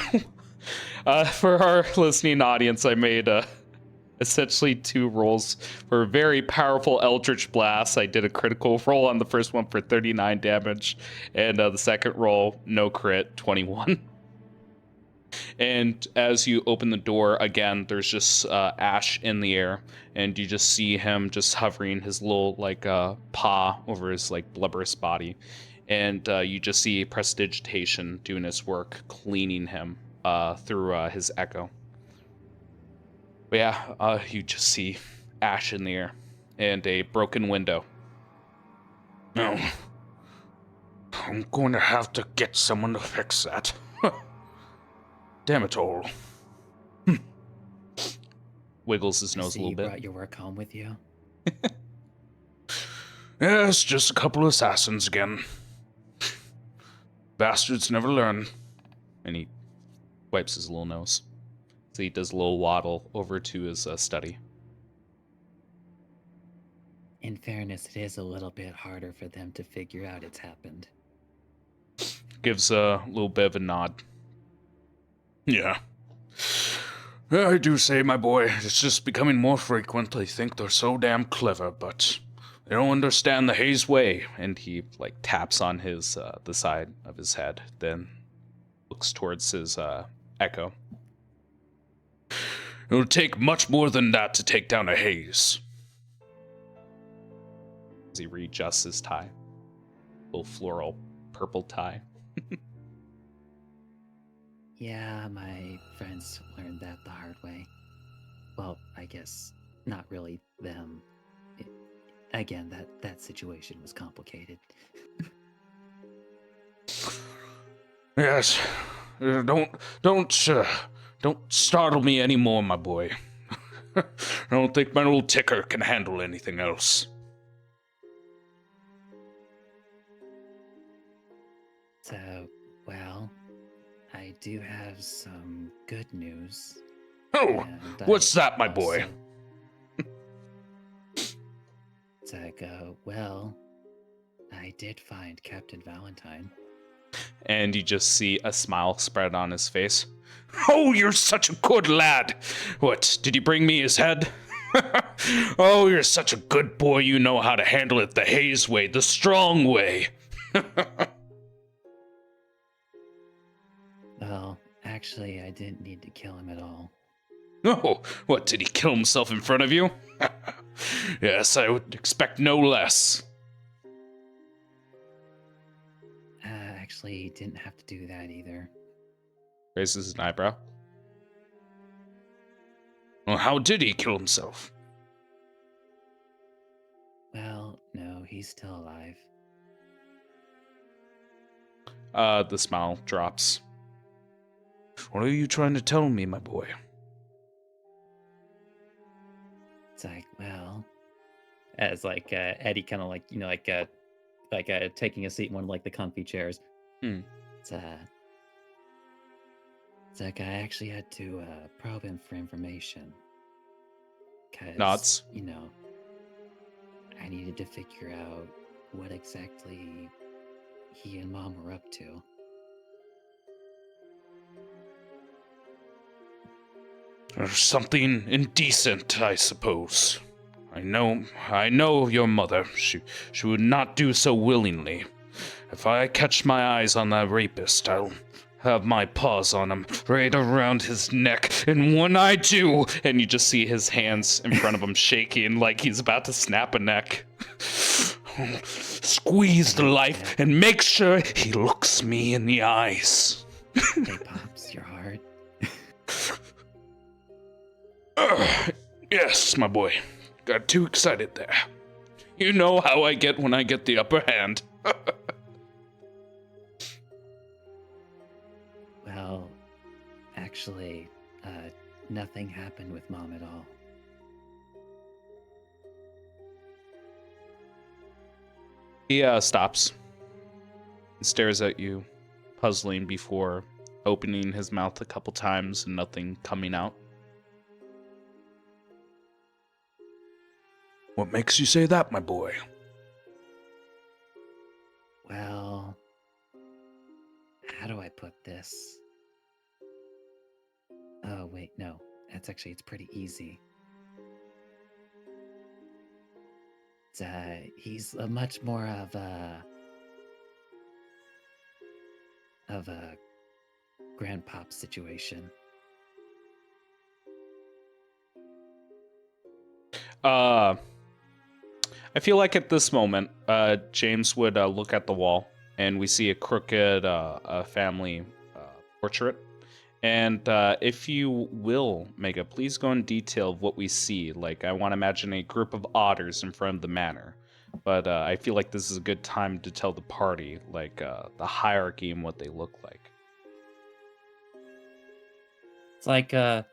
For our listening audience, I made essentially 2 rolls for a very powerful Eldritch Blast. I did a critical roll on the first one for 39 damage, and the second roll, no crit, 21. And as you open the door again, there's just ash in the air, and you just see him just hovering his little paw over his blubberous body, and you just see prestidigitation doing its work, cleaning him through his echo. But yeah, you just see ash in the air and a broken window. No. I'm going to have to get someone to fix that. Damn it all. Wiggles his I nose see a little you bit. brought your work home with you. Yes, just a couple of assassins again. Bastards never learn. And he wipes his little nose. So he does a little waddle over to his study. In fairness, it is a little bit harder for them to figure out it's happened. Gives a little bit of a nod. Yeah. I do say, my boy, it's just becoming more frequent. They think they're so damn clever, but they don't understand the Haze way. And he taps on his the side of his head, then looks towards his echo. It'll take much more than that to take down a Haze. As he readjusts his tie. Little floral purple tie. Yeah, my friends learned that the hard way. Well, I guess not really them. Again, that situation was complicated. Yes. Don't startle me anymore, my boy. I don't think my old ticker can handle anything else. So, well, I do have some good news. Oh, what's that, my boy? Well, I did find Captain Valentine. And you just see a smile spread on his face. Oh, you're such a good lad. What, did you bring me his head? Oh, you're such a good boy. You know how to handle it the Haze way, the strong way. Well, actually, I didn't need to kill him at all. Oh, what, did he kill himself in front of you? Yes, I would expect no less. actually didn't have to do that either. Raises an eyebrow. Well, how did he kill himself? Well, no, he's still alive. The smile drops. What are you trying to tell me, my boy? It's like, well, As like Eddie kind of like taking a seat in one of like the comfy chairs. Hmm. it's like I actually had to probe him for information. Because, Nods. I needed to figure out what exactly he and Mom were up to. There's something indecent, I suppose. I know your mother. She would not do so willingly. If I catch my eyes on that rapist, I'll have my paws on him, right around his neck, and when I do, And you just see his hands in front of him shaking like he's about to snap a neck. squeeze the life and make sure he looks me in the eyes. Hey, Pops, you're hard. Yes, my boy. Got too excited there. You know how I get when I get the upper hand. Well, actually, nothing happened with Mom at all. He stops and stares at you, puzzling before opening his mouth a couple times and nothing coming out. What makes you say that, my boy? Well, how do I put this? Oh, wait, no. It's pretty easy. He's a much more of a grandpop situation. I feel like at this moment, James would look at the wall, and we see a crooked family portrait. And if you will, Mega, please go in detail of what we see. Like, I want to imagine a group of otters in front of the manor. But I feel like this is a good time to tell the party, like, the hierarchy and what they look like. It's like the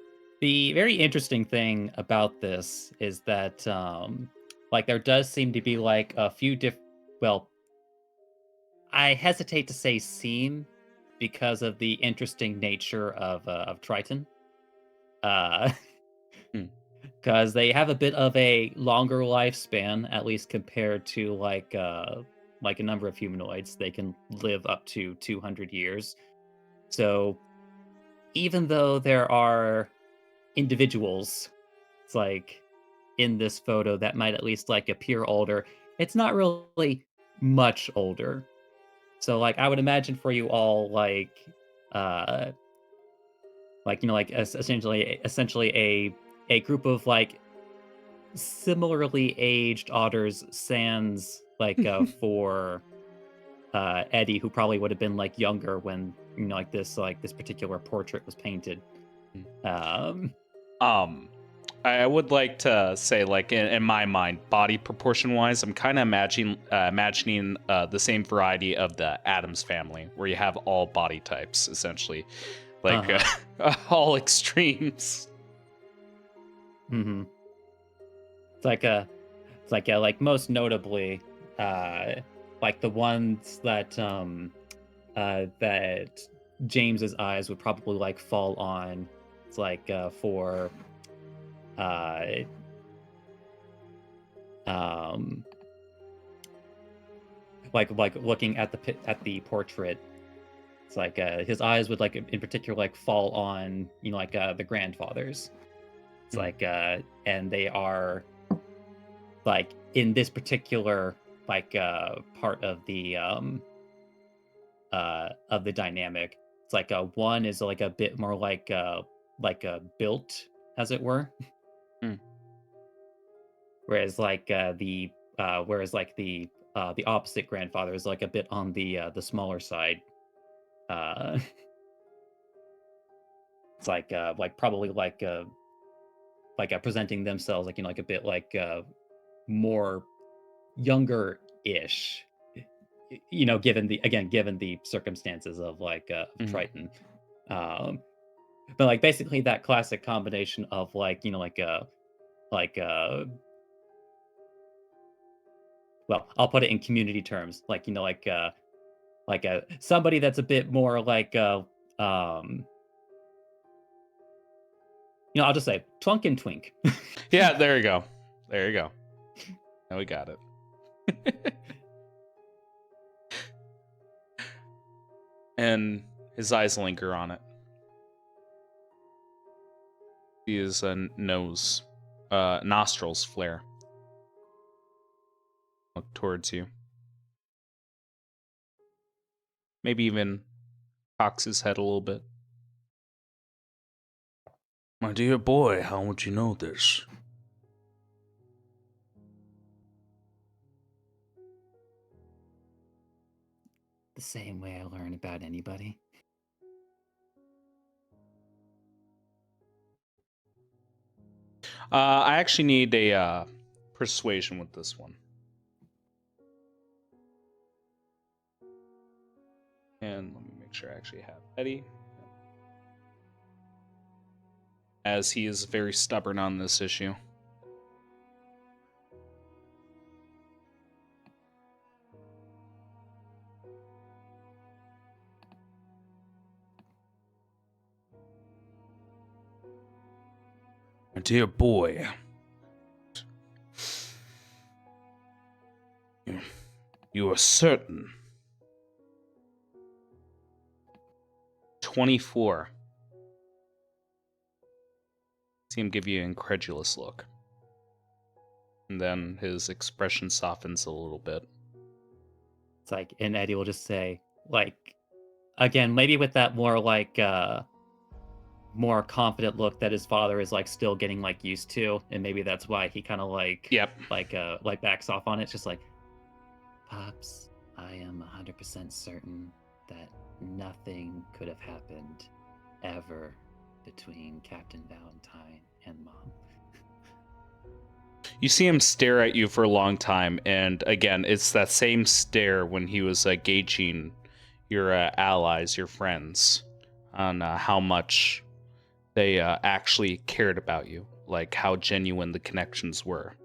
very interesting thing about this is that like there does seem to be like a few well, I hesitate to say seem because of the interesting nature of Triton. Because they have a bit of a longer lifespan, at least compared to like a number of humanoids. They can live up to 200 years. So even though there are individuals, it's like in this photo that might at least like appear older, it's not really much older. So like I would imagine for you all like essentially a group of like similarly aged otters sans like for Eddie, who probably would have been like younger when like this particular portrait was painted. I would like to say, like, in my mind, body proportion wise, I'm kind of imagining the same variety of the Addams family, where you have all body types essentially, like all extremes. Mm-hmm. It's like most notably, like the ones that that James's eyes would probably like fall on. It's like for like looking at the portrait. It's like his eyes would like in particular like fall on like the grandfathers. It's like and they are like in this particular like part of the dynamic. It's like one is like a bit more like built, as it were. Whereas like the opposite grandfather is like a bit on the smaller side. It's like probably presenting themselves like like a bit more younger-ish, given the circumstances of Triton. But like basically that classic combination of like well, I'll put it in community terms, somebody that's a bit more I'll just say twunk and twink. Yeah, there you go. There you go. Now we got it. And his eyes linger on it. His nostrils flare. Look towards you. Maybe even cocks his head a little bit. My dear boy, how would you know this? The same way I learn about anybody. I actually need a persuasion with this one. And let me make sure I actually have Eddie. As he is very stubborn on this issue. My dear boy, you are certain. 24. See him give you an incredulous look. And then his expression softens a little bit. It's like, and Eddie will just say, again, maybe with that more more confident look that his father is still getting used to, and maybe that's why he kind of backs off on it. It's just like, Pops, I am 100% certain that nothing could have happened ever between Captain Valentine and Mom. You see him stare at you for a long time, and again, it's that same stare when he was gauging your allies, your friends, on how much they actually cared about you, like how genuine the connections were.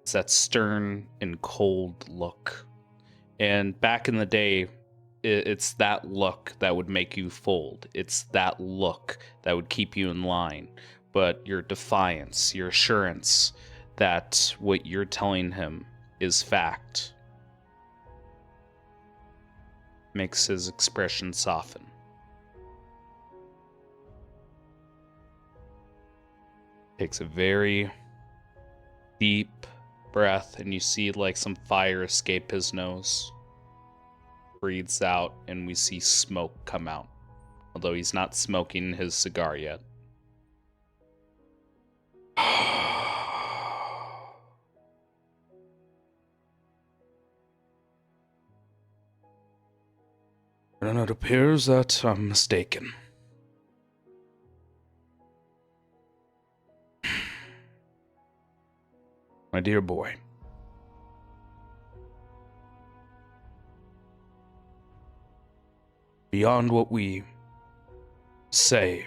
It's that stern and cold look. And back in the day, it's that look that would make you fold. It's that look that would keep you in line. But your defiance, your assurance that what you're telling him is fact makes his expression soften. Takes a very deep breath, and you see some fire escape his nose. Breathes out, and we see smoke come out, although he's not smoking his cigar yet. And it appears that I'm mistaken. My dear boy, beyond what we say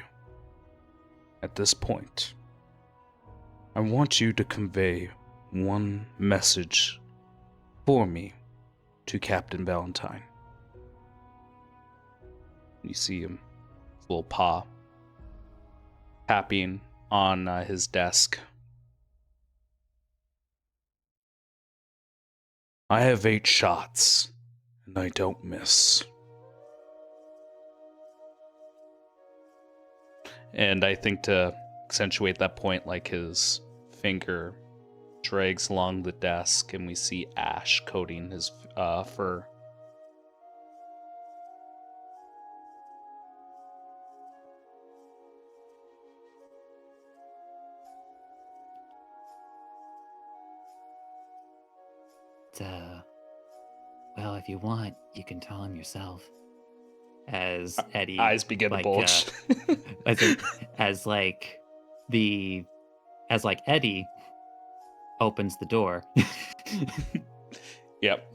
at this point, I want you to convey one message for me to Captain Valentine. You see him, his little paw, tapping on his desk. I have 8 shots, and I don't miss. And I think to accentuate that point, his finger drags along the desk, and we see ash coating his fur. Well, if you want, you can tell him yourself. as Eddie Eyes begin to bulge. as Eddie opens the door. Yep.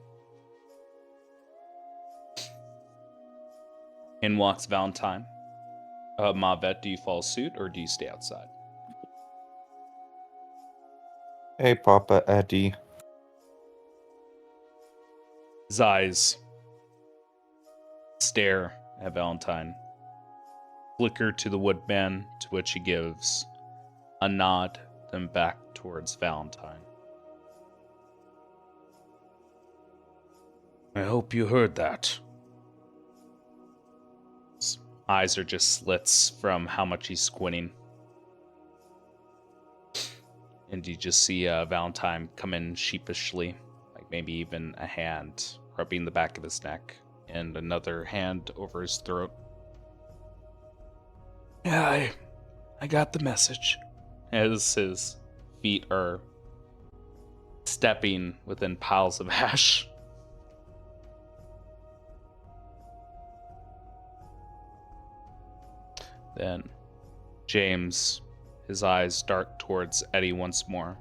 In walks Valentine. Mavet, do you follow suit or do you stay outside? Hey, Papa Eddie. His eyes stare at Valentine, flicker to the woodman, to which he gives a nod, then back towards Valentine. I hope you heard that. His eyes are just slits from how much he's squinting. And you just see Valentine come in sheepishly, like maybe even a hand rubbing the back of his neck and another hand over his throat. Yeah, I got the message. As his feet are stepping within piles of ash. Then James, his eyes dart towards Eddie once more,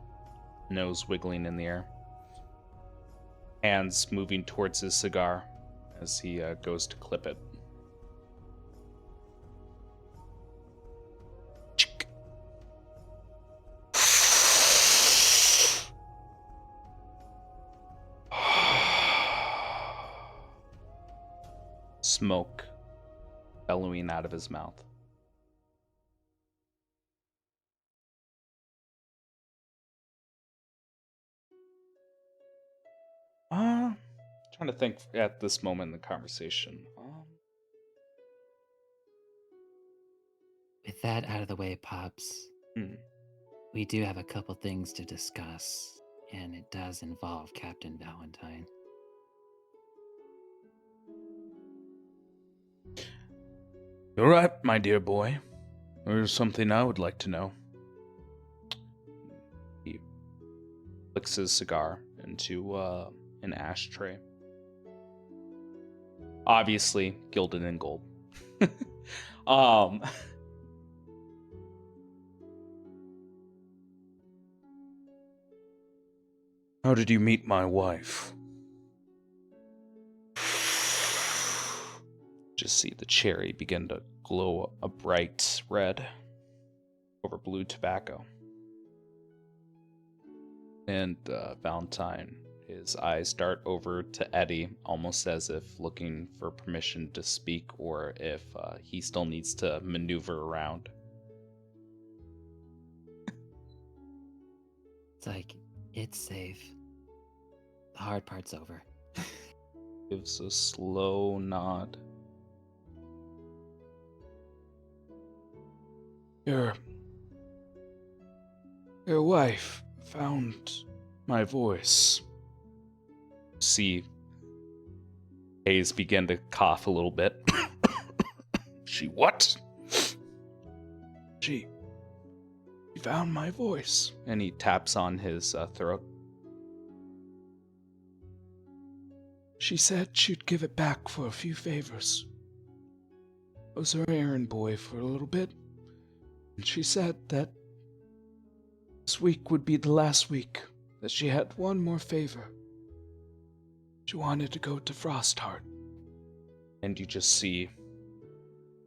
nose wiggling in the air, hands moving towards his cigar as he goes to clip it. Smoke bellowing out of his mouth. Trying to think at this moment in the conversation. With that out of the way, Pops, we do have a couple things to discuss, and it does involve Captain Valentine. You're right, my dear boy. There's something I would like to know. He flicks his cigar into an ashtray. Obviously, gilded in gold. How did you meet my wife? Just see the cherry begin to glow a bright red over blue tobacco. And Valentine, his eyes dart over to Eddie, almost as if looking for permission to speak or if he still needs to maneuver around. It's like, it's safe. The hard part's over. Gives a slow nod. Your wife found my voice. See Hayes begin to cough a little bit. She what? She found my voice. And he taps on his throat. She said she'd give it back for a few favors. I was her errand boy for a little bit, and she said that this week would be the last week, that she had one more favor. She wanted to go to Frostheart. And you just see,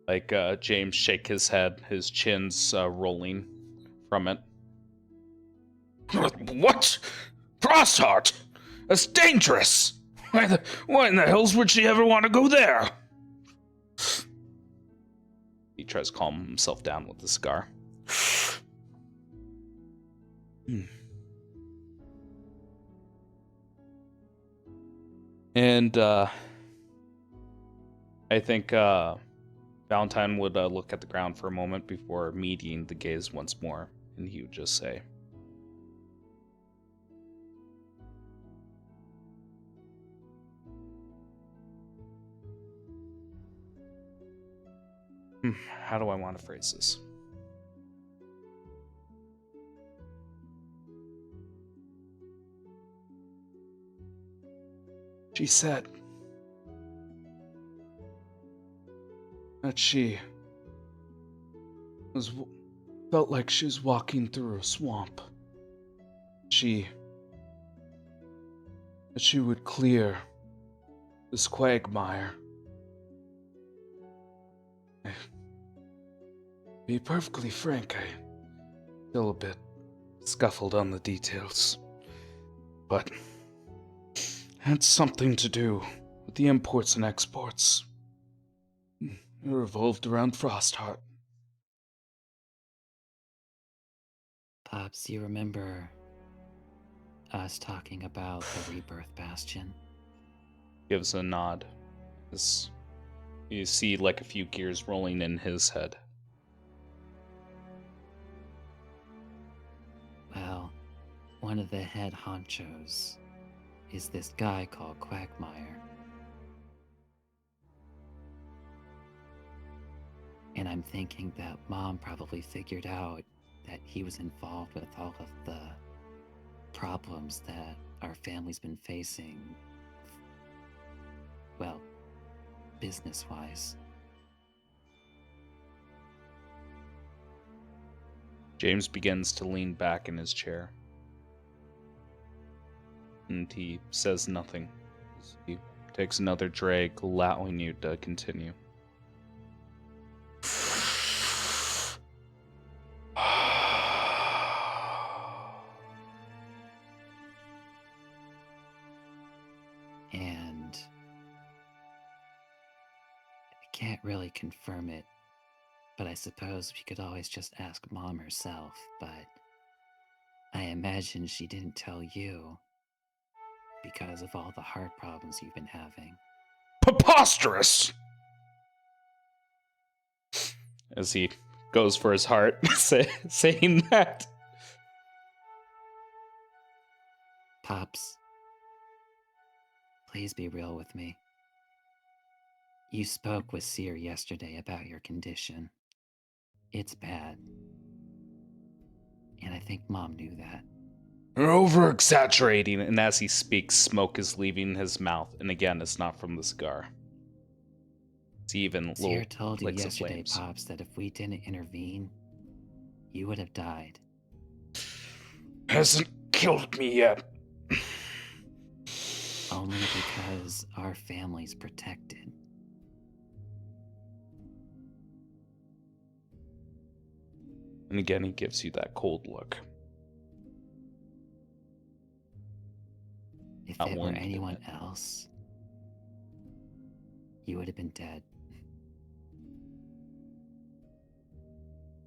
like, James shake his head, his chin's rolling from it. What? Frostheart? That's dangerous! Why in the hells would she ever want to go there? He tries to calm himself down with the cigar. And I think Valentine would look at the ground for a moment before meeting the gaze once more, and he would just say, how do I want to phrase this? She said that she felt like she was walking through a swamp. That she would clear this quagmire. To be perfectly frank, I feel a bit scuffled on the details, but it had something to do with the imports and exports. It revolved around Frostheart. Pops, you remember us talking about the Rebirth Bastion? Gives a nod. As you see like a few gears rolling in his head. Well, one of the head honchos is this guy called Quagmire. And I'm thinking that Mom probably figured out that he was involved with all of the problems that our family's been facing, well, business-wise. James begins to lean back in his chair. And he says nothing. He takes another drag, allowing you to continue. And I can't really confirm it, but I suppose we could always just ask Mom herself, but I imagine she didn't tell you because of all the heart problems you've been having. Preposterous! As he goes for his heart, saying that. Pops, please be real with me. You spoke with Seer yesterday about your condition. It's bad. And I think Mom knew that. You're over-exaggerating, and as he speaks, smoke is leaving his mouth, and again, it's not from the cigar. It's even Seer little told you licks of yesterday, flames. Pops, that if we didn't intervene, you would have died. Hasn't killed me yet. Only because our family's protected. And again, he gives you that cold look. If Not it were willing to do anyone it. else, you would have been dead.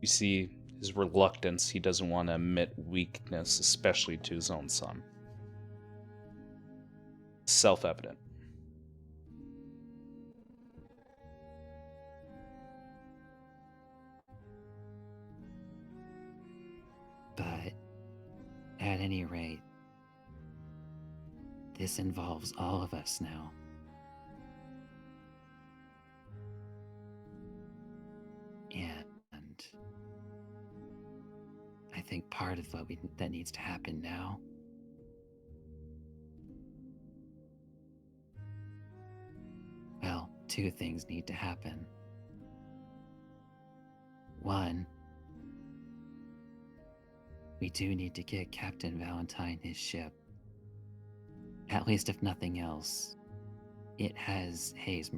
You see his reluctance. He doesn't want to admit weakness, especially to his own son. Self-evident. But at any rate, this involves all of us now. And I think part of that needs to happen now well, two things need to happen. One, we do need to get Captain Valentine his ship. At least if nothing else, it has Hayes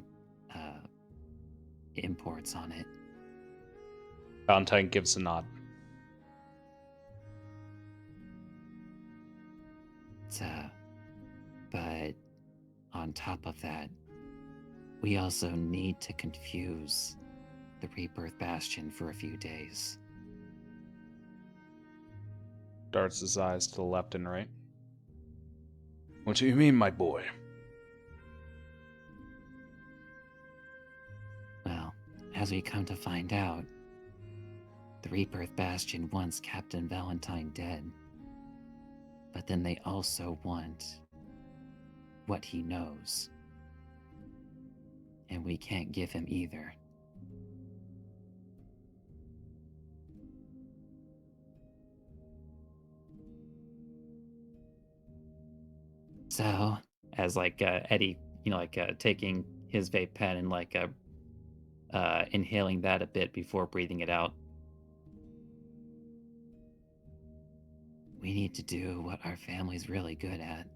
imports on it. Valentine gives a nod. But on top of that, we also need to confuse the Rebirth Bastion for a few days. Darts his eyes to the left and right. What do you mean, my boy? Well, as we come to find out, the Rebirth Bastion wants Captain Valentine dead. But then they also want what he knows. And we can't give him either. So, as Eddie, taking his vape pen and inhaling that a bit before breathing it out. We need to do what our family's really good at.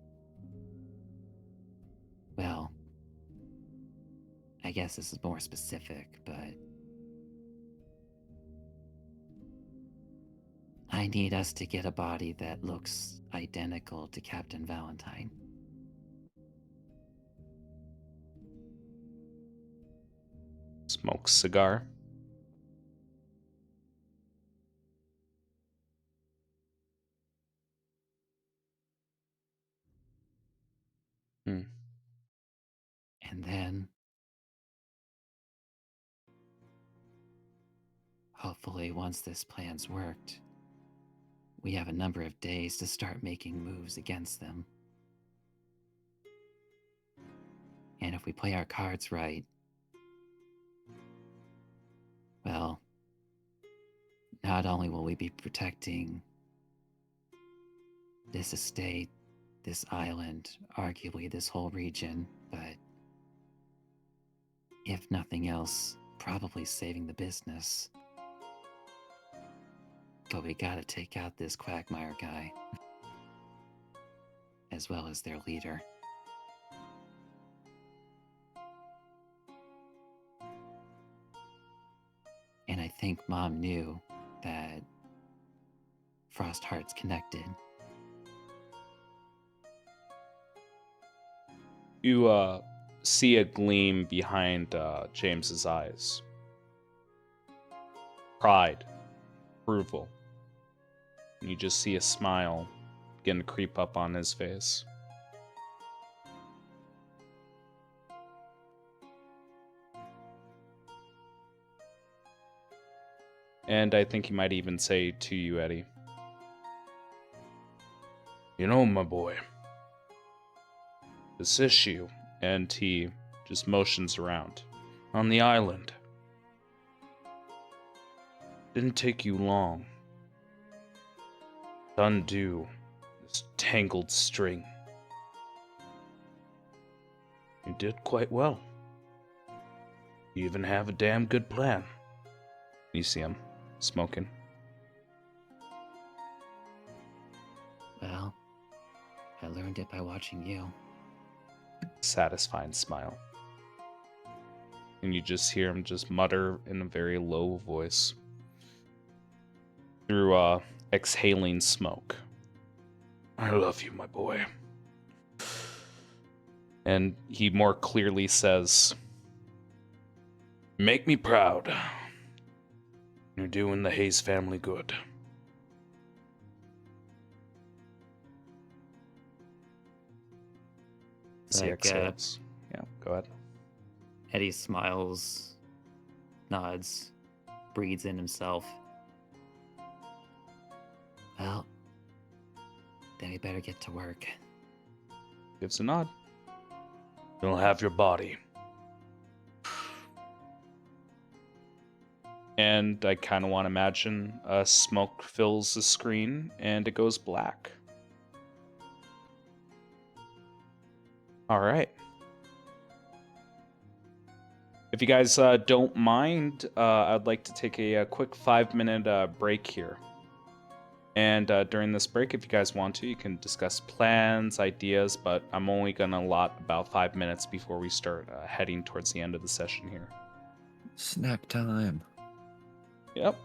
Well, I guess this is more specific, but I need us to get a body that looks identical to Captain Valentine. Smokes cigar. And then, hopefully once this plan's worked, we have a number of days to start making moves against them. And if we play our cards right, well, not only will we be protecting this estate, this island, arguably this whole region, but if nothing else, probably saving the business. But we gotta take out this Quagmire guy, as well as their leader. And I think Mom knew that Frostheart's connected. You see a gleam behind James's eyes. Pride, approval. And you just see a smile begin to creep up on his face. And I think he might even say to you, Eddie, You know, my boy, this issue, and he just motions around. on the island, didn't take you long to undo this tangled string. You did quite well. You even have a damn good plan. You see him smoking. Well, I learned it by watching you. Satisfying smile. And you just hear him just mutter in a very low voice through exhaling smoke. I love you, my boy. And he more clearly says, Make me proud. You're doing the Hayes family good. he Like, exhales. Yeah, go ahead. Eddie smiles, nods, breathes in himself. Well, then we better get to work. Gives a nod. You'll have your body. And I kind of want to imagine smoke fills the screen and it goes black. All right. If you guys don't mind, I'd like to take a quick 5-minute break here. And during this break, if you guys want to, you can discuss plans, ideas, but I'm only going to allot about 5 minutes before we start heading towards the end of the session here. Snack time. Yep.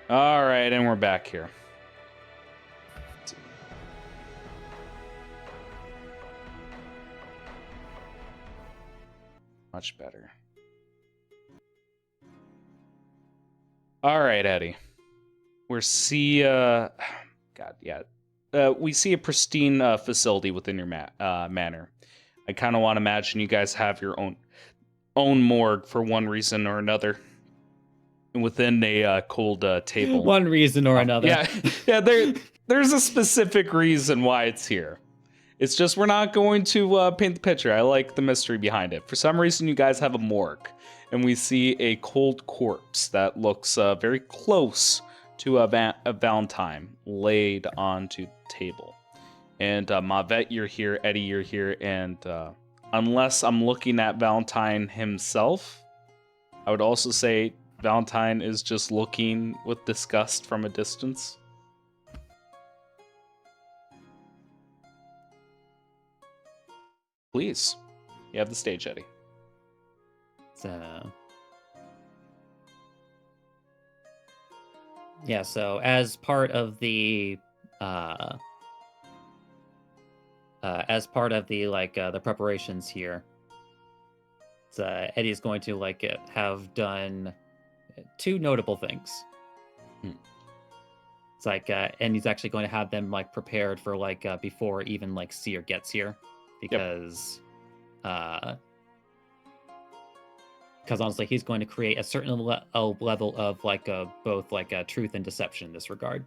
All right, and we're back here. Much better. All right, Eddie. We see we see a pristine facility within your manor. I kind of want to imagine you guys have your own morgue for one reason or another. Within a cold table. One reason or another. Yeah. There's a specific reason why it's here. It's just we're not going to paint the picture. I like the mystery behind it. For some reason, you guys have a morgue, and we see a cold corpse that looks very close to a Valentine laid onto the table. And Mavet, you're here. Eddie, you're here. And unless I'm looking at Valentine himself, I would also say Valentine is just looking with disgust from a distance. Please, you have the stage, Eddie. So, yeah. So as part of the the preparations here, Eddie's going to have done two notable things. It's and he's actually going to have them prepared for before even Seer gets here, because honestly he's going to create a certain level of both truth and deception in this regard.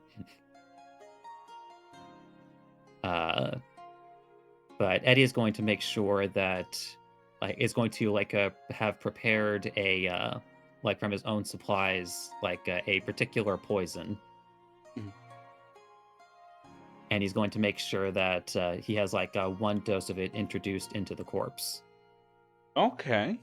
But Eddie is going to make sure that is going to have prepared a from his own supplies a particular poison. And he's going to make sure that he has one dose of it introduced into the corpse. Okay.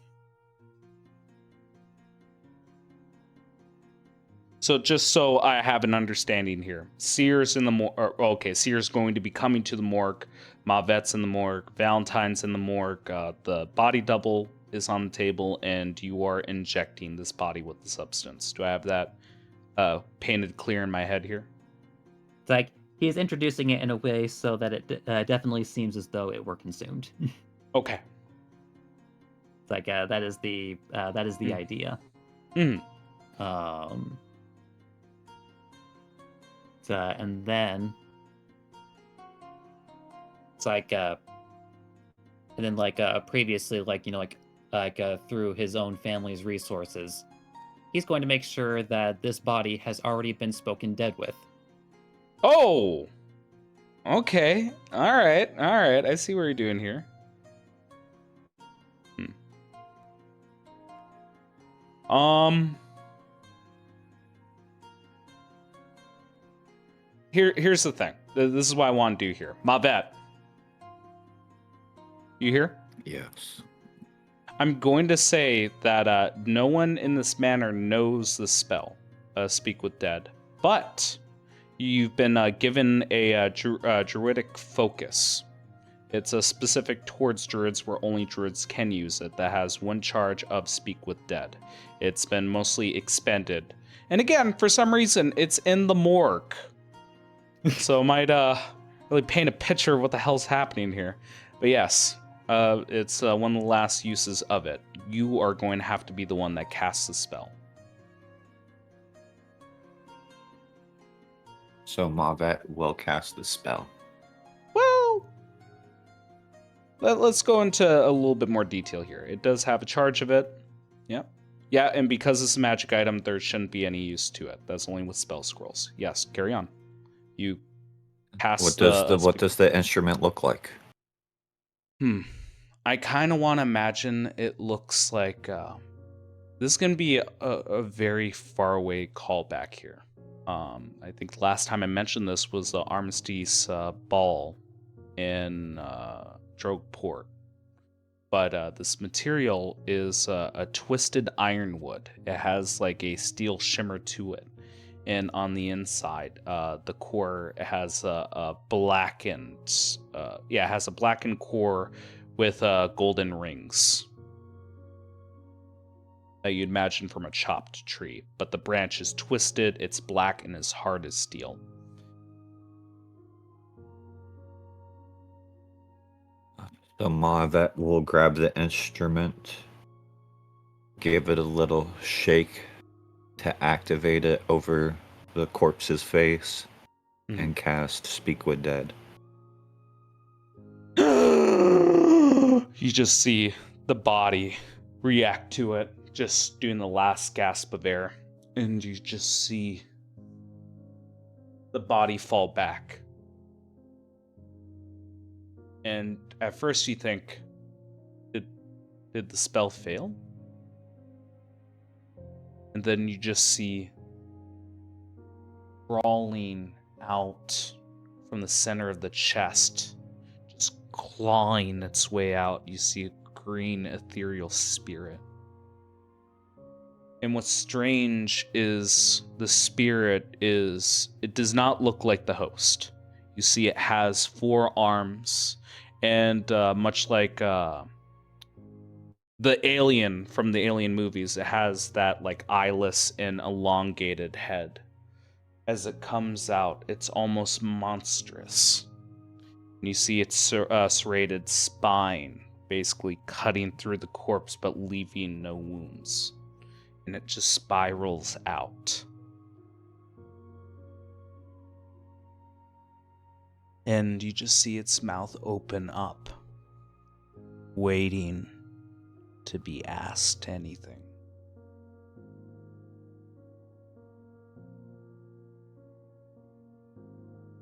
So just so I have an understanding here, Seer's in the morgue. Okay, Seer's going to be coming to the morgue. Mavet's in the morgue. Valentine's in the morgue. The body double is on the table, and you are injecting this body with the substance. Do I have that painted clear in my head here? It's he is introducing it in a way so that it definitely seems as though it were consumed. Okay. It's that is the idea. And then it's and then previously through his own family's resources, he's going to make sure that this body has already been spoken dead with. Oh, okay. All right. I see what you're doing here. Here's the thing. This is what I want to do here. Mavet, you here? Yes. I'm going to say that no one in this manor knows the spell, Speak with Dead, but you've been given a druidic focus. It's a specific towards druids where only druids can use it that has one charge of Speak with Dead. It's been mostly expended. And again, for some reason, it's in the morgue. So it might really paint a picture of what the hell's happening here. But yes, it's one of the last uses of it. You are going to have to be the one that casts the spell. So Mavet will cast the spell. Well, let's go into a little bit more detail here. It does have a charge of it. Yep. Yeah, and because it's a magic item, there shouldn't be any use to it. That's only with spell scrolls. Yes, carry on. You cast what does the instrument look like? I kind of want to imagine it looks like this is going to be a very far away callback here. I think last time I mentioned this was the Armistice Ball in Drogport. But this material is a twisted ironwood. It has a steel shimmer to it. And on the inside, the core has a blackened core with golden rings. that you'd imagine from a chopped tree, but the branch is twisted, it's black, and as hard as steel. The Mavet will grab the instrument, give it a little shake to activate it over the corpse's face, and cast Speak with Dead. You just see the body react to it, just doing the last gasp of air, and you just see the body fall back. And at first you think, did the spell fail? And then you just see crawling out from the center of the chest, just clawing its way out, you see a green ethereal spirit. And what's strange is the spirit it does not look like the host. You see it has 4 arms, and much like the alien from the Alien movies, it has that like eyeless and elongated head. As it comes out, it's almost monstrous. And you see its serrated spine basically cutting through the corpse but leaving no wounds. And it just spirals out. And you just see its mouth open up, waiting to be asked anything.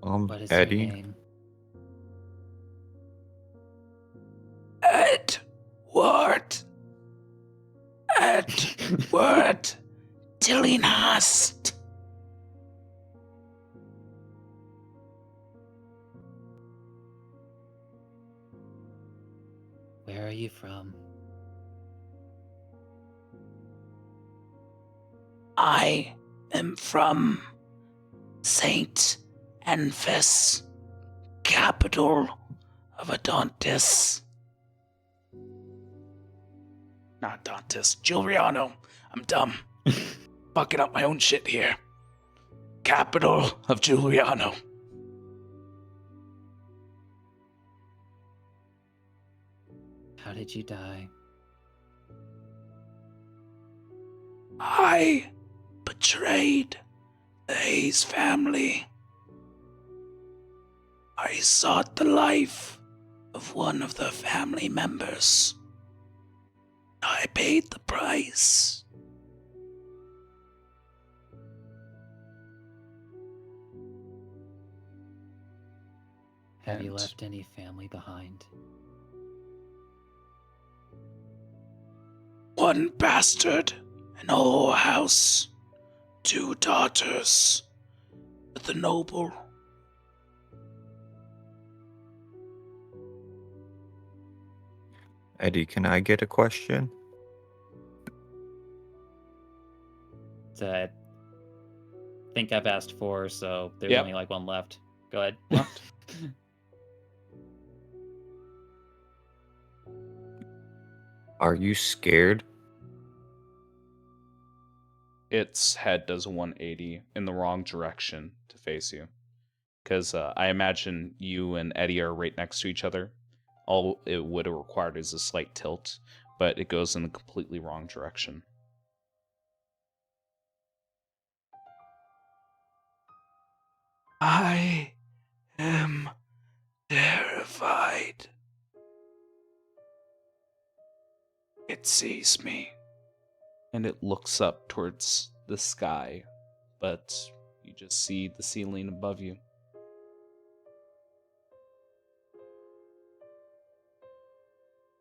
What is Eddie? your name? Edward Tillinghast. Where are you from? I am from St. Anfis, capital of Adontis. Not Adontis, Giuliano. I'm dumb. Fucking up my own shit here. Capital of Giuliano. How did you die? I betrayed the Hayes family. I sought the life of one of the family members. I paid the price. Have you And- left any family behind? One bastard, an whole house, 2 daughters, with the noble. Eddie, can I get a question? I think I've asked 4, so there's Yep. only like 1 left. Go ahead. Left. Are you scared? Its head does a 180 in the wrong direction to face you. Because I imagine you and Eddie are right next to each other. All it would have required is a slight tilt, but it goes in the completely wrong direction. I am terrified. It sees me. And it looks up towards the sky, but you just see the ceiling above you.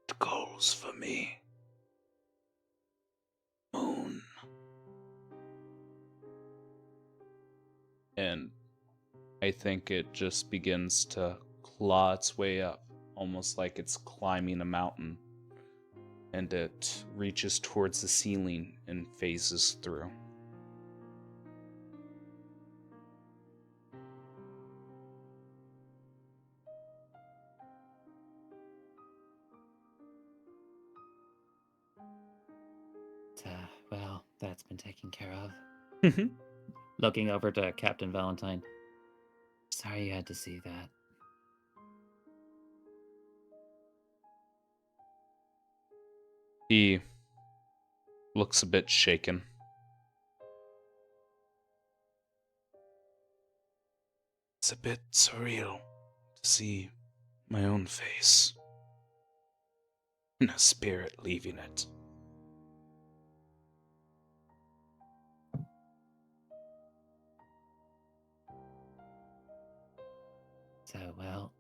It calls for me. Moon. And I think it just begins to claw its way up, almost like it's climbing a mountain. And it reaches towards the ceiling and phases through. that's been taken care of. Looking over to Captain Valentine. Sorry you had to see that. He looks a bit shaken. It's a bit surreal to see my own face and a spirit leaving it. So, well,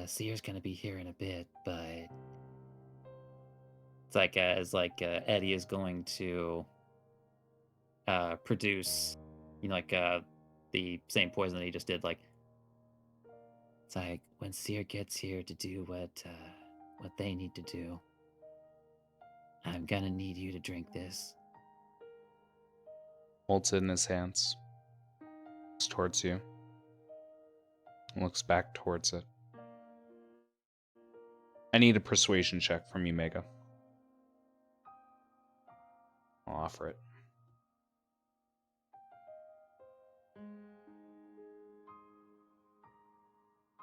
Seer's gonna be here in a bit, but it's like Eddie is going to produce, the same poison that he just did. Like, it's like when Seer gets here to do what they need to do, I'm gonna need you to drink this. Holds it in his hands. Looks towards you. Looks back towards it. I need a persuasion check from you, Mega. I'll offer it.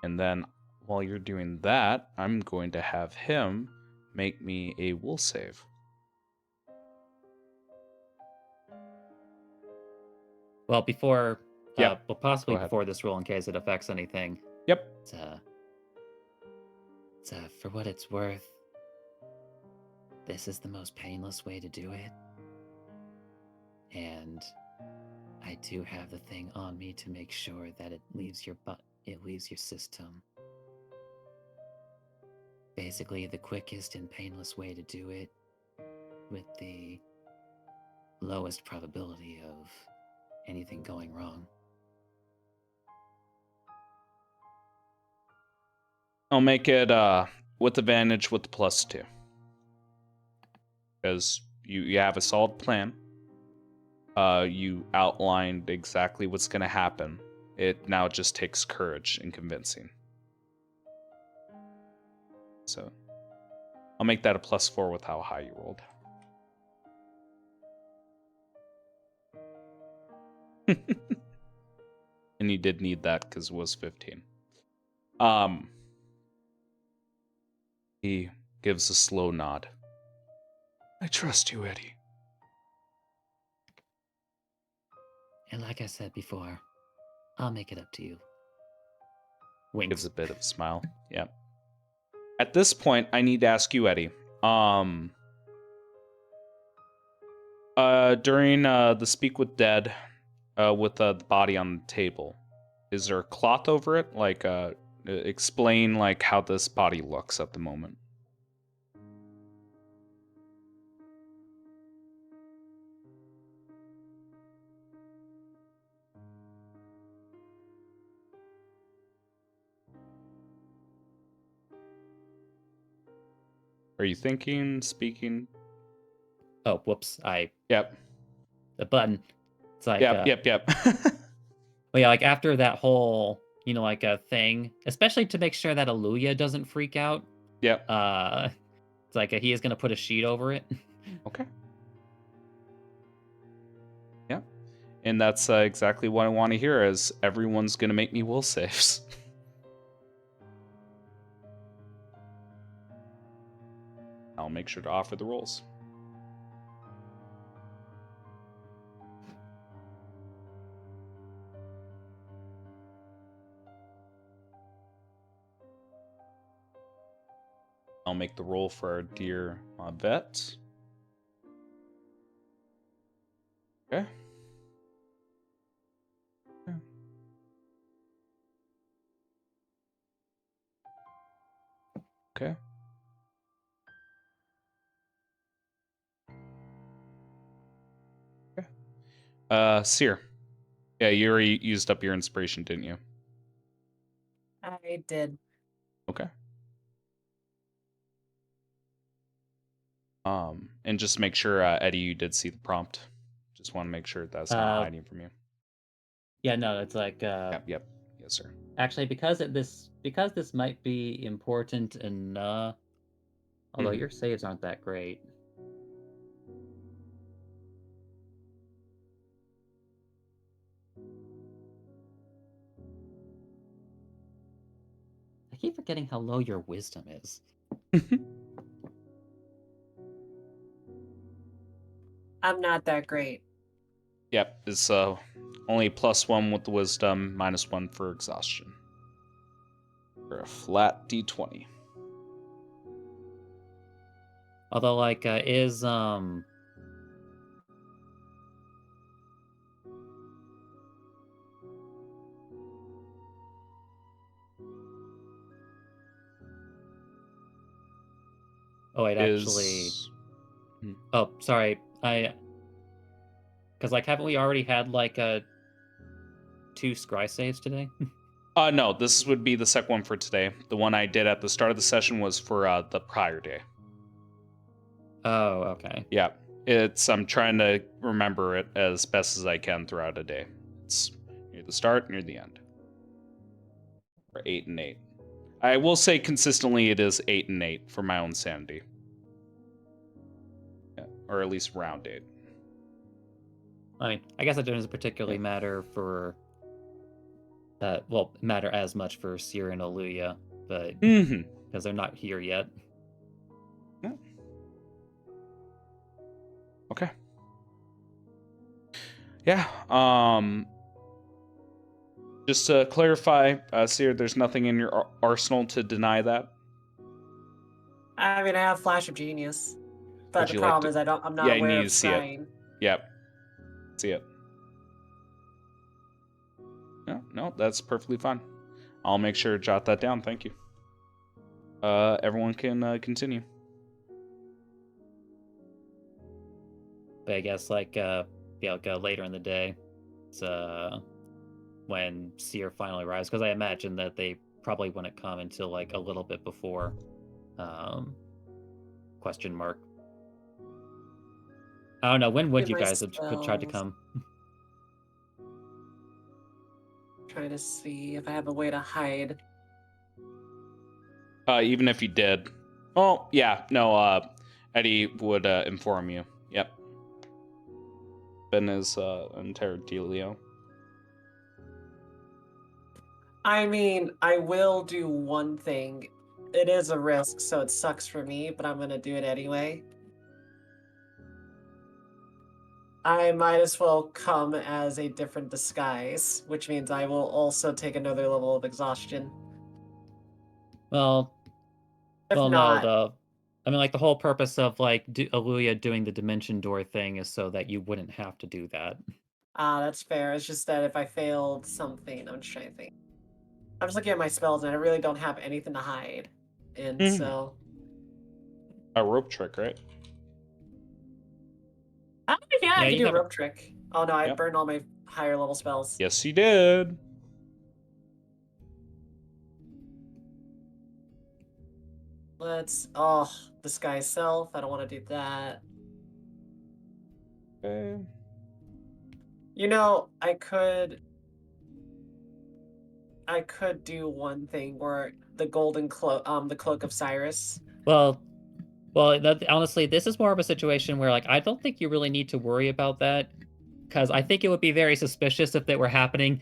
And then, while you're doing that, I'm going to have him make me a will save. Well, before, Yep. well, possibly Go ahead. before this roll, in case it affects anything. Yep. For what it's worth, this is the most painless way to do it. And I do have the thing on me to make sure that it leaves your system. Basically, the quickest and painless way to do it with the lowest probability of anything going wrong. I'll make it with advantage with the +2. Because you have a solid plan. You outlined exactly what's going to happen. It now just takes courage and convincing. So I'll make that a +4 with how high you rolled. And you did need that because it was 15. He gives a slow nod. I trust you, Eddie. And like I said before, I'll make it up to you. Winks. Gives a bit of a smile. Yeah. At this point, I need to ask you, Eddie. During the speak with Dead, with the body on the table, is there a cloth over it? Like, explain like how this body looks at the moment. Are you thinking, speaking? Oh, whoops! Yep. The button. It's like Yep. Well, yeah, like after that whole, thing, especially to make sure that Aluya doesn't freak out. Yep. It's like he is gonna put a sheet over it. Okay. Yeah. And that's exactly what I want to hear. Is everyone's gonna make me will saves. I'll make sure to offer the rolls. I'll make the roll for our dear vet. Okay. Okay. Seer. Yeah, you already used up your inspiration, didn't you? I did. Okay. And just make sure, Eddie, you did see the prompt. Just want to make sure that's not hiding from you. Yeah, no, it's like Yep. Yes, Yes, sir. Actually, because this might be important enough, although your saves aren't that great. I keep forgetting how low your wisdom is. I'm not that great. Yep, it's only +1 with the wisdom, -1 for exhaustion. For a flat d20. Although, like, is oh wait, actually, oh sorry, because like haven't we already had like 2 scry saves today? No, this would be the second one for today. The one I did at the start of the session was for the prior day. Oh, okay. Yeah, I'm trying to remember it as best as I can throughout a day. It's near the start, near the end. For 8 and 8. I will say consistently it is 8 and 8 for my own sanity. Yeah, or at least round 8. I mean, I guess it doesn't particularly matter for matter as much for Seer and Aluya, but because they're not here yet. Yeah. Okay. Yeah. Just to clarify, Seer, there's nothing in your arsenal to deny that. I mean, I have Flash of Genius, but the problem is I'm not aware of scrying. Yep. See it. No, that's perfectly fine. I'll make sure to jot that down. Thank you. Everyone can continue. But I guess like later in the day, it's when Seer finally arrives, because I imagine that they probably wouldn't come until like a little bit before question mark. I don't know, when would you guys have tried to come? Trying to see if I have a way to hide. Even if you did. Oh, yeah, no, Eddie would inform you. Yep. Ben is entire dealio. I mean, I will do one thing. It is a risk, so it sucks for me, but I'm gonna do it anyway. I might as well come as a different disguise, which means I will also take another level of exhaustion. Well, if not, no, I mean, like, the whole purpose of, like, Aluya doing the dimension door thing is so that you wouldn't have to do that. That's fair. It's just that if I failed something, I'm just trying to think. I'm just looking at my spells, and I really don't have anything to hide. And so... A rope trick, right? Yeah, I can do a rope trick. Oh no, I burned all my higher level spells. Yes, you did. Let's... disguise self. I don't want to do that. Okay. You know, I could do one thing where the golden cloak, the cloak of Cyrus. Well, honestly, this is more of a situation where, like, I don't think you really need to worry about that, because I think it would be very suspicious if they were happening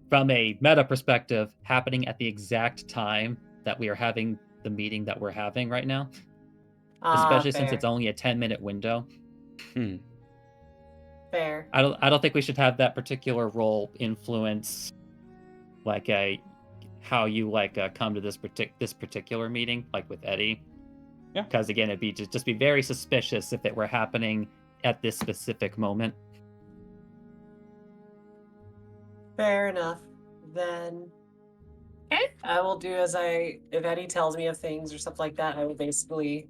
from a meta perspective, happening at the exact time that we are having the meeting that we're having right now. Especially since it's only a 10-minute window. Fair. I don't think we should have that particular role influence, like, how you come to this particular meeting, like with Eddie. Yeah. Because again, it'd be just be very suspicious if it were happening at this specific moment. Fair enough. Then I will do as if Eddie tells me of things or stuff like that, I will basically...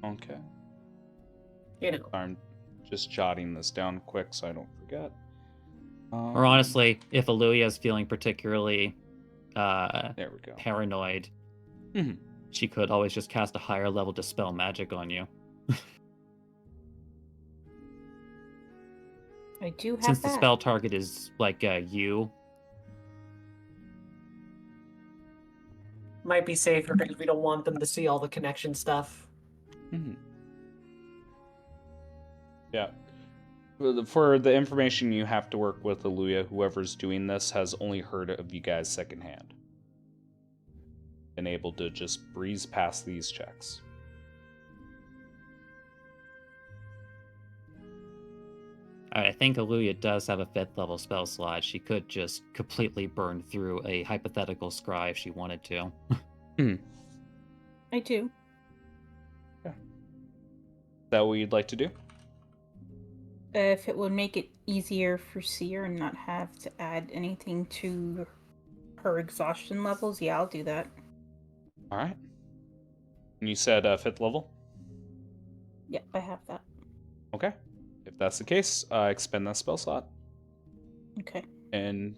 Okay. You know. I'm just jotting this down quick so I don't forget. Or honestly, if Aluya is feeling particularly there we go. paranoid, she could always just cast a higher level Dispel Magic on you. I do have Since the that. spell target is like you. Might be safer because we don't want them to see all the connection stuff. Mm-hmm. Yeah. For the information you have to work with, Aluya, whoever's doing this has only heard of you guys secondhand. Been able to just breeze past these checks. I think Aluya does have a 5th level spell slot. She could just completely burn through a hypothetical scry if she wanted to. I do. Yeah. Is that what you'd like to do? If it would make it easier for Seer and not have to add anything to her exhaustion levels, yeah, I'll do that. All right. And you said 5th level? Yep, I have that. Okay. If that's the case, expend that spell slot. Okay. And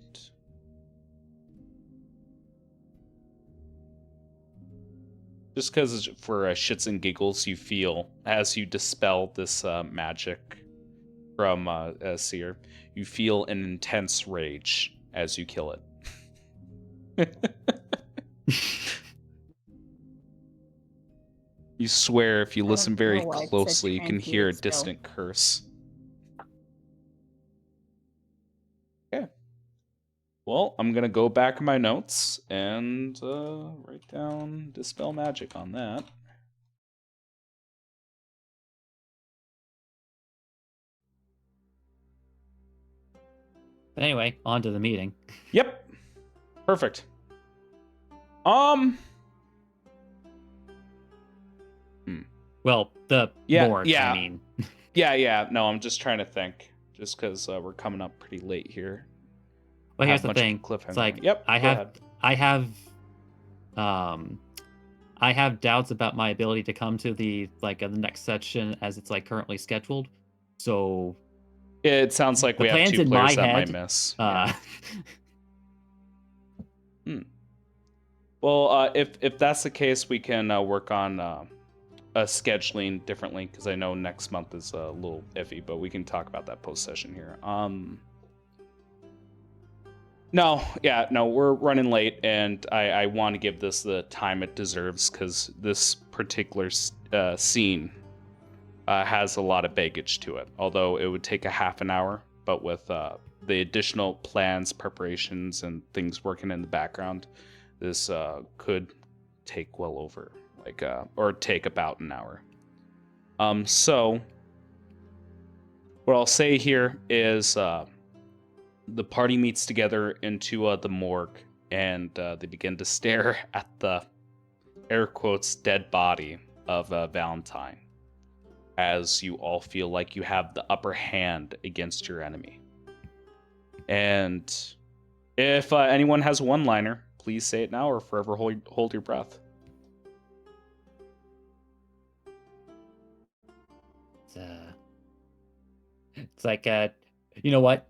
just because for shits and giggles, you feel as you dispel this magic from Seer, you feel an intense rage as you kill it. You swear if you listen very closely, you can hear a distant curse. Okay. Well, I'm going to go back in my notes and write down Dispel Magic on that. But anyway, on to the meeting. Yep. Perfect. Well, the boards, I mean. Yeah. No, I'm just trying to think. Just because we're coming up pretty late here. Well, here's the thing. It's like, yep, I have doubts about my ability to come to the next section as it's like currently scheduled. So it sounds like we have 2 players that might miss. Well, if that's the case, we can work on scheduling differently, because I know next month is a little iffy, but we can talk about that post session here. No, we're running late, and I want to give this the time it deserves, because this particular scene has a lot of baggage to it, although it would take a half an hour, but with the additional plans, preparations, and things working in the background, this could take well over or take about an hour. So what I'll say here is the party meets together into the morgue, and they begin to stare at the air quotes dead body of Valentine, as you all feel like you have the upper hand against your enemy. And if anyone has one liner, please say it now or forever hold your breath. It's like, you know what?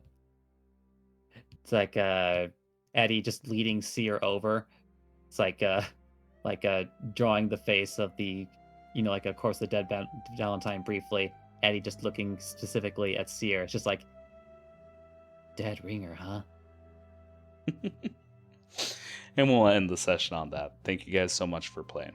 It's like Eddie just leading Seer over. It's like drawing the face of the, of course, the dead Valentine briefly. Eddie just looking specifically at Seer. It's just like, dead ringer, huh? And we'll end the session on that. Thank you guys so much for playing.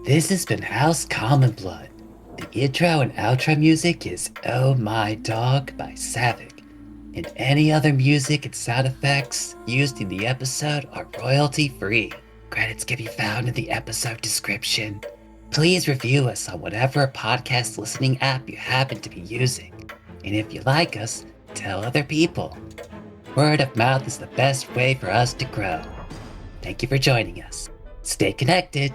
This has been House Common Blood. The intro and outro music is Oh My Dog by Savick, and any other music and sound effects used in the episode are royalty free. Credits can be found in the episode description. Please review us on whatever podcast listening app you happen to be using. And if you like us, tell other people. Word of mouth is the best way for us to grow. Thank you for joining us. Stay connected.